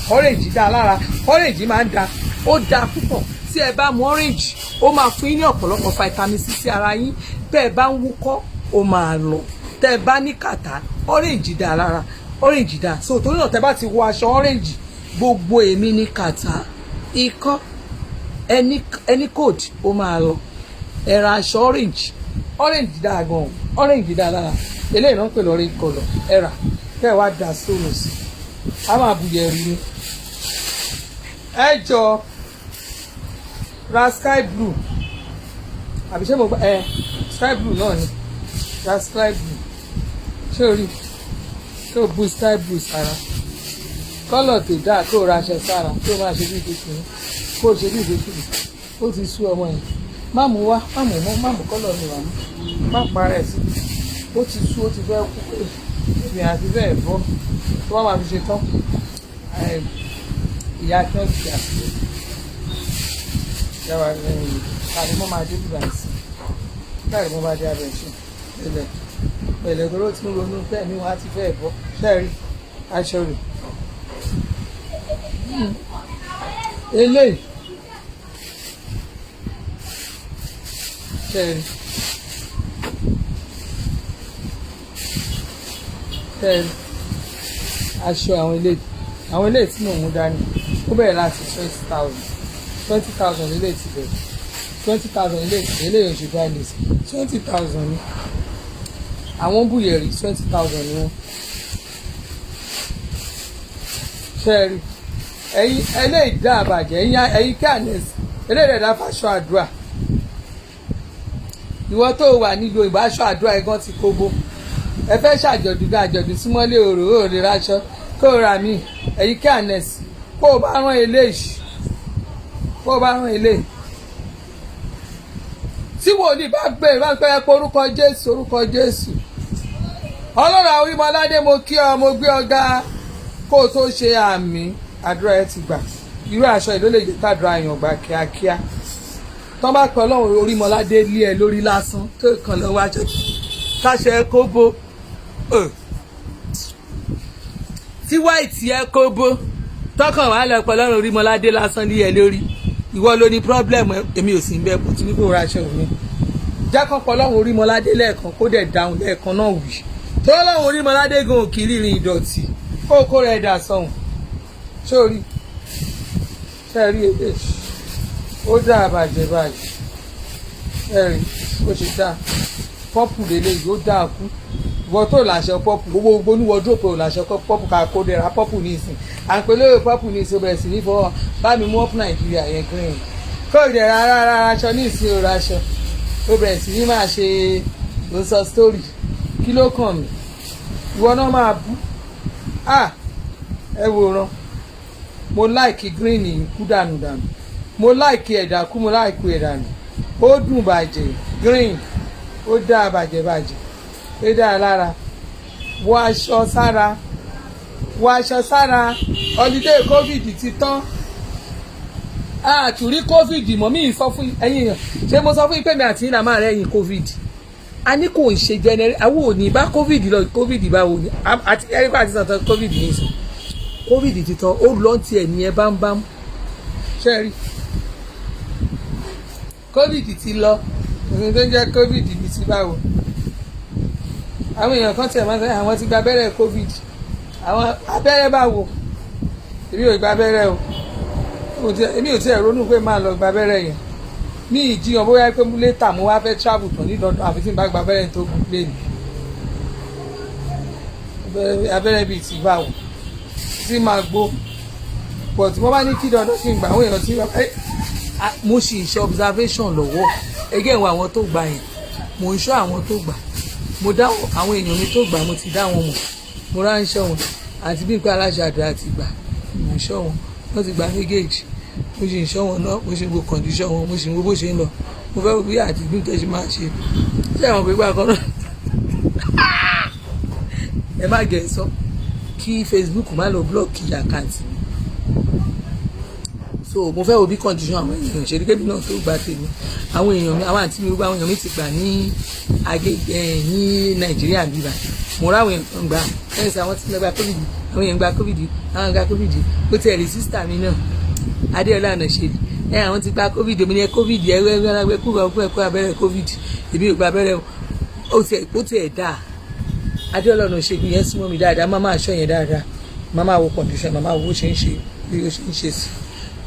orange dá lára orange máa ń da ó da púpọ̀ tí ẹ bá mu orange ó máa fún yín ní ọ̀pọ̀lọpọ̀ vitamin C sí ara yín bẹ́ẹ̀ bá ń wúkọ́ ó máa lọ tẹ́ ẹ bá ní kàtá orange dá lára orange dá so torí náà tẹ́ bá ti wọ aṣọ orange gbogbo èmi ní kàtá ikọ́ ẹni cold ó máa lọ ẹ̀ra aṣọ orange dá gan orange dá lára eléyìí náà ń pè lórí kọlọ ẹ̀rà kẹ́ ẹ wá dà sóòrùn sí a máa bùyẹ̀ rí ni ẹ jọ ra sky blue àbí ṣé mo gbà sky blue náà ni ra sky blue ṣé o rí tó bu sky blue sára kọ́lọ̀ tó dáa kó o ra aṣọ sára kó o máa ṣe bí ìdókòwò kó o ṣe bí ìdókòwò ó ti sú ọmọ yẹn má mú wá má mú kọ́lọ̀ mi wá má parẹ́ sí ó ti sú ó ti fẹ́ kú pé ìrìn àti bẹ́ẹ̀ bọ́ tó wá máa fi ṣe tán ìyá kí wọ́n ti jà sí ìyá wa tàbí mo máa dé bíbá sí láì mo bá dé abẹ́ ṣe pẹ̀lẹ́ tó ló ti ń ronú bẹ́ẹ̀ ni wọ́n á ti fẹ́ bọ́ ṣẹ́ẹ̀rí aṣọ rẹ̀ eléyìí ṣẹ́ẹ̀rí aṣọ àwọn ilé tí mò ń mú dání ó bẹ̀rẹ̀ láti 20,000 ilé ti bẹ̀rẹ̀ 20,000 ilé oṣù báyìí 20,000 ni àwọn búyẹ̀rì 20,000 ni wọ́n ṣẹ́ẹ̀rí ẹ̀yin eléyìí dá àbàjẹ́ ẹ̀yin kánẹ́sì eléyìí rẹ̀ dá fàṣọ àdúrà ìwọ tó wà nílò ìbáṣọ àdúrà ẹ̀gán ti kóbó ẹ fẹ́ ṣàjọ̀dún súnmọ́lé òrè ráṣọ kó o rà mí ẹ̀yin kánẹ́sì kó o bá rán eléyìí tí wòlíì bá gbé bá pẹ́ pé orúkọ Jésù Ọlọ́run Orímọládé mo kí ọ mo gbé ọ̀gá kó o tó ṣe àmì àdúrà ẹ ti gbà irú aṣọ ìlú lè jẹ́ kádùrá àyàn gbà kíákíá tọ́ bá pẹ́ Ọlọ́run Orímọládé lé ẹ lórí lásán tó kàn lọ́wọ́ aṣọ káṣẹ kó bó tí white ẹ kó bó tọkàn wà lọ pẹ́ Ọlọ́run Orímọládé lásán lé ẹ lórí ìwọ ló ní problem èmi ò sì ń bẹ bó ti ní kó ra aṣọ mi jákàn pọ̀ Ọlọ́run Orímọládé lẹ́ẹ̀kan kó dẹ̀ dáhùn lẹ́ẹ̀kan náà wì tó Ọlọ́run Orímọládé gan òkì rírin ìdọ̀tí kó rẹ̀ dà sọ̀hún sórí ẹ̀rí èdè ó dá àbàjẹ́ báyìí ẹ̀rí ó ṣe dá pọ́pù lélẹ́yìí ó dá kú ìwọ tó làṣẹ pọ́pù gbogbo ní wọ́dúrópù ò làṣẹ pọ́pù ká kó dẹ̀ra pọ́pù ní ìsìn à ń pè lóye pọ́pù ní ìsìn ó bẹ̀rẹ̀ sí ní fọwọ́ bá mi mú ọ́pù Nàìjíríà yẹn green kó ìdẹ̀ra ara aṣọ ní ìsìn òra aṣọ ó bẹ̀rẹ̀ sí ní máa ṣe ló sọ story kí ló kàn mí ìwọ náà máa bú ẹ wòran mo láìkí green yìí kú dànù mo láìkí ẹ̀dà kú mo láìkí ẹ̀dà nù ó dùn bàjẹ́ green ó dá bàjẹ́ ó dá lára wọ aṣọ sára holiday covid ti tán àtúrí covid mọ́ mi sọ fún ẹ̀yin èèyàn ṣé mo sọ fún pé mi àti ìlà máa rẹ̀ ẹ̀yìn covid a ní kò ń ṣe àwọn ò ní bá covid lọ covid báwo ni àti ẹ̀rí pàtí sọ̀tọ̀ covid ní ìsìn covid ti tán ó lọ ti ẹ̀ ní ẹ bámbám ṣe rí covid ti lọ òun tó ń jẹ́ covid ní ti báwo àwọn èèyàn kan tiẹ̀ máa ń sọ àwọn ti gba abẹ́rẹ́ covid àwọn abẹ́rẹ́ báwo èmi ò gba abẹ́rẹ́ o èmi ò tiẹ̀ ronú pé máa lọ gba abẹ́rẹ́ yẹn ní ìjiyàn bóyá pé létà mo wá fẹ́ travel tán ní dandan àfi tí n bá gba abẹ́rẹ́ tó gùn lé ní abẹ́rẹ́ bíi ti báwo tí máa gbó but wọ́n bá ní kí dandan kí n gbà àwọn èèyàn tí mo sì ń ṣe observation lọ́wọ́ ẹgẹ́ ìwọ àwọn tó gbà yẹn mo ń ṣọ́ àwọn tó gbà mo dá àwọn èèyàn mi tó gbà mo ti dá wọn mọ̀ mo ránṣẹ́ wọn àti bí nǹkan aláṣà àdúrà ti gbà mo ń ṣọ́ wọn wọ́n ti gba méjèèjì mo sì ń ṣọ́ wọn náà mo sì ń wo kọ̀ǹdíṣọ́ wọn mo sì ń wo bó ṣe ń lọ mo fẹ́ wo bí àti bí nǹkan ṣe máa ṣe ṣé àwọn pé gbà kan náà ẹ má gẹ̀ sọ kí Facebook má lọ blọọkì àkáǹtì mi so mo fẹ́ wo bí kọ̀ǹdíṣọ́ àwọn èèyàn ṣe rí kébì náà tó gba tèmi àwọn èèyàn mi àwọn àǹtí mi gbogbo àwọn èèyàn mi ti gbà ní Agége ní Nàìjíríà bíbá mo ráwọn èèyàn tó ń gbà ẹ̀yìn sí àwọn tí wọ́n gba covid àwọn èèyàn gba covid àwọn gba covid bó ti ẹ̀rí sísítà mi náà Adéọlá ọ̀nà ṣe àwọn ti gba covid omi ní covid ẹgbẹ́ kúrò abẹ́rẹ́ covid èmi ò gba abẹ́rẹ́ ó ti ẹ̀ dáa Adéọlá ọ̀nà ṣe yẹn súnmọ́ mi dáadáa má máa ṣọ́ yẹn dáadáa má máa wo condition má máa wo bó ṣe ń ṣe bí ó ṣe ń ṣe sí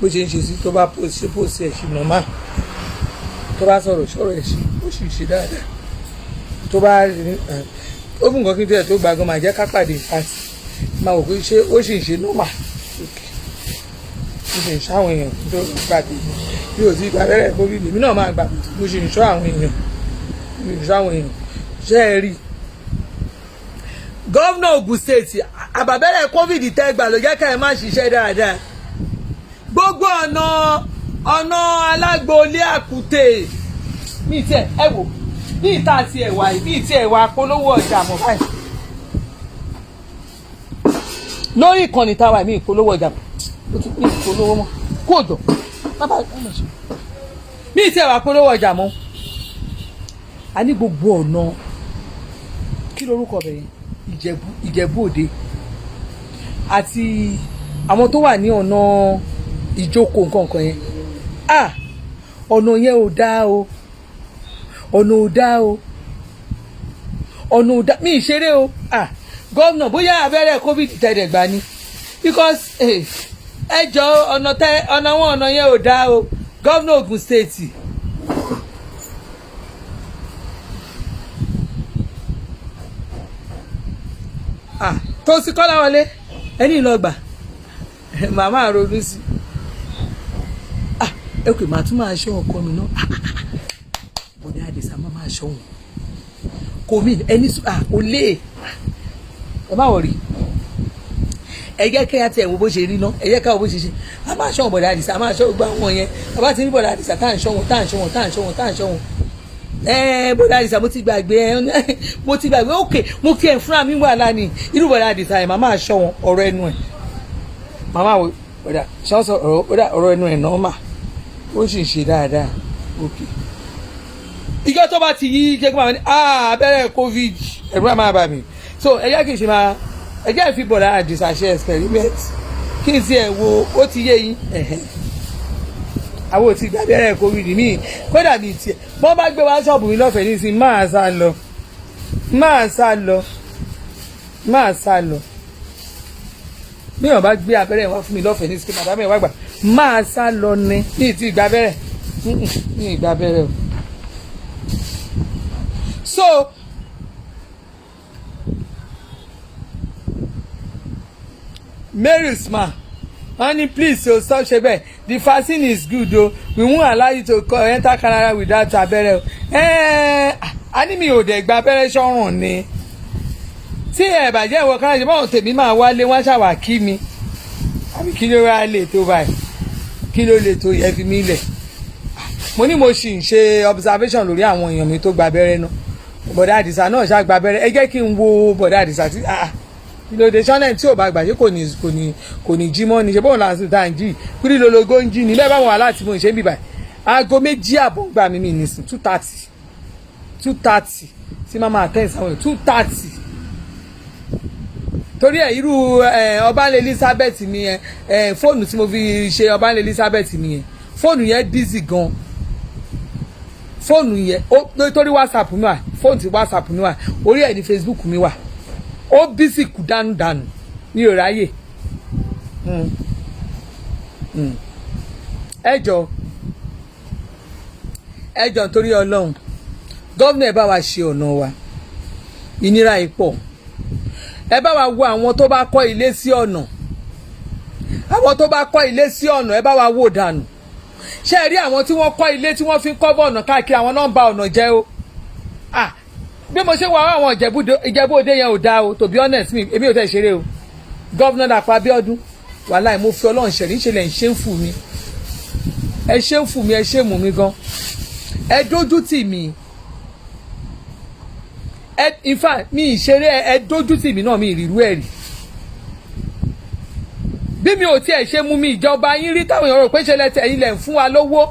bó ṣe ń ṣe sí tó bá post ẹ̀ ṣì normal tó bá sọ̀rọ̀ ẹ̀ ṣì ó sì ṣe dáadáa tó bá ó fún nǹkan kí n tẹ̀ tó gbàgbọ́ máa jẹ́ ká pàdé àti máa wò pé ṣé ó sì ń ṣe normal ó sì ń ṣọ́ àwọn èèyàn tó gbàgbé bí ò sí gba abẹ́rẹ́ covid èmi náà máa gbà mo sì ń ṣọ́ àwọn èèyàn ṣé ẹ rí gómìnà Ògùn state àbàbẹ́rẹ́ covid tẹ́gbà ló jẹ́ ká ẹ má ṣiṣẹ́ dáadáa gbogbo ọ̀nà alágboolé àkútè ní tiẹ̀ ẹ wò ní ìta àti ẹ̀wà ní ìtì ẹ̀wà polówó ọjà mọ̀ báyìí lórí ìkànnì táwa mi ìpolówó ọjà ó ti ní ìpolówó mọ́ kó jọ bàbá mi ìtì ẹ̀wà polówó ọjà mọ́ a ní gbogbo ọ̀nà kí lorúkọ bẹ̀rẹ̀ Ìjẹ̀bú Òde àti àwọn tó wà ní ọ̀nà Ìjókòó nǹkan yẹn ọ̀nà yẹn ò dáa o ọ̀nà ò dáa o ọ̀nà ò dáa mi ìṣeré o gómìnà bóyá abẹ́rẹ́ covid tẹ̀lé gbà ni because ẹ jọ ọ̀nà yẹn ò dáa o gómìnà Ògùn state tó sí kọ́lá wọlé ẹni ìlọgbà màmá ronú sí ẹ kò máa tún máa ṣọ́ ọkọ mi náà bọ́dá àdìsá máa ṣọ́ wọn kò mí ẹni kò lè ẹ má wọrí ẹ jẹ́ kí á tẹ̀ wo bó ṣe rí náà ẹ jẹ́ ká wo bó ṣe ṣe a máa ṣọ́ bọ́dá àdìsá a máa ṣọ́ gbogbo àwọn yẹn bàbá ti ní bọ́dá àdìsá tá à ń ṣọ́ wọn bọ́dá àdìsá mo ti gbàgbé òkè mo kí ẹ̀ fúnra mi wà lánìí irú bọ́dá àdìsá ẹ̀ máa ṣọ́ wọn ọ̀rọ̀ ẹnu ẹ̀ màmá wo bọ́dá ṣọ́ọ́sọ ọ̀rọ̀ ẹnu ẹ̀ náà mà ó sì ń ṣe dáadáa òkè ìjọ tó bá ti yí jẹ́ kí máa ní abẹ́rẹ́ covid ẹ̀rù máa bà mí so ẹ jẹ́ kí n ṣe máa ẹ jẹ́ ìfi bọ́dá àdìsá ṣe experiment kí n ti ẹ̀ wo ó ti yé yín àwọn ò ti gba abẹ́rẹ́ covid mi kódà mi tiẹ̀ wọ́n bá gbé wá ṣọ́ọ̀bù mi lọ́fẹ̀ẹ́ ní sin máa sá lọ bí wọ́n bá gbé abẹ́rẹ́ wá fún mi lọ́fẹ̀ẹ́ ní sin màdàmẹ́ wá gbà máa sá lọ ní ti ìgbà abẹ́rẹ́ ní ìgbà abẹ́rẹ́ o so Mary Usman honey please o stop ṣe bẹ́ẹ̀ the vaccine is good o we won't allow you to enter Canada without abẹ́rẹ́ o a ní mi ò dẹ̀ gba abẹ́rẹ́ sọ́rùn ni tí ẹ̀ bàjẹ́ ìwọ Canada ṣe báwọn tèmi máa wálé wọ́n ṣàwà kí mi àbí kí ló wá lè tó báyìí kí ló lè tó yẹ fi mí lẹ̀ mo ní mo sì ń ṣe observation lórí àwọn èèyàn mi tó gba abẹ́rẹ́ náà bọ̀dá àdìsá náà ṣá gba abẹ́rẹ́ ẹ jẹ́ kí n wo bọ̀dá àdìsá tí ìlòdè sọ́nẹ̀ tí ò bá gbà ṣé kò ní jí mọ́ ni ṣe bóun láti tá à ń jí kúrí lologo ń jí ni bẹ́ẹ̀ báwọn aláàtí mo ń ṣe ń bìbà aago 2:00 gbà mí mi nìsín 2:30 tí máa máa tẹ́ ìsáwọn 2:30 torí ẹ̀ irú Ọbánlé Elizabeth mi yẹn fóònù tí mo fi ṣe Ọbánlé Elizabeth mi yẹn fóònù yẹn busy gan fóònù yẹn torí WhatsApp mi wà fóònù tí WhatsApp mi wà orí ẹ̀ ní Facebook mi wà ó bísí kù dánudànù ní ò ráyè ẹjọ nítorí Ọlọ́run gómìnà ẹ bá wa ṣe ọ̀nà wa ìnira ìpọ̀ ẹ bá wa wo àwọn tó bá kọ́ ilé sí ọ̀nà àwọn tó bá kọ́ ilé sí ọ̀nà ẹ bá wa wò dànù ṣé ẹ rí àwọn tí wọ́n kọ́ ilé tí wọ́n fi ń kọ́bọ̀ ọ̀nà káàkiri àwọn náà ń ba ọ̀nà jẹ́ o bí mo ṣe wá àwọn Ìjẹ̀bú Òde yẹn ò dáa o, to be honest mi èmi ò tẹ̀ ṣeré o. Gọ́vnà Dàpọ̀ Abíọ́dún wàláì mo fi Ọlọ́run ṣẹ̀rí ṣẹlẹ̀ ń ṣe ń fù mí, ẹ ṣe ń fù mí, ẹ ṣe mú mi gan, ẹ dójú tì mí, in fact mi ìṣeré ẹ dójú tì mí náà mi ìrírú ẹ̀ rí. Bí mi ò tiẹ̀ ṣe mú mi ìjọba yín rí táwọn èèyàn rò pé ṣe lẹ́tẹ̀ ẹ̀yin lẹ̀ ń fún wa lówó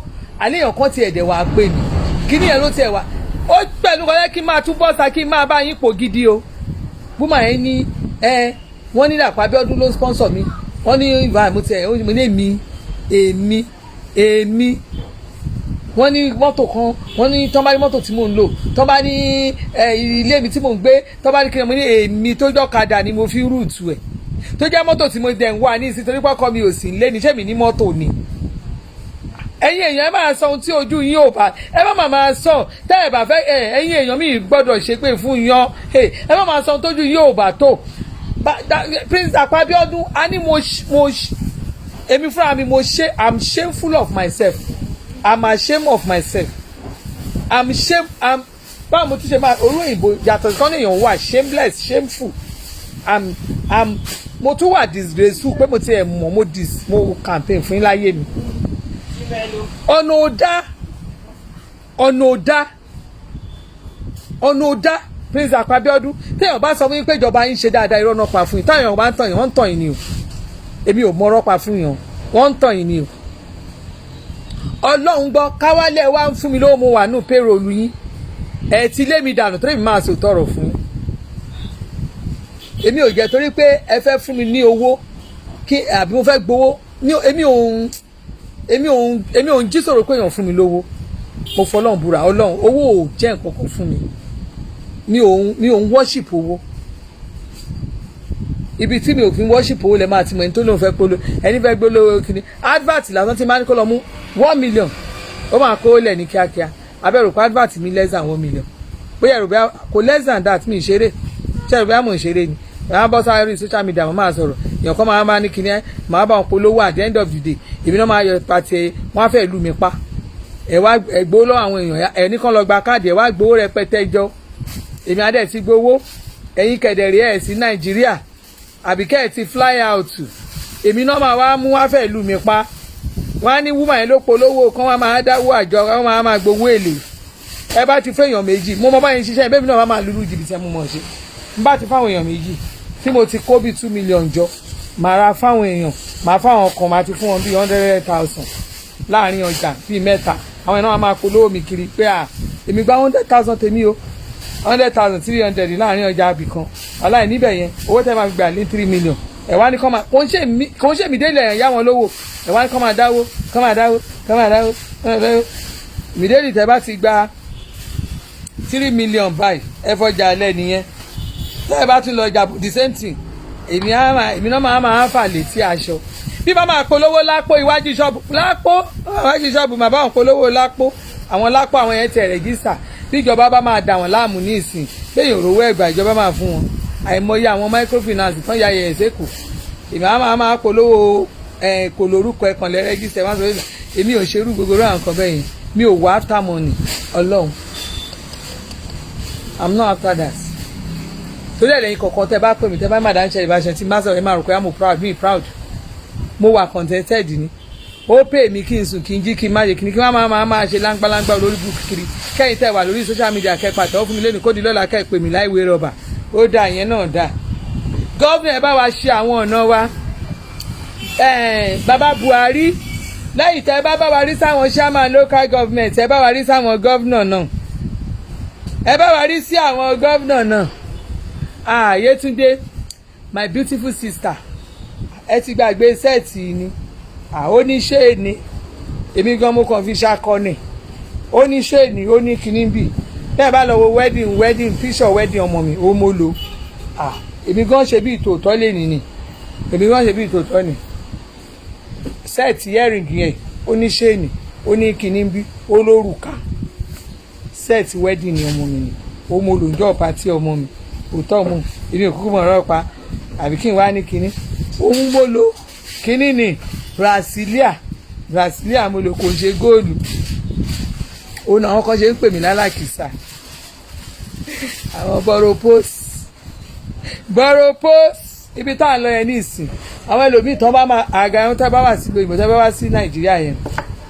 àléèyàn kan tiẹ̀ dẹ̀ wá pè mí kí ni ẹ̀ ló tiẹ̀ wá ó pẹ̀lú kọ́lẹ́ kí n máa tún bọ́ta kí n máa bá yín pò gidi o. Búmà yẹn ní wọ́n ní Dàpọ̀ Abíọ́dún ló sponsor mi, wọ́n ní ìwà àmútiẹ̀ mo ní èmi wọ́n ní mọ́tò kan, wọ́n ní tọ́ bá ní mọ́tò tí mò ń lò, tọ́ bá ní ilé mi tí mò ń gbé, tọ́ bá ní kí mo ní èmi tó jọ́kadà ni mo fi rúùtù ẹ̀, tó jẹ́ mọ́tò tí mo dẹ̀ ń wà ní ìsìn torí pọ́kọ́ mi ò sí lé níṣẹ́ mi ní mọ́tò ni. Ẹ̀yin èèyàn ẹ máa sọ ohun tí ojú yín ò bá, ẹ má máa sọ tẹ́ ẹ bá fẹ́ ẹ̀yin èèyàn mi gbọ́dọ̀ ṣe pé fún yan, ẹ má máa sọ ohun tójú yín ò bá tó. Prince Dàpọ̀ Abíọ́dún a ní èmi fúnra mi I'm shameful of myself, I'm ashamed of myself, báwo mo tún ṣe máa olóyìnbó yàtọ̀ sọ́nà èèyàn wà shameless shameful, mo tún wà disgraceful pé mo ti ẹ̀ mọ̀ mo campaign fún láyé mi. ọ̀nà òdá Prince Dàpọ̀ Abíọ́dún téèyàn bá sọ fún yín pé ìjọba yín ṣe dáadáa irọ́ náà pa fún yín, táwọn èèyàn bá ń tàn yín wọ́n ń tàn yín ni o, èmi ò mọ̀rọ̀ pa fún yín wọ́n ń tàn yín ni o. Ọlọ́run gbọ́ káwálẹ̀ wá ń fún mi lówó mo wà nù payroll yín ẹ̀ ti lé mi dànù torí mi máa sọ tọrọ fún yín. Èmi ò jẹ́ torí pé ẹ fẹ́ fún mi ní owó kí àbí mo fẹ́ gbowó èmi ò ń jí sọ̀rọ̀ pé èèyàn fún mi lówó, mo fọlọ́run búra Ọlọ́run owó ò jẹ́ nǹkan kan fún mi, mi ò ń worship owó. Ibi tí mi ò fi ń worship owó lẹ máa ti mọ ẹni tó lóun fẹ́ polo ẹni fẹ́ gbé lówó kìíní advert lásán ti máa ní kó lọ mú 1 million ó máa kó lẹ̀ ní kíákíá abẹ́rù pé advert mi less than 1 million bóyá ẹ̀rù bẹ́ẹ̀ kò less than that mi ìṣeré ṣé ẹ̀rù bẹ́ẹ̀ mò ń ṣeré ni àwọn bọ́ sáré social media mo máa sọ̀rọ̀ èèyàn kan máa ní kíní ẹ̀ máa bá wọn polówó at the end of the day èmi náà máa yọ pàtẹ wọn á fẹ́ lù mí pa ẹ̀ wá gbowó lọ́wọ́ àwọn èèyàn ẹ̀ ní kàn lọ gba káàdì ẹ̀ wá gbowó rẹpẹtẹ jọ èmi adẹ̀ ti gbowó ẹ̀yin kẹ̀dẹ̀rì ẹ̀ sí Nàìjíríà àbíkẹ́ ẹ̀ ti fly out èmi náà máa wá mú wá fẹ́ lù mí pa wọ́n á ní woman yẹn ló polówó kan wọ́n máa dáwó àjọ wọ́n máa gbowó èlé ẹ bá ti fẹ́ èèyàn méjì mo mọ báyìí ṣiṣẹ́ ìbẹ́ẹ̀ mi náà máa lùlù jìbìtì ẹ̀ mú mọ̀ ṣe n bá ti fáwọn èèyàn méjì tí mo ti kó bíi 2 million jọ màá ra fáwọn èèyàn màá fáwọn kan màá ti fún wọn bíi 100,000 láàrin ọjà bíi mẹ́ta àwọn èèyàn máa polówó mi kiri pé èmi gba 100,000 tèmi o 100,000 300 láàrin ọjà àbì kan aláì níbẹ̀ yẹn owó tẹ́ máa fi gbà ní 3 million ẹ̀ wá ní kọ́ máa kò ń ṣe mí délé ẹ̀ yá wọn lówó ẹ̀ wá ní kọ́ máa dáwó mìdélì tẹ́ bá ti gba 3 million báyìí ẹ fọjà alẹ́ nìyẹn tẹ́ ẹ bá tún lọ jà the same thing èmi náà máa fà létí aṣọ bí bá máa polówó lápò iwájú ṣọ́ọ̀bù màá bá wọn polówó lápò àwọn yẹn tẹ̀ rẹ́gísítà bí ìjọba bá máa dà wọ́n láàmú ní ìsìn lẹ́yìn òrówó ẹ̀gbà ìjọba máa fún wọn àìmọye àwọn microfinance tán yáyẹ ẹ̀sẹ̀kù èmi máa polówó kò lórúkọ ẹ̀kànlẹ̀ rẹ́gísítà máa sọ èmi ò ṣerú gbogbo rẹ̀ nǹkan bẹ́ẹ̀ yẹn mi ò wá after money Ọlọ́run I'm not after that torí ẹ̀lẹ́yìn kọ̀ọ̀kan tẹ́ bá pè mí tẹ́ bá má dá ń ṣe ìbáṣẹ tí má sọ ẹ máa rò pé I'm proud mo wà contented ni ó pè mí kí n sùn kí n jí kí n má yẹ kí n máa ṣe láńgbáláńgbá olórí burúkú kiri kẹ́yìn tẹ́ wà lórí social media kẹ́ pàtẹ́wọ́ fún mi lẹ́nu kó di lọ́la kẹ́ pè mí láìwé rọ̀bà ó dà yẹn náà dà gọ́ọ̀nà ẹ bá wa ṣe àwọn ọ̀nà wa bàbá Buhari lẹ́yìn tẹ́ bá wa rí sáwọn chairman local government ẹ bá wa rí sáwọn gọ́ọ̀nà náà ẹ bá wa rí sí àwọn gọ́ọ̀nà náà Yétúndé my beautiful sister ẹ ti gbàgbé sẹ́ẹ̀tì ni ó ní ṣé ni èmi gan mo kàn fi ṣàkọni ó ní ṣé ni ó ní kíní bì bẹ́ẹ̀ bá lọ wo wedding picture wedding ọmọ mi ó mo lò èmi gan ṣe bí ìtòótọ́ lè nìní èmi gan ṣe bí ìtòótọ́ ni sẹ́ẹ̀tì earring yẹn ó ní ṣé ni ó ní kíní bì ó lórúkà sẹ́ẹ̀tì wedding ni ọmọ mi ni ó mo lò ń jọ́ pàtí ọmọ mi òótọ́ mu èmi ò kúkú mọ̀ ọ̀rọ̀ pa àbí kí n wá ní kíní òun mo lò kíní ni Brasilia mo lò kò ṣe góòlù òun àwọn kan ṣe ń pè mí lálàkìsà àwọn bọ́rọ̀ post ibi tá à ń lọ yẹn ní ìsìn àwọn ẹlòmíì tán bá máa àga ẹ̀hún tá bá wà sí lóyìnbó tá bá wá sí nàìjíríà yẹn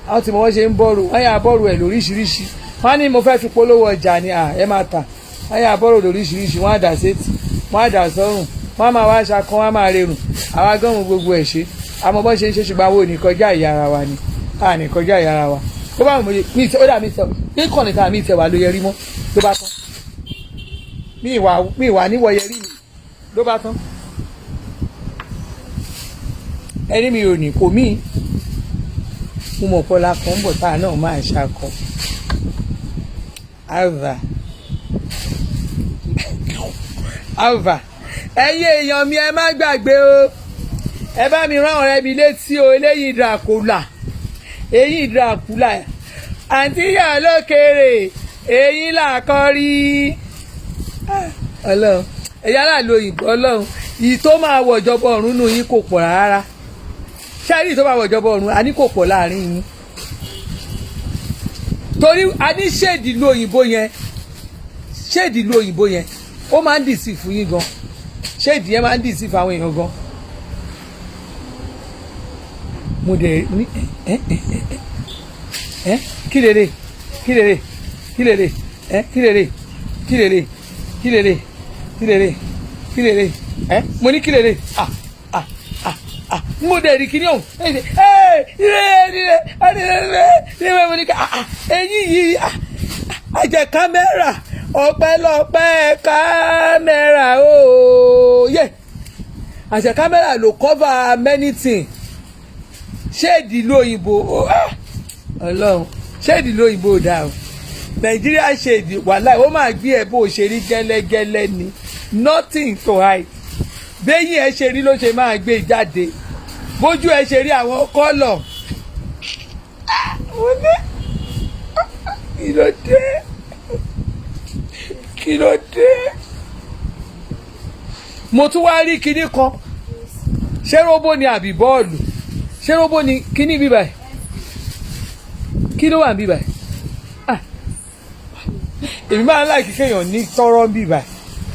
àwọn tí mo wọ́n ṣe ń bọ́rù wọ́n yà bọ́rù ẹ̀ lóríṣiríṣi wọ́n á ní mo fẹ́ fi polówó ọjà ni ẹ máa tà wọ́n yà bọ́rù lóríṣiríṣi wọ́n á dà sétí wọ́n á dà sọ́rùn wọ́n á máa wá aṣakán wọ́n á máa rerùn àwa gánwó gbogbo ẹ̀ ṣe àmọ́ bọ́n ṣe ń ṣe ṣùgbọ́n àwọn ò ní kọjá ìyá ara wa ni a ní kọjá ìyá ara wa tó bá wọn mi ó dà mí tẹ ní kọ́ni tá mi tẹ wà ló yẹrí mọ́ ló bá tán mi ìwà níwọ̀ yẹrí mi ló bá tán ẹni mi ò ní kò mí mo mọ̀ pọ́lá kan bọ̀ tá a náà máa ṣakọ alva ẹ̀yin èèyàn mi ẹ má gbàgbé o ẹ bá mi rán ọ̀rẹ́ mi létí o eléyìí Dracula àǹtí yà lókèrè èyí là kọ́ rí ọlọ́run ẹ̀yà là lo òyìnbó ọlọ́run yìí tó máa wọ̀ ìjọba ọ̀run nù yín kò pọ̀ rárá ṣáàrì tó máa wọ̀ ìjọba ọ̀run a ní kò pọ̀ láàrin yín torí a ní ṣéèdì lu òyìnbó yẹn ó máa ń dìsí fún yín gan ṣéèdì yẹn máa ń dìsí fún àwọn èèyàn gan mo dẹ̀ ní kílèrè mo ní kílèrè mo dẹ̀ rí kíní ọ̀hún mo ní ká ẹ̀yìn yìí àjẹ kámẹ́rà ọpẹ́lọpẹ́ kámẹ́rà ooo àjẹ kámẹ́rà ló cover many things ṣéèdì ìlú òyìnbó ọlọ́run ṣéèdì ìlú òyìnbó dà o nàìjíríà ṣéèdì wàhálà ó máa gbé ẹ bó o ṣe rí gẹ́lẹ́gẹ́lẹ́ ni nothing to hide bẹ́yìn ẹ ṣe rí ló ṣe máa gbé jáde bójú ẹ ṣe rí àwọn kọ́lọ̀ kí ló dé mo tún wá rí kinní kan ṣé róbó ni àbí bọ́ọ̀lù ṣé róbó ni kinní bíbà ẹ̀ kí ló wà bíbà ẹ̀ èmi máa ń láìkí kéèyàn ní tọ́rọ́ bíbà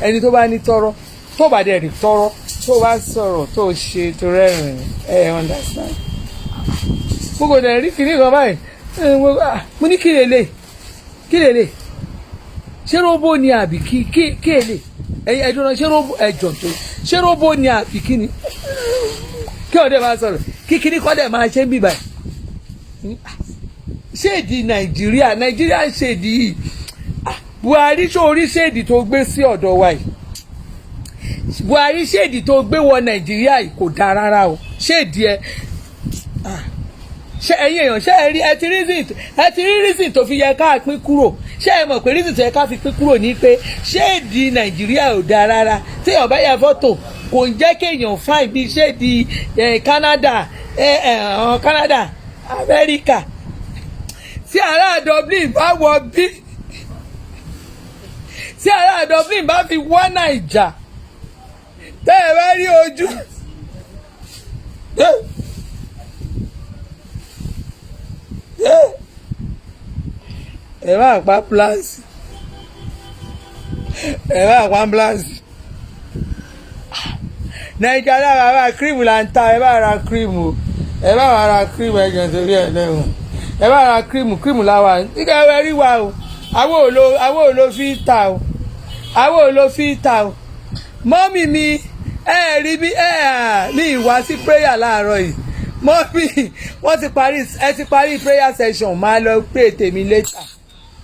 ẹni tó bá ní tọ́rọ́ tó bá dẹ̀ rí tọ́rọ́ tó bá sọ̀rọ̀ tó ṣe tó rẹ́rìn understand mo kò dẹ̀ rí kinní kan báyìí mo ní kí lélẹ̀ ṣé róbó ni àbí kí èlé ẹ̀dùn náà ṣé róbó ẹ̀jọ̀ tó ṣé róbó ni àbí kí ni kí ọ̀dẹ̀ máa sọ̀rọ̀ kí kinní kọ́ dẹ̀ máa ṣe ń bíbà ṣéèdì nàìjíríà ń ṣèdì yìí buhari sórí ṣéèdì tó gbé sí ọ̀dọ̀ wa yìí buhari ṣéèdì tó gbé wọ nàìjíríà yìí kò dáa rárá o ṣéèdì ẹ ṣe ẹ̀yin èèyàn ṣe ẹ rí ẹ ti rí reason tó fi yẹ ká pín kúrò ṣé ẹ mọ̀ pé reason tó yẹ ká fi pín kúrò ní pé ṣéèdì nàìjíríà ò dáa rárá téèyàn bá ya fọ́tò kò ń jẹ́ kéèyàn fáìn bíi ṣéèdì Canada Canada Amẹ́ríkà tí ará Dublin bá wọ bí tí ará Dublin bá fi wá Naija tẹ́ ẹ bá rí ojú ẹ bá pa pláàsì Naija lára ra cream là ń ta ẹ bá ra cream o ẹ bá ra cream ẹ̀jẹ̀ torí ẹ̀ lẹ́wọ̀n ẹ bá ra cream láwa nígbà ẹ rí wa o àwọn ò lo filter o àwọn ò lo filter o mọ́mì mi ẹ rí bí ní ìwá sí prayer láàárọ̀ yìí mọ́mì wọ́n ti parí prayer session máa lọ pé tèmi later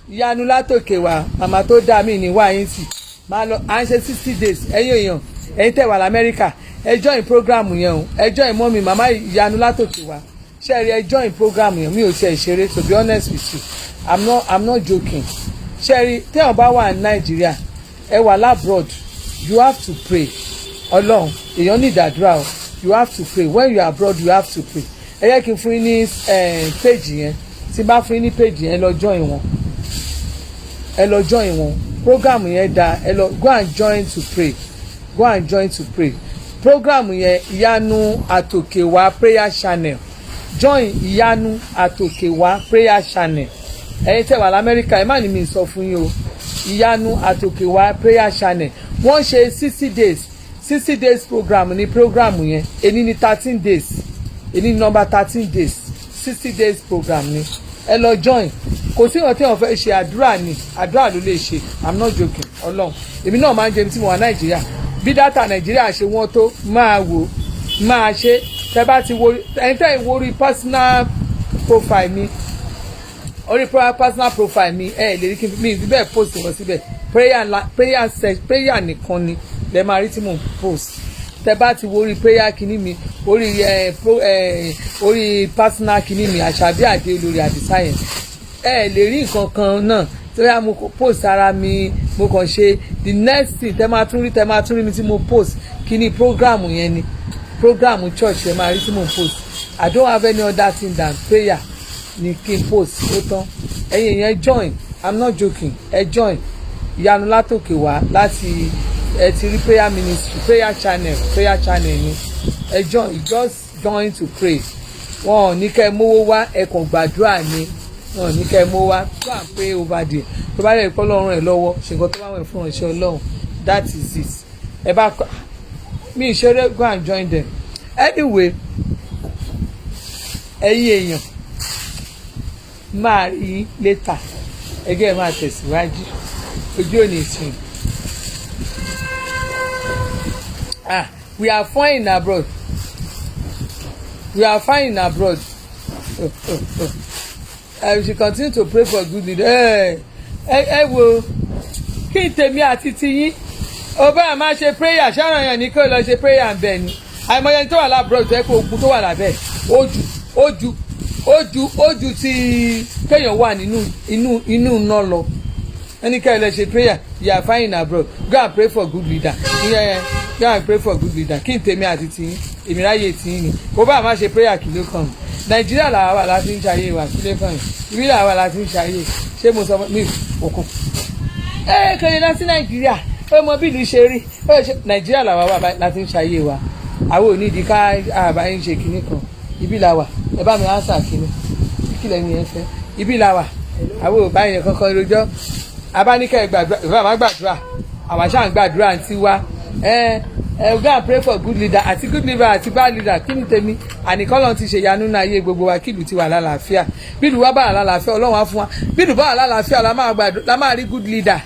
ìyanu látòkè wá màmá tó dá mi ní wáyé sí máa lọ à ń ṣe 60 days ẹ̀yin èèyàn ẹ̀yin tẹ̀ wà lamẹ́ríkà ẹ join program yẹn o ẹ join mọ́mì màmá ìyanu látòkè wá ṣẹ́ẹ̀rì ẹ join program yẹn mi ò ṣe ìṣeré to be honest with you I'm not joking ṣẹ́ẹ̀rì téèyàn bá wà ní nàìjíríà ẹ wà labroad you have to pray ọlọ́run èèyàn ní ìdàdúrà o you have to pray when you are abroad you have to pray ẹ yẹ kí n fún yín ní page yẹn tí n bá fún yín ní page yẹn ẹ lọ join wọn program yẹn da ẹ lọ go and join to pray program yẹn ìyanu àtòkèwá prayer channel join ìyanu àtòkèwá prayer channel ẹ̀yin tẹ́ wà lamẹ́ríkà ẹ má ní mi sọ fún yín o ìyanu àtòkèwá prayer channel wọ́n ṣe 60 days program ní program yẹn èní ní 13 days èní ní number 13 days 60 days program ni ẹ lọ join kò sí ìrántí wọn fẹ́ ṣe àdúrà ni àdúrà ló lè ṣe I'm not joking ọlọ́run èmi náà máa ń jẹun tí mo wà nàìjíríà bí dátà nàìjíríà ṣe wọ́n tó máa wò máa ṣe tẹ bá ti wo ẹni tẹ́ ìwọ orí personal profile mi orí personal profile mi ẹ lè rí kí mi bí bẹ́ẹ̀ post wọn síbẹ̀ prayer nìkan ni lẹ máa rí tí mò ń post tẹ bá ti wo orí prayer kìíní mi orí personal kìíní mi Àṣàbí Àdé olórí àdìsá yẹn ẹ lè rí nǹkan kan náà tí wọ́n yà mo post ara mi mo kàn ṣe the next thing tẹ máa tún rí mi tí mo post kìíní program yẹn ni program church ẹ máa rí tí mo post I don't have any other thing than prayer ni kí n post ó tán ẹ̀yin èèyàn join I'm not joking ẹ join ìyanu látòkè wá láti ẹ ti rí prayer ministry prayer channel ni ẹ join just join to pray wọn ò ní kẹ́ mówó wá ẹ kàn gbàdúrà ni wọn ò ní kẹ́ mówó wá go and pray over there tó bá lè kọ́ lọ́rùn ẹ̀ lọ́wọ́ ṣèǹkan tó bá wẹ̀ fún ọ̀ṣẹ́ ọlọ́run that is it ẹ bá mi ìṣeré go and join them anyway ẹ̀yin èèyàn máa rí later ẹgẹ́ máa tẹ̀síwájú ojú ò ní sìn. We are fine abroad. We should continue to pray for good leader. Ẹ wo kí n tèmi àti tiyín ó bá máa ṣe prayer ṣáà yàn ní kí ó lọ ṣe prayer ń bẹ ni àìmọye ẹni tó wà lábúrò tó yẹ kó ogun tó wà lábẹ́ ojú tí kéèyàn wà nínú iná lọ ẹni kẹ́ ẹ lọ ṣe prayer you are fine abroad go and pray for good leader go and pray for good leader kí n tèmi àti tiyín èmi ráyè tiyín ni kó bá máa ṣe prayer kí ló kàn nàìjíríà làwa wà láti ń ṣayé wa kí ló kàn ibi làwa wà láti ń ṣayé ṣé mo sọ mí òkun kèrè lọ sí nàìjíríà ó mọ bí ìlú ṣe rí nàìjíríà làwa wà láti ń ṣayé wa àwọn ò ní ìdí ká àbá yín ṣe kinní kan ibi làwà ẹ bá mi ánsà kinní kílẹ̀ ni ẹ fẹ́ ibi làwà àwọn ò bá yẹn kankan rojọ́ abáníkẹ́ gbàdúrà má gbàdúrà àwọn àṣà ń gbàdúrà ti wá go and pray for good leader àti good leader àti bad leader kí ni tèmi àníkọ́lọ́n ti ṣe ìyanu náà ayé gbogbo wa kílù ti wà lálàáfíà bílù wá bá wà lálàáfíà ọlọ́run á fún wa bílù bá wà lálàáfíà la máa rí good leader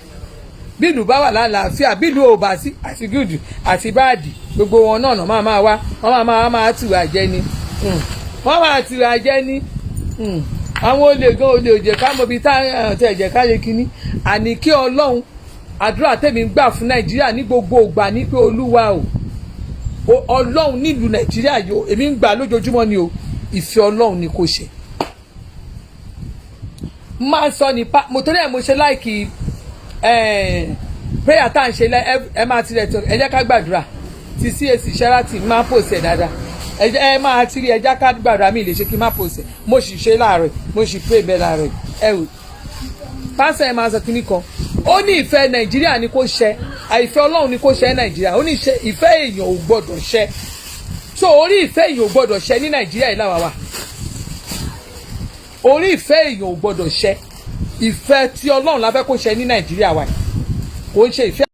bílù bá wà lálàáfíà bílù ò bá sí àti good àti bad gbogbo wọn náà máa wá wọn máa tù wá jẹ ni wọ́n máa tù wá jẹ ni àwọn olè gan olè òjè ká mọ ibi táwọn ọ̀tẹ̀ ẹ̀jẹ̀ ká lè kíní àní kí ọlọ́run àdúrà tèmi ń gbà fún nàìjíríà ní gbogbo ìgbà ní pé olúwa o ọlọ́run nílùú nàìjíríà yìí èmi ń gbà lójoojúmọ́ ni o ìfẹ́ ọlọ́run ni kò ṣe máa sọ nípa mo torí ẹ̀ mo ṣe láìkì prayer tá à ń ṣe ẹ máa tirẹ̀ tó ẹ jẹ́ ká gbàdúrà ti CAC Sheraton máa pòsì ẹ̀ dáadáa ẹ máa tiri ẹ jẹ́ ká gbàdúrà mi lè ṣe kí n má pòsì ẹ̀ mo sì ṣe láàárọ̀ mo sì pray bẹ́ẹ̀ láàárọ̀ ẹ wò pásẹ̀ ẹ máa sọ kíní kan ó ní ìfẹ́ nàìjíríà ni kò ṣẹ àìfẹ́ ọlọ́run ni kò ṣẹ nàìjíríà ó ní ìfẹ́ èèyàn ò gbọ́dọ̀ ṣẹ so orí ìfẹ́ èèyàn ò gbọ́dọ̀ ṣẹ ní nàìjíríà yìí láwa wà orí ìfẹ́ èèyàn ò gbọ́dọ̀ ṣẹ ìfẹ́ tí ọlọ́run la fẹ́ kó ṣẹ ní nàìjíríà wà kò ń ṣe ìfẹ́